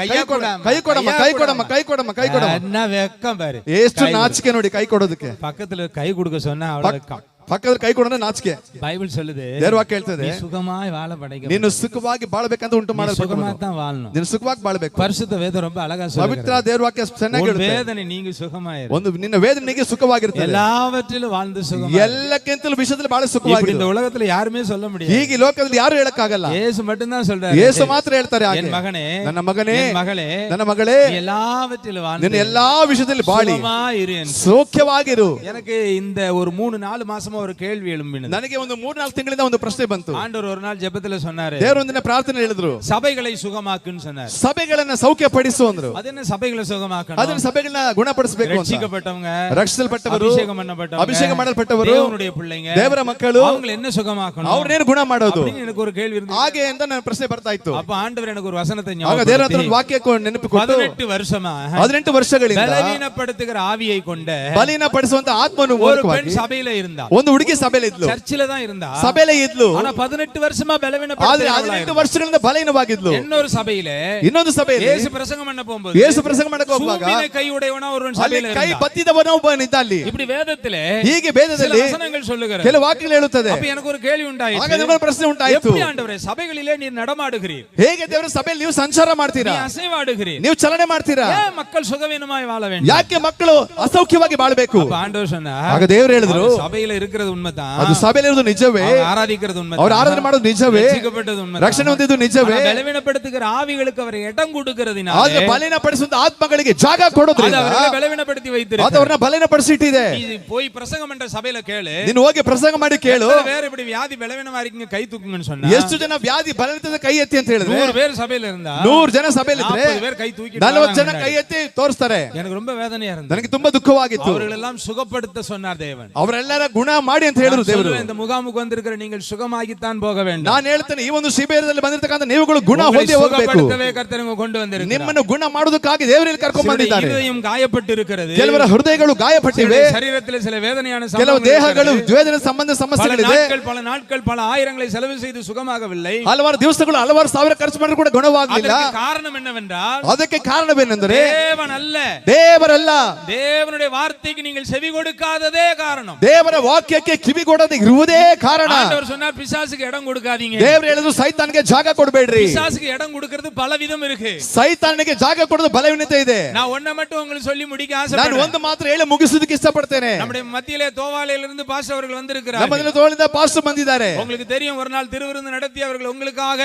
ಕೈ ಕೊಡಮ್ಮ. என்ன வெக்கம் பாரு, ಎಷ್ಟು ನಾಚಿಕೆ ನೋಡಿ ಕೈ ಕೊಡೋದಕ್ಕೆ. பக்கத்துல கை கொடுக்க சொன்னா அவ்வளவு. ಪಕ್ಕದಲ್ಲಿ ಕೈ ಕೊಡೋಣ ನಾಚಿಕೆ. பைபிள் சொல்லுது, ದೇವರ ವಾಕ್ಯ ಹೇಳ್ತದೆ, நீ சுகமாய் வாழ படைக்கப்பட்டவர். ನೀನು ಸುಖವಾಗಿ ಬಾಳಬೇಕಂತ ಉಂಟು சுகமா ಮಾಡಲ್ಪಟ್ಟವನು. தான் வாழணும். ನೀನು ಸುಖವಾಗಿ ಬಾಳಬೇಕು. பரிசுத்த வேதம் ரொம்ப அழகா ಪವಿತ್ರ சொல்லுது, ದೇವರ ವಾಕ್ಯ ಚೆನ್ನಾಗಿ உன் ಹೇಳುತ್ತೆ. வேதனை நீங்க சுகமாயிரு. ಒಂದು ನಿನ್ನ ವೇದನೆಗೆ ಸುಖವಾಗಿರುತ್ತದೆ. எல்லாவற்றிலும் வாழ்ந்து சுகம். ಎಲ್ಲಕ್ಕಿಂತಲೂ ವಿಷಯದಲ್ಲಿ ಬಹಳ இப்படி ಸುಖವಾಗಿದೆ. இந்த உலகத்துல யாருமே சொல்ல முடியாது. ಈಗ ಈ ಲೋಕದಲ್ಲಿ ಯಾರು ಹೇಳಕ್ಕಾಗಲ್ಲ. இயேசு மட்டும் தான் சொல்றாரு. ಯೇಸು ಮಾತ್ರ ಹೇಳ್ತಾರೆ ಹಾಗೆ. என் மகனே, ನನ್ನ ಮಗನೇ, என் மகளே, ನನ್ನ ಮಗಳೇ, நீ எல்லாவற்றிலும் வாழ்ந்து ನಿನ್ನ ಎಲ್ಲಾ ವಿಷಯದಲ್ಲಿ ಬಾಳಿ சுகமாயிரு என்று. ಸೌಖ್ಯವಾಗಿರು. எனக்கு இந்த ஒரு 3-4 மாசமா ஒரு கேள்வி எழும்பினது. ನನಗೆ ಒಂದು 3-4 ತಿಂಗಳಿಂದ ಒಂದು ಪ್ರಶ್ನೆ ಬಂತು. ஆண்டவர் ஒரு நாள் ஜெபத்துல சொன்னாரு, ದೇವರು ಒಂದಿನ ಪ್ರಾರ್ಥನೆ ಹೇಳಿದ್ರು, சபைகளை சுகமாக்குன்னு சொன்னார். ಸಭೆಗಳನ್ನ ಸೌಖ್ಯಪಡಿಸು ಅಂದ್ರು. அது என்ன சபைகளை சுகமாக்கணும்? ಅದನ್ನ ಸಭೆಗಳನ್ನ ಗುಣಪಡಿಸಬೇಕು ಅಂತ. ரட்சிக்கப்பட்டவங்க, ರಕ್ಷಿಸಲ್ಪಟ್ಟವರು, அபிஷேகம் பண்ணப்பட்டவங்க, ಅಭಿಷೇಕ ಮಾಡಲ್ಪಟ್ಟವರು, தேவனுடைய பிள்ளைங்க, ದೇವರ ಮಕ್ಕಳು, அவங்களை என்ன சுகமாக்கணும்? ಅವ್ರನ್ನೇನು ಗುಣ ಮಾಡೋದು? அப்படின்னு எனக்கு ஒரு கேள்வி இருந்தது. ಹಾಗೆ ಅಂತ ನನ್ನ ಪ್ರಶ್ನೆ ಬರ್ತಾ ಇತ್ತು. அப்ப ಆಂಡவர் எனக்கு ஒரு வசனத்தை ಆಗ ದೇವರ ಹತ್ರ ಒಂದು ஞாபகப்படுத்தி, ವಾಕ್ಯ ನೆನಪು ಕೊಟ್ಟು 18 வருஷமா 18 ವರ್ಷಗಳಿಂದ பலவீனப்படுத்துகிற ஆவியை கொண்ட ಬಲೀನಪಡಿಸುವಂತ ಆತ್ಮನು ஒரு ಮೂಲಕವಾಗಿ பெண் சபையில இருந்தா. ಒಂದು ಹುಡುಗಿ ಸಭೆಯಲ್ಲಿ ಇದ್ಲು, சர்ச்சில தான் இருந்தா. ಸಭೆಯಲ್ಲಿ ಇದ್ಲು. ஆனா 18 வருஷமா ಆದ್ರೆ பலவீனப்படுத்துகிறவளா 18 ವರ್ಷಗಳಿಂದ ಬಲಹೀನವಾಗಿದ್ಲು. இன்னொரு சபையில ಇನ್ನೊಂದು ಸಭೆಯಲ್ಲಿ இயேசು பிரசங்கம் பண்ண போகும்போது, ಯೇಸು ಪ್ರಸಂಗ ಮಾಡಕ್ಕೆ ಹೋಗುವಾಗ சூம்பின ಕೈ ಉடையவனா ஒரு ಅಲ್ಲಿ சபையில ಕೈ இருந்தா. ಬತ್ತಿದವನ ಒಬ್ಬನಿದ್ದ ಅಲ್ಲಿ. இப்படி வேதத்திலே ಹೀಗೆ சில ವೇದದಲ್ಲಿ வசனங்கள் சொல்லுகிறது. ಕೆಲವು ವಾಕ್ಯಗಳು ಹೇಳುತ್ತದೆ. அப்ப எனக்கு ஒரு கேள்வி ಆಗ உண்டாயிற்று. ನನಗೊಂದು ಪ್ರಶ್ನೆ ಉಂಟಾಯಿತು, எப்படி ஆண்டவரೇ சபைகளிலே நீர் நடமாடுகிறீர், ಹೇಗೆ ದೇವರ ಸಭೆಯಲ್ಲಿ ನೀವು ಸಂಚಾರ ಮಾಡ್ತೀರಾ, நீ அசைவாடுகிறீர், ನೀವು ಚಲನೆ ಮಾಡ್ತೀರಾ, ஏன் மக்கள் சுகவீனமாய் வாழ வேண்டும்? ಯಾಕೆ ಮಕ್ಕಳು ಅಸೌಖ್ಯವಾಗಿ ಬಾಳಬೇಕು? அப்ப ஆண்டவர் சொன்னார், ಆಗ ದೇವರು ಹೇಳಿದ್ರು, அது சபையில இருக்கிறது உண்மைதான், ಅದು ಸಭೆಯಲ್ಲಿ ಇರೋದು ನಿಜವೇ, அவங்க ஆராதிக்கிறது உண்மைதான், ಅವರು ಆರಾಧನೆ ಮಾಡೋದು ನಿಜವೇ, ரட்சிக்கப்பட்டது உண்மைதான், ರಕ್ಷಣೆ ಹೊಂದಿದ್ದು ನಿಜವೇ. ஆனா பலவீனப்படுத்துகிற ஆவிகளுக்கு அவர் இடம் கொடுக்கிறதுனால ಆದ್ರೆ ಬಲಹೀನಪಡಿಸುವಂತ ಆತ್ಮಗಳಿಗೆ ಜಾಗ ಕೊಡೋದ್ರಿಂದ அது அவர்களை பலவீனப்படுத்தி ಅದು வைத்திருக்கிறது. ಅವ್ರನ್ನ ಬಲಹೀನಪಡಿಸಿಟ್ಟಿದೆ. நீ போய் பிரசங்கம் பண்ற சபையில கேளு, ನೀನು ಹೋಗಿ ಪ್ರಸಂಗ ಮಾಡಿ ಕೇಳು, எத்தனை பேர் இப்படி வியாதி பலவீனமா இருக்கீங்க கை தூக்குங்கன்னு சொன்னா, ಎಷ್ಟು ಜನ ವ್ಯಾಧಿ ಬಲಹೀನತೆ ಕೈ ಎತ್ತಿ ಅಂತ ಹೇಳಿದ್ರೆ 100 பேர் சபையில இருந்தா 100 ಜನ ಸಭೆಯಲ್ಲಿ ಇದ್ರೆ 40 பேர் கை தூக்கி 40 ಜನ ಕೈ ಎತ್ತಿ ತೋರಿಸ್ತಾರೆ. எனக்கு ரொம்ப வேதனையா இருந்தது. ನನಗೆ ತುಂಬಾ ದುಃಖವಾಗಿತ್ತು. அவர்களெல்லாம் சுகப்படுத்த சொன்னார் தேவன். ಅವರೆಲ್ಲರ ಗುಣ ಮಾಡಿ ಅಂತ ಹೇಳಿದ್ರು நான் ದೇವರು. சொல்லுவேன், இந்த முகாமுக்கு வந்திருக்கிற நீங்கள் சுகமாகித்தான் போக வேண்டும். ನಾನು ಹೇಳ್ತೇನೆ, ಈ ಒಂದು ಶಿಬಿರದಲ್ಲಿ ಬಂದಿರತಕ್ಕಂತ ನೀವುಗಳು ಗುಣ உங்களை ಹೊಂದಿ ಹೋಗಬೇಕು. சுகப்படுத்தவே கர்த்தர் இங்க கொண்டு வந்திருக்கிறார். ನಿಮ್ಮನ್ನು ಗುಣ ಮಾಡೋದಕ್ಕಾಗಿ ದೇವರಲ್ಲಿ ಕರ್ಕೊಂಡು ಬಂದಿದ್ದಾರೆ. இதயம் காயப்பட்டு இருக்கிறது, ಕೆಲವರ ಹೃದಯಗಳು ಗಾಯಪಟ್ಟಿವೆ, சரீரத்தில் சில வேதனையான ಕೆಲವು சம்பவங்கள் ದೇಹಗಳು இருக்கிறது. ವೇದನೆ ಸಂಬಂಧ ಸಮಸ್ಯೆಗಳಿದೆ. பல நாட்கள் பல ஆயிரங்களை செலவு செய்து சுகமாகவில்லை. ಹಲವಾರು ದಿವಸಗಳು ಹಲವಾರು ಸಾವಿರ ಖರ್ಚು ಮಾಡಿದ್ರು ಕೂಡ ಗುಣವಾಗಲಿಲ್ಲ. அதற்கு காரணம் என்னவென்றால், ಅದಕ್ಕೆ ಕಾರಣವೇನೆಂದರೆ தேவன் அல்ல, ದೇವರಲ್ಲ, தேவனுடைய வார்த்தைக்கு நீங்கள் செவி கொடுக்காததே காரணம். ದೇವರ ವಾಕ್ಯಕ್ಕೆ ಕಿವಿಗೊಡದೆ ಇರುವುದೇ ಕಾರಣ. ஆண்டவர் சொன்னார், பிசாசுக்கு இடம் கொடுக்காதீங்க. ದೇವರು ಹೇಳಿದ್ರು, ಸೈತಾನಿಗೆ ಜಾಗ ಕೊಡಬೇಡ್ರಿ. பிசாசுக்கு இடம் கொடுக்கிறது பல விதம் இருக்கு. ಸೈತಾನಿಗೆ ಜಾಗ ಕೊಡೋದು ಬಲಹೀನತೆ ಇದೆ. நான் ஒண்ண மட்டும் உங்களுக்கு சொல்லி முடிக்க ನಾನು ஆசைப்படுறேன். ಒಂದು ಮಾತ್ರ ಹೇಳಿ ಮುಗಿಸೋದಕ್ಕೆ ಇಷ್ಟಪಡ್ತೇನೆ. நம்முடைய மத்தியிலே தோவாலையிலிருந்து பாஸ்டர் அவர்கள் வந்திருக்கிறார்கள். ನಮ್ಮದನ್ನ ತೋಳಿದ ಪಾಸ್ಟರ್ ಬಂದಿದ್ದಾರೆ. உங்களுக்கு தெரியும், ஒரு நாள் திருவிருந்து நடத்தி அவர்கள் உங்களுக்காக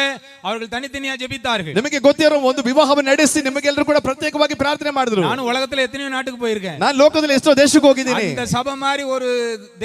அவர்கள் தனித்தனியா ஜெபித்தார்கள். ನಿಮಗೆ ಗೊತ್ತಿರೋ ಒಂದು ವಿವಾಹವನ್ನು ನಡೆಸಿ ನಿಮಗೆಲ್ಲರೂ ಕೂಡ ಪ್ರತ್ಯೇಕವಾಗಿ ಪ್ರಾರ್ಥನೆ ಮಾಡಿದ್ರು. ನಾನು உலகத்துல எத்தனையோ நாட்டுக்கு போயிருக்கேன். ನಾನು ಲೋಕದಲ್ಲಿ ಎಷ್ಟೋ ದೇಶಕ್ಕೆ ಹೋಗಿದ್ದೀನಿ. அந்த சபை மாதிரி ஒரு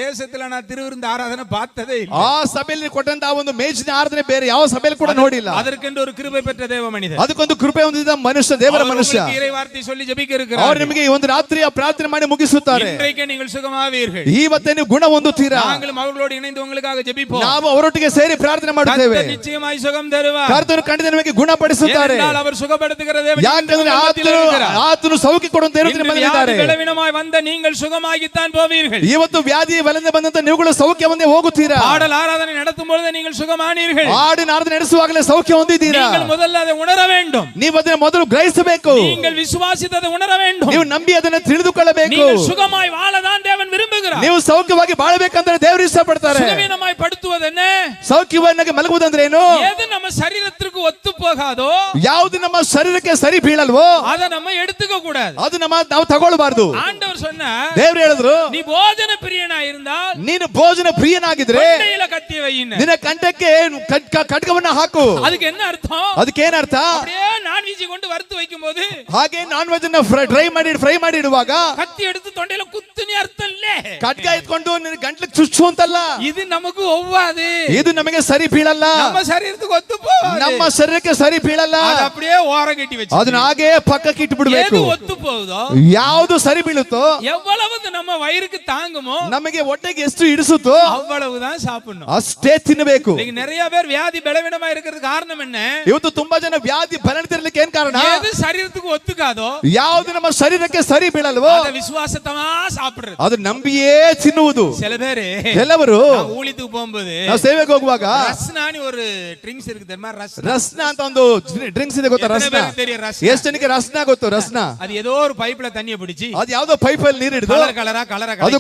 தேசத்துல நான் திருவிருந்து ஆராதனை பார்த்ததே இல்லை. ಆ ಸಭೆಯಲ್ಲಿ ಕೊಟ್ಟಂತ ಒಂದು ಮೇಜಿನ ಆರಾಧನೆ ಬೇರೆ ಯಾವ ಸಭೆಯಲ್ಲಿ ಕೂಡ ನೋಡಿಲ್ಲ. அதற்கென்று ஒரு கிருபை பெற்ற தேவ மனிதர், ಅದಕ್ಕೊಂದು ಕೃಪೆ ಹೊಂದಿದ ಮನುಷ್ಯ, ದೇವರ ಮನುಷ್ಯ, இறை வார்த்தை சொல்லி ஜெபிக்க ಅವರು இருக்கிறார். ನಿಮಗೆ ಒಂದು ರಾತ್ರಿಯ ಪ್ರಾರ್ಥನೆ ಮಾಡಿ ಮುಗಿಸುತ್ತಾರೆ. இன்றைக்கு நீங்கள் சுகமாவீர்கள். ಇವತ್ತೇ ನೀವು ಗುಣ ಹೊಂದುತ್ತೀರಾ. நாங்களும் அவர்களோடு இணைந்து உங்களுக்காக ஜெபிப்போம். ನಾವು ಅವರೊಟ್ಟಿಗೆ ಸೇರಿ ಪ್ರಾರ್ಥನೆ ಮಾಡುತ್ತೇವೆ. கர்த்தர் நிச்சயமாய் சுகம் தருவார். ಕರ್ತನು ಖಂಡಿತ ನಿಮಗೆ ಗುಣಪಡಿಸುತ್ತಾರೆ. ஏனென்றால் அவர் சுகப்படுத்துகிற தேவன். ಯಾಕಂದ್ರೆ ಆತನು ಸೌಖ್ಯ ಕೊಡುವಂತ ದೇವರು ಬಂದಿದ್ದಾರೆ. பலவீனமாய் வந்த நீங்கள் சுகமாகித்தான் போவீர்கள். ಇವತ್ತು ವ್ಯಾಧಿ ಬಲದಿಂದ ಬಂದಂತ ನೀವುಗಳು ಸೌಖ್ಯ ಹೊಂದಿ ಹೋಗುತ್ತೀರಾ. பாடல் ஆராதனை நடத்தும் பொழுது நீங்கள் சுகமானீர்கள். ಹಾಡಿನ ಆರಾಧನೆ ನಡೆಸುವಾಗಲೇ ಸೌಖ್ಯ ಹೊಂದಿದ್ದೀರಾ. நீங்கள் முதல்ல அதை உணர வேண்டும். ನೀವು ಅದನ್ನು ಮೊದಲು ಗ್ರಹಿಸಬೇಕು. நீங்கள் விசுவாசித்ததை உணர வேண்டும். ನೀವು ನಂಬಿ ಅದನ್ನು ತಿಳಿದುಕೊಳ್ಳಬೇಕು. நீங்கள் சுகமாய் வாழதான் தேவன் விரும்புகிறார். ನೀವು ಸೌಖ್ಯವಾಗಿ ಬಾಳಬೇಕಂದ್ರೆ ದೇವರು ಇಷ್ಟಪಡ್ತಾರೆ. சுகவீனமாய் படுத்துவது என்ன? ಸೌಖ್ಯವಾಗಿ ಮಲಗುವುದಂದ್ರೆ ಏನು? எது நம்ம சரீரத்திற்கு ஒத்து போகாதோ, ಯಾವುದು ನಮ್ಮ ಶರೀರಕ್ಕೆ ಸರಿ ಬೀಳಲ್ವೋ அதை நம்ம எடுத்துக்க கூடாது. ಅದು ನಾವು ತಗೊಳ್ಬಾರ್ದು. ஆண்டவர் சொன்னார், ದೇವರು ಹೇಳಿದ್ರು, நீ போஜன பிரியனா இருந்தால் ನೀನು ಭೋಜನ ಪ್ರಿಯನಾಗಿದ್ರೆ கத்தியை வையின்னு. ನಿನ್ನ ಕಂಠಕ್ಕೆ ಖಡ್ಗವನ್ನ ಹಾಕು. அதுக்கு என்ன அர்த்தம்? ಅದಕ್ಕೇನರ್ಥ? அப்படியே நான்வெஜ் கொண்டு வறுத்து வைக்கும் போது ಹಾಗೆ ನಾನ್ ವೆಜ್ ಅನ್ನ ಫ್ರೈ ಮಾಡಿ ಇಡುವಾಗ கத்தி எடுத்து தொண்டையில குத்துனே அர்த்தம் இல்ல. ಖಡ್ಗ ಇಟ್ಕೊಂಡು ನಿನ್ನ ಗಂಟ್ಲಿಗೆ ಚುಚ್ಚು ಅಂತಲ್ಲ. இது நமக்கு ஒவ்வாது. ಇದು ನಮಗೆ ಸರಿ ಬೀಳಲ್ಲ. நம்ம சரீரத்துக்கு ஒத்து போகாது. ನಮ್ಮ ಶರೀರಕ್ಕೆ ಸರಿ ಬೀಳಲ್ಲ. அது அப்படியே ஓரம் கட்டி வச்சு ಅದನ್ನ ಹಾಗೆ ಪಕ್ಕಕ್ಕೆ ಇಟ್ಬಿಡ್ಬೇಕು. எது ஒத்து போகுதோ, ಯಾವುದು ಸರಿ ಬೀಳುತ್ತೋ, எவ்வளவு நம்ம வயிறுக்கு தாங்குமோ, ನಮಗೆ ಹೊಟ್ಟೆಗೆ ಎಷ್ಟು ಇಡಿಸುತ್ತೋ அவ்வளவுதான் சாப்பிடணும். ಅಷ್ಟೇ ತಿನ್ನಬೇಕು. இன்னைக்கு நிறைய பேர் வியாதி பலவீனமா இருக்கிறதுக்கு காரணம் என்ன? ಇವತ್ತು ತುಂಬಾ ಜನ ವ್ಯಾಧಿ ಬಲನಿತಿರ್ಲಿಕ್ಕೆ ಏನ್ ಕಾರಣ? எது சரீரத்துக்கு ஒத்துக்காதோ, ಯಾವುದು ನಮ್ಮ ಶರೀರಕ್ಕೆ ಸರಿ ಬೀಳಲ್ವೋ அத விசுவாசத்தமா சாப்பிடுறது. ಅದು ನಂಬಿಯೇ ತಿನ್ನುವುದು. சில பேரு ಕೆಲವರು ஊழியத்துக்கு போகும்போது ನಾವು ಸೇವೆಗೆ ಹೋಗುವಾಗ ரஸ்னானி ஒரு ட்ரிங்க்ஸ் இருக்கு தெரியுமா? ರಸ್ನ ಅಂತ ಒಂದು ಡ್ರಿಂಕ್ಸ್ ಇದೆ ಗೊತ್ತಾ? ರಸ್ನ. தெரியும் ரஸ். ಎಷ್ಟು ಜನಕ್ಕೆ ರಸ್ನ ಗೊತ್ತು? ರಸ್ನ அது ஏதோ ஒரு பைப்ல தண்ணிய பிடிச்சி ಅದು ಯಾವ್ದೋ ಪೈಪ್ ಅಲ್ಲಿ ನೀರು ಹಿಡಿದು கலர் கலரா ಅದು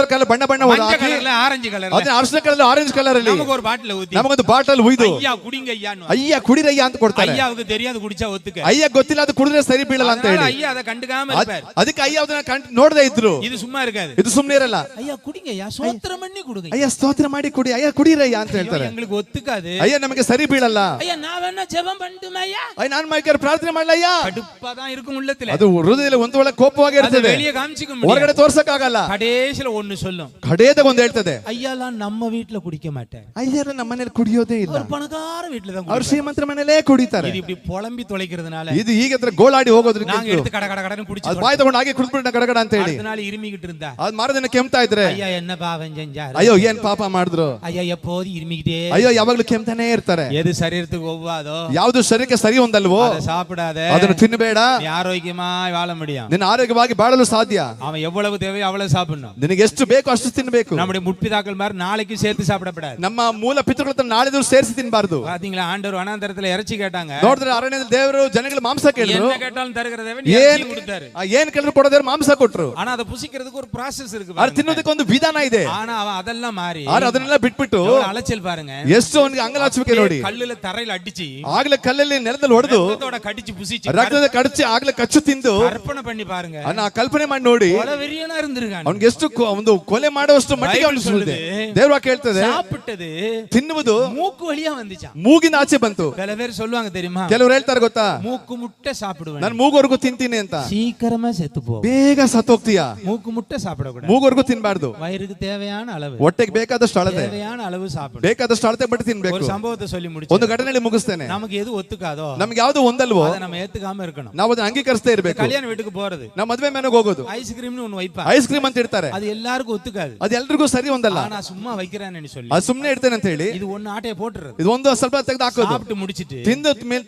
ಕಲರ್ ಬಣ್ಣ மஞ்சள் கலர்ல ஆரஞ்சு கலர்ல ಅದನ್ನ ಅರಸಿನ ಕಲರ್ ಆರೆಂಜ್ ಕಲರ್ ಅಲ್ಲಿ நமக்கு ஒரு பாட்டில் ஊத்தி ನಮಗೊಂದು ಬಾಟಲ್ ಉಯ್ದು ஐயா குடிங்க ஐயான்னு. ಅಯ್ಯ ಕುಡಿರಯ್ಯ ಅಂತ ಕೊಡ್ತಾರೆ. ஐயாவுக்கு தெரியாது குடிச்சா ஒத்துக்க. ಅಯ್ಯ ಗೊತ್ತಿಲ್ಲ ಅದು ಕುಡಿದ್ರೆ ಸರಿ ಬೀಳಲ್ಲ ಅಂತ ಹೇಳಿ ஐயா அத கண்டுக்காம இருப்பார். ಅದಕ್ಕೆ ಅಯ್ಯ ಅದನ್ನ ನೋಡದೇ ಇದ್ರು. இது சும்மா இருக்காது. ಇದು ಸುಮ್ಮನೆ ಇರಲ್ಲ. ஐயா குடிங்க ஐயா, சோத்திரம் பண்ணி குடுங்க. ಅಯ್ಯ ಸ್ತೋತ್ರ ಮಾಡಿ ಕುಡಿ, ಅಯ್ಯ ಕುಡಿರಯ್ಯ ಅಂತ ಹೇಳ್ತಾರೆ. எங்களுக்கு ஒத்துக்காது. ಅಯ್ಯ ನಮಗೆ ಸರಿ ಬೀಳಲ್ಲ. ஐயா நான் வேணா ஜெபம் பண்ணட்டுமா ஐயா? ಅಯ್ಯ ನಾನು ಮೈಕರ್ ಪ್ರಾರ್ಥನೆ ಮಾಡಲಯ್ಯ. கடுப்பா தான் இருக்கும் உள்ளத்துல. ಅದು ಹೃದಯದಲ್ಲಿ ಒಂದು ಒಳ್ಳೆ ಕೋಪವಾಗಿ அது ಇರ್ತದೆ. வெளிய காமிச்சிக்க ಹೊರಗಡೆ முடியாது. ತೋರ್ಸಕ್ ಆಗಲ್ಲ. கடைசில ஒன்னு சொல்லும். ಕಡೆಯದಾಗ ಒಂದು ಹೇಳ್ತದೆ, ஐயாலாம் நம்ம வீட்ல குடிக்க மாட்டார். ಅಯ್ಯರು ನಮ್ಮ ಮನೇಲಿ ಕುಡಿಯೋದೇ ಇಲ್ಲ. அவர் பணக்கார வீட்ல தான் ಅವ್ರು குடிப்பார். ಶ್ರೀಮಂತರ ಮನೇಲೇ ಕುಡಿತಾರೆ. இது இப்படி புலம்பி தொலைக்கிறதுனால ಇದು ಹೀಗೆ ಹತ್ರ ಗೋಳಾಡಿ ಹೋಗೋದ್ರಿಂದ நாங்க எடுத்து கட கட கடன்னு குடிச்சு ಅದು ಬಾಯಿ ತಗೊಂಡು ಹಾಗೆ ಕುಡಿದ್ಬಿಟ್ಟು ಕಡಗಡ ಅಂತ ಹೇಳಿ அடுத்த நாள் இருமிக்கிட்டு இருந்தா ಅದ್ ಮಾರದಿನ ಕೆಮ್ತಾ ಇದ್ರೆ, ஐயா என்ன பாவம் செஞ்சாரு? ಅಯ್ಯೋ ಏನ್ ಪಾಪ ಮಾಡಿದ್ರು, ஐயா எப்போது இருமிக்கிட்டே. ಅಯ್ಯೋ ಯಾವಾಗ್ಲೂ ಕೆಮ್ತಾನೆ ಇರ್ತಾರೆ. எது சரீரத்துக்கு ஒவ்வாதோ ಯಾವ್ದು ಶರೀರಕ್ಕೆ ಸರಿ ಹೊಂದಲ್ವೋ அதை சாப்பிடாத. ಅದನ್ನು ತಿನ್ನಬೇಡ. நீ ஆரோக்கியமா வாழ முடியும். ನಿನ್ನ ಆರೋಗ್ಯವಾಗಿ ಬಾಳಲು ಸಾಧ್ಯ. அவன் எவ்வளவு தேவையோ அவ்வளவு சாப்பிடணும். ನಿನಗೆ ಎಷ್ಟು ಬೇಕು ಅಷ್ಟು ತಿನ್ನಬೇಕು. நம்முடைய முற்பிதாக்கள் மாதிரி நாளைக்கு சேர்த்து சாப்பிடப்படாது. ನಮ್ಮ ಮೂಲ ಪಿತೃಗಳ ಹತ್ರ ನಾಳೆದು ಸೇರಿಸಿ ತಿನ್ನಬಾರದು. பாத்தீங்களா, ஆண்டவர் வனாந்தரத்துல இறைச்சி கேட்டாங்க. ನೋಡಿದ್ರೆ ಅರಣ್ಯದಲ್ಲಿ ದೇವರು ಜನಗಳ ಮಾಂಸ ಕೇಳಿದ್ರು. என்ன கேட்டாலும் தருகிற தேவன் இறைச்சி கொடுத்தாரு. ಏನ್ ಕೇಳಿದ್ರು ಕೊಡೋ ದೇವರು ಮಾಂಸ ಕೊಟ್ರು. ஆனா அதை புசிக்கிறதுக்கு ஒரு process இருக்கு ಅದು பாருங்க. ತಿನ್ನೋದಕ್ಕೆ ಒಂದು ವಿಧಾನ ಇದೆ. ஆனா அவன் அதெல்லாம் மாறி ಅದನ್ನೆಲ್ಲ ಬಿಟ್ಬಿಟ್ಟು எவ்வளவு அலைச்சல் பாருங்க. ಎಷ್ಟು ಅವನಿಗೆ ಅಂಗಲಾಚುವಿಕೆ ನೋಡಿ. கல்லுல தரையில அடிச்சு ಆಗ್ಲೇ ಕಲ್ಲಲ್ಲಿ ನೆಲದಲ್ಲಿ ಹೊಡೆದು ரத்தத்தோட கடிச்சு புசிச்சு ರಕ್ತದ ಕಡಚಿ ಆಗ್ಲೇ ಕಚ್ಚು ತಿಂದು கற்பனை பண்ணி பாருங்க. ಆ ಕಲ್ಪನೆ ಮಾಡಿ ನೋಡಿ வெறியனா இருந்திருக்கான். ಅವನಿಗೆ ಎಷ್ಟು ಒಂದು ಕೊಲೆ ಮಾಡುವಷ್ಟು ಮಟ್ಟಿಗೆ ಅವನು ಸುಳ್ಳಿದೆ. ದೇವ್ರ ವಾಕ್ಯ ಹೇಳ್ತದೆ, சாப்பிட்டது ತಿನ್ನುವುದು மூக்கு வழியா வந்துச்சான். ಮೂಗಿನ ಆಚೆ ಬಂತು. சில பேர் சொல்லுவாங்க தெரியுமா, ಕೆಲವರು ಹೇಳ್ತಾರೆ ಗೊತ್ತಾ, மூக்கு முட்டை சாப்பிடுவேன், ನಾನು ಮೂಗುವರೆಗೂ ತಿಂತೀನಿ ಅಂತ. சீக்கிரமா செத்து போ. ಬೇಗ ಸತ್ತೋಗ್ತೀಯ. மூக்கு முட்டை சாப்பிடக்கூடாது. ಮೂಗುವರೆಗೂ ತಿನ್ಬಾರ್ದು. வயிறுக்கு தேவையான அளவு, ಹೊಟ್ಟೆಗೆ ಬೇಕಾದಷ್ಟು ಅಳತೆ, தேவையான அளவு சாப்பிடு. ಬೇಕಾದಷ್ಟು ಅಳತೆ ಬಿಟ್ಟು ತಿನ್ಬೇಕು. ஒரு சம்பவத்தை சொல்லி ಒಂದು முடிச்சு ಘಟನೆಯಲ್ಲಿ ಮುಗಿಸ್ತೇನೆ. நமக்கு எது ஒத்துக்காதோ ನಮ್ಗೆ ಯಾವ್ದು ಒಂದಲ್ವೋ அதை நம்ம ஏத்துக்காம இருக்கணும். ನಾವು ಅದನ್ನ ಅಂಗೀಕರಿಸದೇ ಇರ್ಬೇಕು. கல்யாண வீட்டுக்கு போறது, ನಾವು ಮದ್ವೆ ಮನೆಗೆ ಹೋಗೋದು, ஐஸ்கிரீம்னு ஒன்னு வைப்பா, ಐಸ್ ಕ್ರೀಮ್ ಅಂತ ಇಡ್ತಾರೆ. அது எல்லாருக்கும் ஒத்துக்காது. ಅದು ಎಲ್ರಿಗೂ ಸರಿ ಒಂದಲ್ಲ. ஆனா சும்மா வைக்கிறான்னு சொல்லி ಅದು ಸುಮ್ನೆ ಇಡ್ತೇನೆ ಅಂತ ಹೇಳಿ இது ஒன்னு ஆட்டைய போட்டுறது. ಇದು ಒಂದು ಸ್ವಲ್ಪ ತೆಗೆದು ಹಾಕೋದು. சாப்பிட்டு முடிச்சிட்டு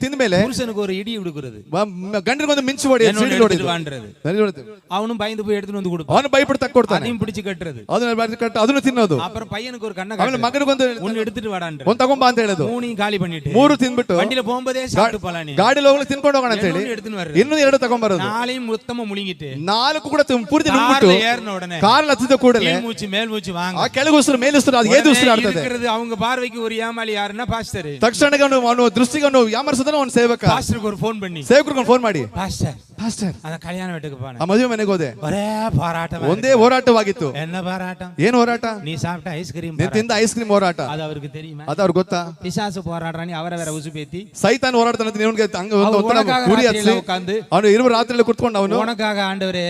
ತಿಂದ ಮೇಲೆ புருஷனுக்கு ஒரு இடி கொடுக்கிறது, ಗಂಡನಿಗೊಂದು ಮಿಂಚು ಹೊಡಿ, அவனும் பயந்து போய் எடுத்துட்டு வந்து கொடுப்பான். ಅವನು ಭಯಪಟ್ಟು ತಕ್ಕೊಡ್ತಾನೆ. அதையும் பிடிச்சு கட்டுறது, ಅದನ್ನು ತಿನ್ನೋದು. அப்புறம் பையனுக்கு ஒரு கண்ணை ಆಮೇಲೆ ಮಗನಿಗೊಂದು ஒன்னு எடுத்துட்டு வாடான்ற, ಒಂದು ತಗೊಂಬ ಅಂತ ಹೇಳೋದು. மூணையும் காலி பண்ணிட்டு ಮೂರು ತಿಂದ್ಬಿಟ್ಟು வண்டியில போகும்போதே சாப்பிட்டு போலானே, ಗಾಡಿಲಿ ಹೋಗ್ಲಿ ತಿನ್ಕೊಂಡು ಹೋಗೋಣ ಅಂತ ಹೇಳಿ எடுத்துன்னு வர்றது. ಇನ್ನೂ ಎರಡು ತಗೊಂಬರೋದು. நாளையும் மொத்தமா முழுங்கிட்டு ನಾಲ್ಕು ಕೂಡ ಪೂರ್ತಿ ನುಂಗ್ಬಿಟ್ಟು கார்ல ஏறின உடனே ಕಾರ್ல ಹತ್ತಿದ ಕೂಡಲೇ கீழ் மூச்சு மேல் மூச்சு ಆ வாங்க. ಕೆಳಗೆ ಉಸಿರು ಮೇಲೆ ಉಸಿರು ಅದು ಏದು ಉಸಿರು ಆಡ್ತದೆ. இருக்கிறது அவங்க பார்வைக்கு ஒரு ஏமாளி யாருன்னா பாஸ்டர். ತಕ್ಷಣಕ್ಕೆ ಅವನು ದೃಷ್ಟಿಗೆ ಅವನು ಯಾಮರಿಸಿದ್ರೆ ಅವನು ಸೇವಕ. பாஸ்டருக்கு ஒரு ஃபோன் பண்ணி, ಸೇವಕರಿಗೆ ಫೋನ್ ಮಾಡಿ, பாஸ்டர் ಪಾಸ್ಟರ್ அந்த கல்யாண வீட்டுக்கு ಆ போனேன், ಮದುವೆ ಮನೆಗೆ ಹೋದೆ. ஒரே போராட்டம். ಒಂದೇ ಹೋರಾಟವಾಗಿತ್ತು. என்ன போராட்டம்? ಏನು ಹೋರಾಟ? நீ சாப்பிட்ட ஐஸ்கிரீம் ನೀನ್ ತಿಂದ ಐಸ್ ಕ್ರೀಮ್ ಹೋರಾಟ. அது அவருக்கு தெரியுமா? ಅದು ಅವ್ರಿಗೆ ಗೊತ್ತಾ? பிசாசு போராடுறானே ಅವರ வேற ಉಸುಪೇತಿ ಸೈತಾನ್ ಹೋರಾಡ್ತಾನೆ ಅಂತ ನಿನಗೆ ಹಂಗ உனக்காக ಗುರಿ ராத்திரியில ಹಚ್ಚಿ உட்கார்ந்து ಅವನು ಇರುವ ರಾತ್ರಿಯಲ್ಲಿ ಕುತ್ಕೊಂಡು ಅವನು உனக்காக ஆண்டவரே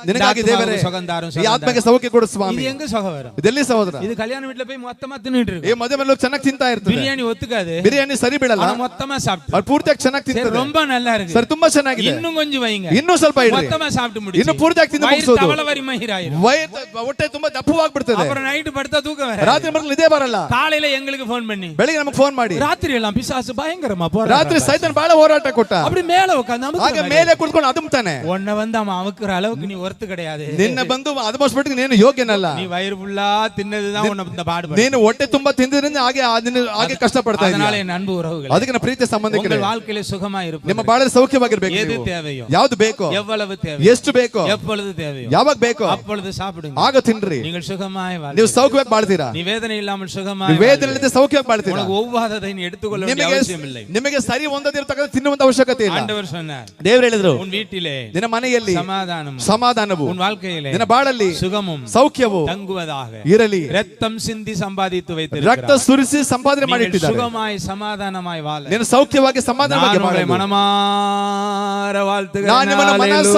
ನಿನಗಾಗಿ ದೇವರೇ சுகந்தாரும் ಈ ಆತ್ಮಕ್ಕೆ ಸೌಖ್ಯ ಕೊಡು ಸ್ವಾಮಿ. இது எங்க சுகம் வரும்? ಇದೆಲ್ಲಿ ಸಹೋದರ? இது கல்யாಣ வீட்ல போய் மொத்தமா தின்னுட்டு ಈ இருக்கு. ಮದುವೆ ಮೇಲೆ ಚೆನ್ನಾಗಿ ತಿಂತಾ ಇರ್ತದೆ. பிரியாணி ஒத்துக்காது, ಬಿರಿಯಾನಿ ಸರಿ ಬೀಳಲ್ಲ. ஆனா மொத்தமா சாப்பிட்டு ಅವ್ರು ಪೂರ್ತಿಯಾಗಿ ಚೆನ್ನಾಗಿ சரி, ತಿಂತಾರೆ. ரொம்ப நல்லா இருக்கு, ಸರ್ ತುಂಬಾ ಚೆನ್ನಾಗಿದೆ, இன்னும் கொஞ்சம் வைங்க, ಇನ್ನೂ ಸ್ವಲ್ಪ ಇಡ್ರಿ, மொத்தமா சாப்பிட்டு ಇನ್ನು முடிச்சு ಪೂರ್ತಿಯಾಗಿ ತಿಂದು வயிறு ಮುಗಿಸೋದು. தவள வரி மயிராயிரும். ಹೊಟ್ಟೆ ತುಂಬಾ ದಪ್ಪವಾಗ್ಬಿಡ್ತದೆ. அப்புறம் நைட்டு படுத்தா தூக்கம் வர, ರಾತ್ರಿ ಮಕ್ಕಳು ಇದೇ ಬರಲ್ಲ. காலையில எங்களுக்கு ஃபோன் பண்ணி ಬೆಳಿಗ್ಗೆ ನಮಗೆ ಫೋನ್ ಮಾಡಿ, ராத்திரி எல்லாம் பிசாசு பயங்கரமா போற, ರಾತ್ರಿ ಸೈತಾನ್ ಬಹಳ ಹೋರಾಟ ಕೊಟ್ಟ. அப்படி மேல உட்கார்ந்து ಹಾಗೆ ಮೇಲೆ ಕುತ್ಕೊಂಡು ಅದುಮ್ತಾನೆ. உன்னை வந்து அவன் அமுக்குற அளவுக்கு நீ ஒர்த்து கிடையாது. ನಿನ್ನ ಬಂದು ಅದಮೋಸ್ಬಿಟ್ಟು ನೀನು ಯೋಗ್ಯನಲ್ಲ. நீ வயிறு ஃபுல்லா தின்னதுதான் உன்னை இந்த பாடுபட. ನೀನು ಹೊಟ್ಟೆ ತುಂಬಾ ತಿಂದಿದ್ರಿಂದ ಹಾಗೆ ಕಷ್ಟಪಡ್ತಾ அதனால ಇದ್ದೀಯ. என் அன்பு உறவுகள், ಅದಕ್ಕೆ ಪ್ರೀತಿಯ ಸಂಬಂಧಿಕರೇ, உங்கள் வாழ்க்கையில சுகமா இருப்பது ನಿಮ್ಮ ಬಾಳಲ್ಲಿ ಸೌಖ್ಯವಾಗಿರ್ಬೇಕು. எது ನೀವು தேவையோ தேவையோ ಯಾವ್ದು ಬೇಕೋ, எவ்வளவு தேவை, ಎಷ್ಟು ಬೇಕೋ, எப்பொழுது தேவையோ ಯಾವಾಗ ಬೇಕೋ அப்பொழுது சாப்பிடுங்க. ಆಗ ತಿನ್ರಿ. நீங்கள் சுகமாய் ನೀವು வாழ்வீர்கள். ಸೌಖ್ಯವಾಗಿ ಬಾಳ್ತೀರಾ. நீ வேதனை இல்லாமல் ನೀವು சுகமாய் ವೇದನೆ ಇಲ್ಲದೆ ಸೌಖ್ಯವಾಗಿ ಬಾಳ್ತೀರಾ. உனக்கு ஒவ்வாததை நீ எடுத்துக்கொள்ள வேண்டிய ನಿಮಗೆ அவசியம் இல்லை. ನಿಮಗೆ ಸರಿ ಹೊಂದದಿರತಕ್ಕಂಥ ತಿನ್ನುವಂತ ಅವಶ್ಯಕತೆ ಇಲ್ಲ. ஆண்டவர் சொன்னார், ದೇವರು ಹೇಳಿದ್ರು, உன் வீட்டிலே ನಿನ್ನ ಮನೆಯಲ್ಲಿ சமாதானமும் ಸಮಾಧಾನವು, உன் வாழ்க்கையிலே ನಿನ್ನ ಬಾಳಲ್ಲಿ சுகமும் ಸೌಖ್ಯವು தங்குவதாக ಇರಲಿ. ரத்தம் சிந்தி சம்பாதித்து ರಕ್ತ வைத்திருக்கிறார். ಸುರಿಸಿ ಸಂಪಾದನೆ நீங்கள் ಮಾಡಿಟ್ಟಿದ್ದಾರೆ. சுகமாய் சமாதானமாய் வாழ ನೀನು ಸೌಖ್ಯವಾಗಿ ಸಮಾಧಾನವಾಗಿ நான் உங்களை ಬಾಳಲು மனமார வாழ்த்துகிறேன். ನಾನು ನಿಮ್ಮನ್ನು ಮನಸ್ಸು